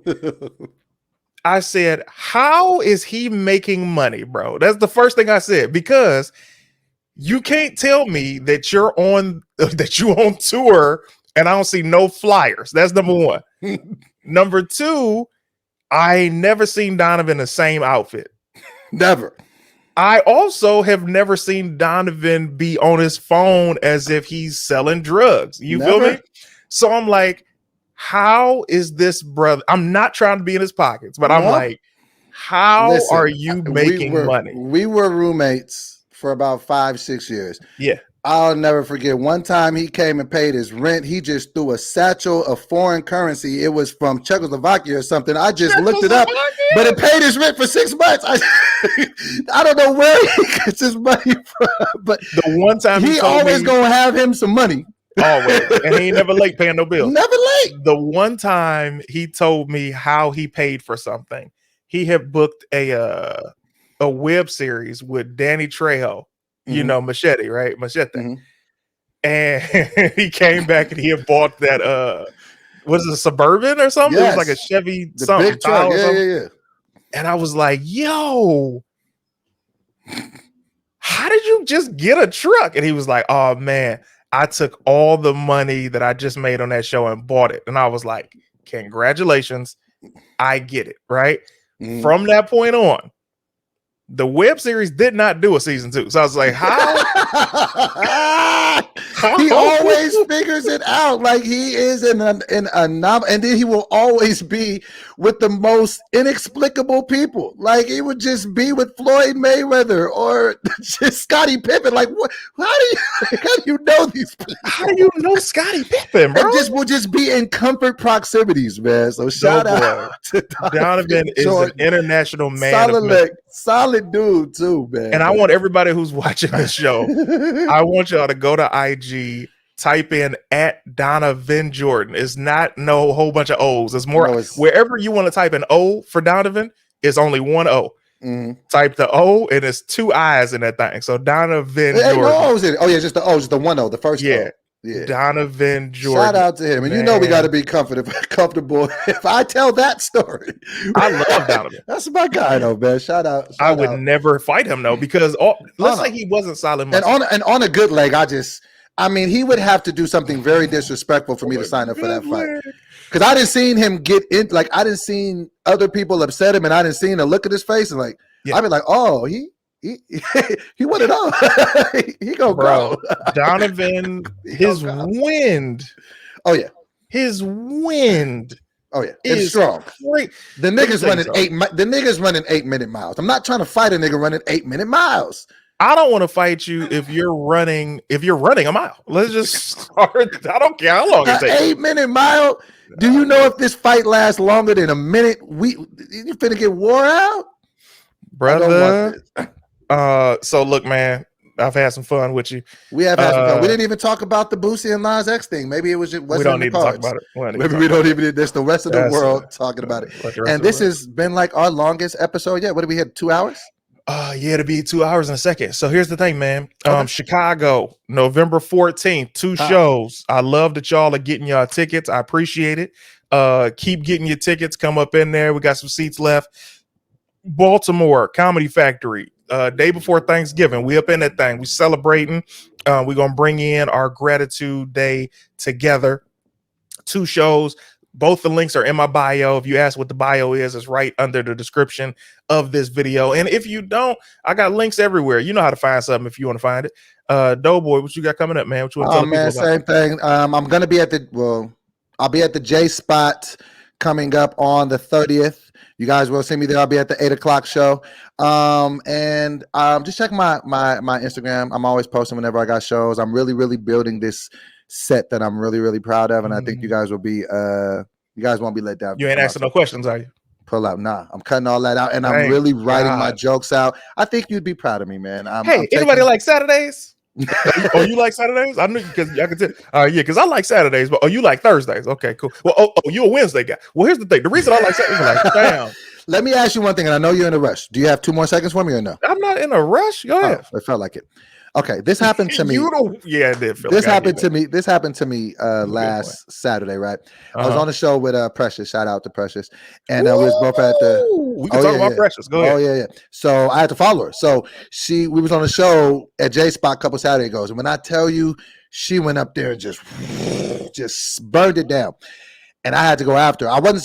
I said, how is he making money, bro? That's the first thing I said, because you can't tell me that you on tour and I don't see no flyers. That's number one. Number two, I ain't never seen Donovan in the same outfit. Never. I also have never seen Donovan be on his phone as if he's selling drugs. You feel me? So I'm like, how is this brother? I'm not trying to be in his pockets, but I'm like, how are you making money? We were roommates for about 5-6 years. Yeah. I'll never forget. One time he came and paid his rent. He just threw a satchel of foreign currency. It was from Czechoslovakia or something. I just looked it up, but it paid his rent for 6 months. I don't know where he gets his money from, but the one time he always gonna have him some money. Always. And he ain't never late paying no bills. Never late. The one time he told me how he paid for something, he had booked a web series with Danny Trejo. You know, Machete, right? Machete. And he came back and he had bought that was it a Suburban or something? Yes. It was like a Chevy something. Big truck. Yeah. And I was like, yo, how did you just get a truck? And he was like, oh man, I took all the money that I just made on that show and bought it. And I was like, congratulations. I get it, right? From that point on, the web series did not do a season 2. So I was like, how? He always figures it out. Like, he is in a novel, and then he will always be with the most inexplicable people. Like, he would just be with Floyd Mayweather or just Scottie Pippen. Like, what? How do you know these people? How do you know Scottie Pippen, bro? And will just be in comfort proximities, man. So shout out to Donovan is an international man. Solid dude too, man. And I want everybody who's watching this show, I want y'all to go to IG, type in @Donovan Jordan. It's not no whole bunch of O's. It's more wherever you want to type an O for Donovan, it's only one O. Type the O and it's 2 I's in that thing. So Donovan Jordan. No O's in it. Oh yeah, just the O, just the one O, the first O. Yeah, Donovan Jordan. Shout out to him. And man, you know we got to be comfortable. If I tell that story, I love Donovan. That's my guy, though, man. Shout out. I would never fight him though, because let's say he wasn't solid muscle. And on a good leg, I mean, he would have to do something very disrespectful for me to sign up for that fight. Because I didn't seen him get in. Like, I didn't seen other people upset him, and I didn't seen the look at his face and like, Yeah. I'd be like, oh, he he won it all. He gonna Bro, go. Donovan, He his gonna go. wind, Oh yeah, his wind oh yeah, it's is strong. great. The Let me niggas tell you running something. the niggas running 8-minute miles. I'm not trying to fight a nigga running 8-minute miles. I don't want to fight you if you're running a mile. Let's just start. I don't care how long it An takes. 8-minute mile. Do you know if this fight lasts longer than a minute? You finna get wore out, I don't want Brother. this. So look, man, I've had some fun with you. We have had some fun. We didn't even talk about the Boosie and Nas X thing. Maybe it was just We wasn't don't in the need to talk cards. about it. We don't need to Maybe talk we about don't it. even. There's the rest of the That's, world talking about it. Like the rest And of the this world. has been like our longest episode yet. What did we hit? 2 hours? Yeah, it'll be 2 hours in a second. So here's the thing, man. Okay. Chicago, November 14th, 2 Huh. shows. I love that y'all are getting y'all tickets. I appreciate it. Keep getting your tickets. Come up in there. We got some seats left. Baltimore Comedy Factory, day before Thanksgiving. We up in that thing. We celebrating. We're gonna bring in our gratitude day together. 2 shows. Both the links are in my bio. If you ask what the bio is, it's right under the description of this video. And if you don't, I got links everywhere. You know how to find something if you want to find it. Doughboy, what you got coming up, man? What you want to tell Oh the people man, about? same thing. I'm gonna be at I'll be at the J Spot coming up on the 30th. You guys will see me there. I'll be at the 8 o'clock show. And just check my Instagram. I'm always posting whenever I got shows. I'm really building this set that I'm really proud of, and I think you guys will be you guys won't be let down. You ain't asking no questions, are you? Pull out. Nah, I'm cutting all that out, and I'm Thank really writing my God. jokes out. I think you'd be proud of me, man. Hey, anybody like Saturdays? Oh, you like Saturdays? I knew because I can tell. Yeah, because I like Saturdays, but you like Thursdays? Okay, cool. Well, you a Wednesday guy. Well, here's the thing. The reason I like Saturdays, like, damn, Let me ask you one thing, and I know you're in a rush. Do you have 2 more seconds for me or no? I'm not in a rush. Go ahead. Oh, it felt like it. Okay, this happened to me. Yeah, it did feel This like happened to me. This happened to me good last Saturday, right? I was Uh-huh. on the show with Precious. Shout out to Precious, and we was both at the. We can talk about Precious. Go ahead. Oh yeah. So I had to follow her. So we was on the show at J Spot a couple Saturday ago. And when I tell you, she went up there and just burned it down. And I had to go after her. I was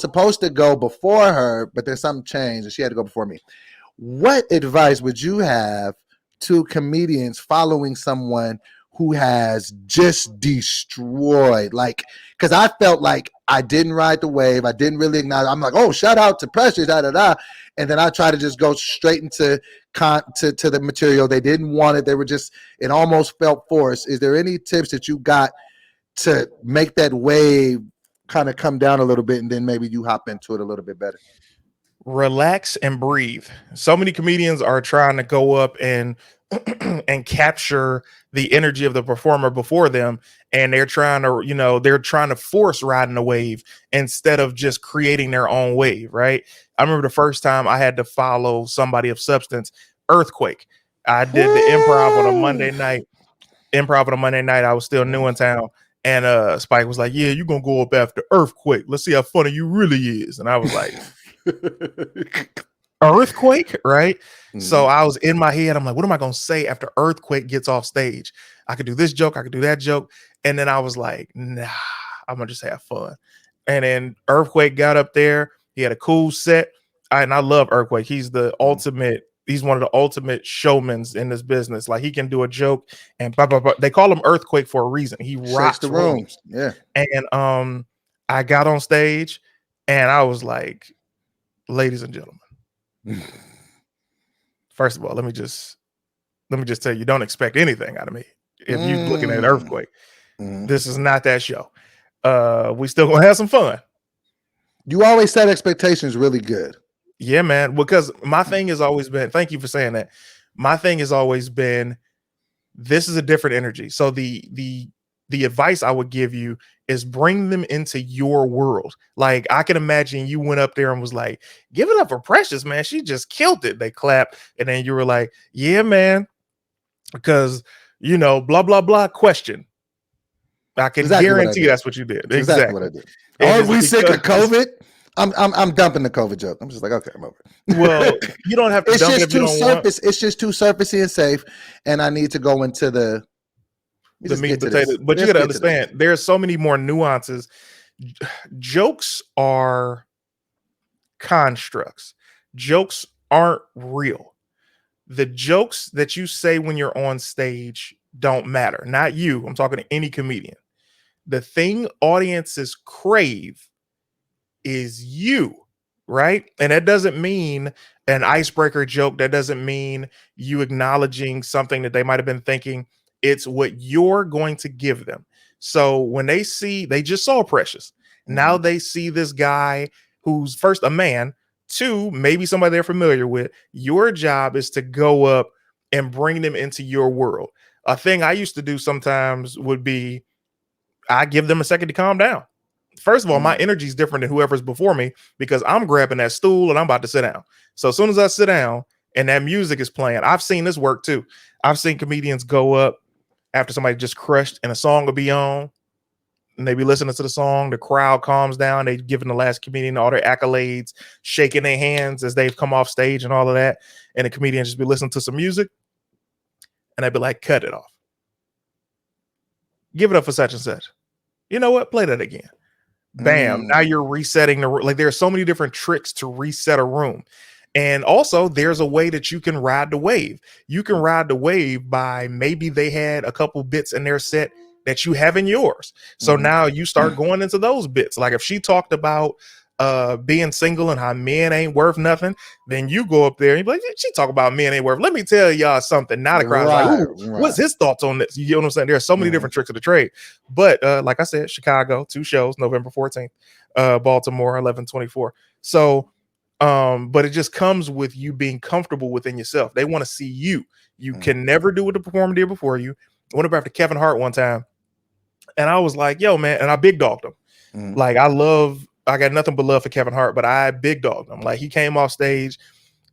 supposed to go before her, but then something changed and she had to go before me. What advice would you have to comedians following someone who has just destroyed? Like, because I felt like I didn't ride the wave. I didn't really acknowledge. I'm like, oh, shout out to Precious, and then I try to just go straight into to the material. They didn't want it. They were just, it almost felt forced. Is there any tips that you got to make that wave kind of come down a little bit, and then maybe you hop into it a little bit better? Relax and breathe. So many comedians are trying to go up and and capture the energy of the performer before them, and they're trying to force riding a wave instead of just creating their own wave, right? I remember the first time I had to follow somebody of substance, Earthquake. I did the improv on a Monday night. I was still new in town, and Spike was like, yeah, you're gonna go up after Earthquake. Let's see how funny you really is. And I was like, Earthquake, right? So I was in my head, I'm like, what am I gonna say after Earthquake gets off stage? I could do this joke, I could do that joke. And then I was like, nah, I'm gonna just have fun. And then Earthquake got up there, he had a cool set. And I love Earthquake. He's one of the ultimate showmans in this business. Like, he can do a joke and blah, blah, blah. They call him Earthquake for a reason. He rocks the rooms. Yeah. And I got on stage and I was like, ladies and gentlemen, first of all, let me just tell you, don't expect anything out of me. If you're looking at Earthquake, this is not that show. We still gonna have some fun. You always set expectations really good. Yeah, man. Because my thing has always been, thank you for saying that. My thing has always been, this is a different energy. So the advice I would give you is bring them into your world. Like, I can imagine you went up there and was like, give it up for Precious, man. She just killed it. They clapped. And then you were like, yeah, man. Because, blah, blah, blah, question. I can guarantee that's what you did. Exactly what I did. Are we sick of COVID? I'm dumping the COVID joke. I'm just like, okay, I'm over it. Well, you don't have to dump it if you don't want. It's just too surfacey and safe. And I need to go into the meat and potatoes. But you got to understand, there's so many more nuances. Jokes are constructs. Jokes aren't real. The jokes that you say when you're on stage don't matter. Not you. I'm talking to any comedian. The thing audiences crave is you, right? And that doesn't mean an icebreaker joke. That doesn't mean you acknowledging something that they might have been thinking. It's what you're going to give them. So when they just saw Precious. Now they see this guy who's first a man, two, maybe somebody they're familiar with. Your job is to go up and bring them into your world. A thing I used to do sometimes would be I give them a second to calm down. First of all, my energy is different than whoever's before me because I'm grabbing that stool and I'm about to sit down. So as soon as I sit down and that music is playing, I've seen this work too. I've seen comedians go up after somebody just crushed and a song will be on and they be listening to the song. The crowd calms down. They giving the last comedian all their accolades, shaking their hands as they've come off stage and all of that. And the comedian just be listening to some music and I'd be like, cut it off. Give it up for such and such. You know what? Play that again. Bam. Now you're resetting the like there are so many different tricks to reset a room. And also there's a way that you can ride the wave. You can ride the wave by maybe they had a couple bits in their set that you have in yours. So now you start going into those bits. Like if she talked about being single and how men ain't worth nothing, then you go up there and be like, she talk about men ain't worth. Let me tell y'all something. Now the crowd's like, what's his thoughts on this? You get what I'm saying? There are so many different tricks of the trade. But like I said, Chicago, 2 shows, November 14th, Baltimore, 11/24. So, but it just comes with you being comfortable within yourself. They want to see you. You can never do what the performer did before you. I went up after Kevin Hart one time, and I was like, yo, man, and I big dogged him. Like I got nothing but love for Kevin Hart, but I big dogged him. Like he came off stage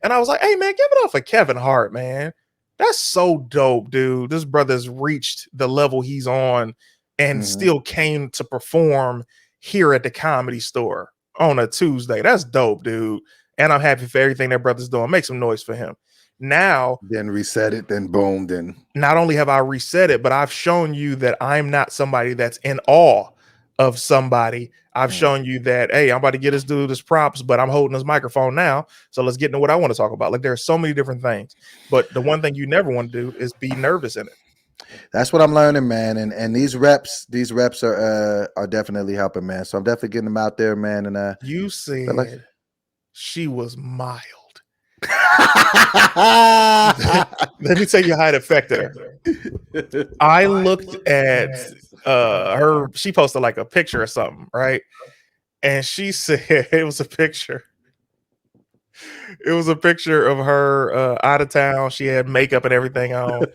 and I was like, hey man, give it up for Kevin Hart, man. That's so dope, dude. This brother's reached the level he's on and still came to perform here at the Comedy Store on a Tuesday. That's dope, dude. And I'm happy for everything that brother's doing. Make some noise for him. Now, then reset it, then boom, then not only have I reset it, but I've shown you that I'm not somebody that's in awe of somebody. I've shown you that, hey, I'm about to get this dude his props, but I'm holding his microphone now. So let's get into what I want to talk about. Like there are so many different things, but the one thing you never want to do is be nervous in it. That's what I'm learning, man. And these reps are definitely helping, man. So I'm definitely getting them out there, man. And you said like she was mild. Let me tell you how it affected her. I looked at her, she posted like a picture or something, right? And she said it was a picture of her out of town. She had makeup and everything on,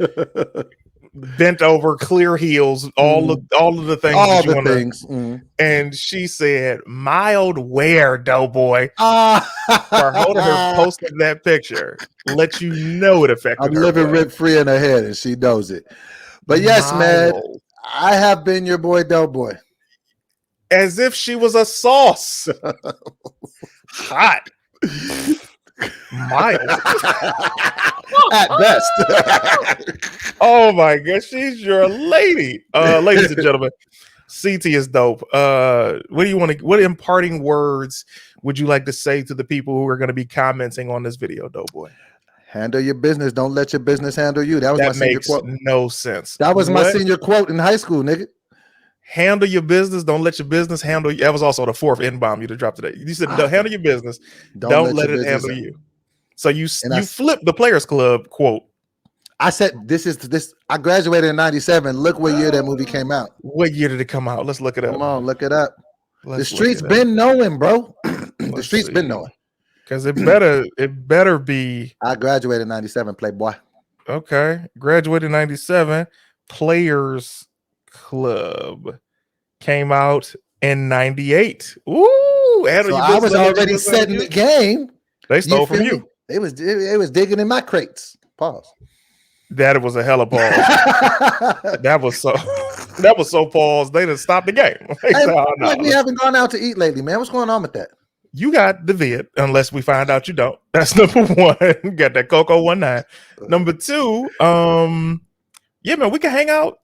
bent over, clear heels, all of the things, all the things. And she said, mild wear, Doughboy. For her to have posted that picture, let you know it affected her. I'm living rent free in her head, and she knows it. But yes, man, I have been your boy Doughboy. As if she was a sauce. Hot. Mild. At best. Oh my gosh, she's your lady. Ladies and gentlemen, CT is dope. What imparting words would you like to say to the people who are going to be commenting on this video, Doughboy? Handle your business. Don't let your business handle you. That my senior quote. No sense. That was my senior quote in high school, nigga. Handle your business. Don't let your business handle you. That was also the 4th N-bomb you to drop today. You said, handle your business. Don't let it handle you. So you flipped the Players Club quote. I said, this. I graduated in 97. Look what year that movie came out. What year did it come out? Let's look it up. Come on, look it up. The streets been knowing, bro. The streets been knowing. Because it better be. I graduated in 97, Playboy. Okay. Graduated in 97. Players Club came out in 98. Ooh. So I was already setting the game. They stole from you. It was digging in my crates. Pause. That was a hella pause. that was so pause. They done stopped the game. Like we haven't gone out to eat lately, man. What's going on with that? You got the vid, unless we find out you don't. That's number 1. Got that Coco 19. Number 2, yeah, man, we can hang out.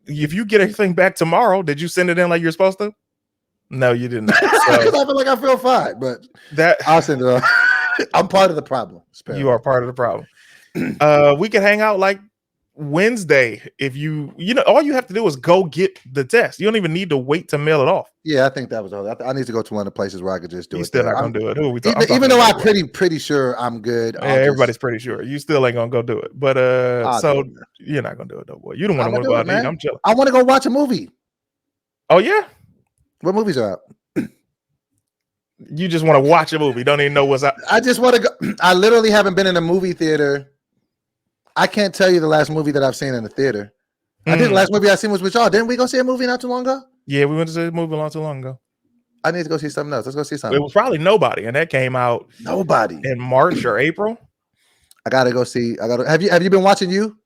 If you get everything back tomorrow, did you send it in like you're supposed to? No, you didn't. So, I feel like I feel fine, but that I'll send it on. I'm part of the problem. You are part of the problem. We could hang out like Wednesday if you know. All you have to do is go get the test. You don't even need to wait to mail it off. Yeah, I think that was all. I need to go to one of the places where I could just do You it. still there. not gonna do it. Who are we Even though I'm pretty sure I'm good. Yeah, everybody's pretty sure. You still ain't gonna go do it. But so you're not gonna do it though, boy. You don't want to go out and eat. I'm chilling. I want to go watch a movie. Oh yeah. What movies are out? You just want to watch a movie. Don't even know what's out. I just want to go. I literally haven't been in a movie theater. I can't tell you the last movie that I've seen in the theater. I think the last movie I seen was with y'all. Didn't we go see a movie not too long ago? Yeah, we went to see a movie not too long ago. I need to go see something else. Let's go see something. It was probably Nobody, and that came out in March or April. I gotta go see. Have you been watching You?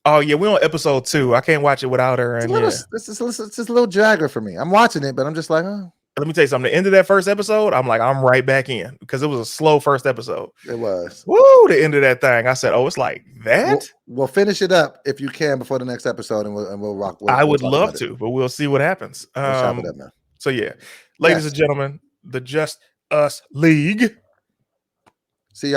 Oh yeah, we're on episode 2. I can't watch it without her. And it's just a little dragger for me. I'm watching it, but I'm just like, oh. Let me tell you something. The end of that first episode, I'm like, I'm right back in because it was a slow first episode. It was. Woo! The end of that thing. I said, oh, it's like that. We'll finish it up if you can before the next episode, and we'll rock. I would love to, but we'll see what happens. So yeah, ladies and gentlemen, the Just Us League. See y'all.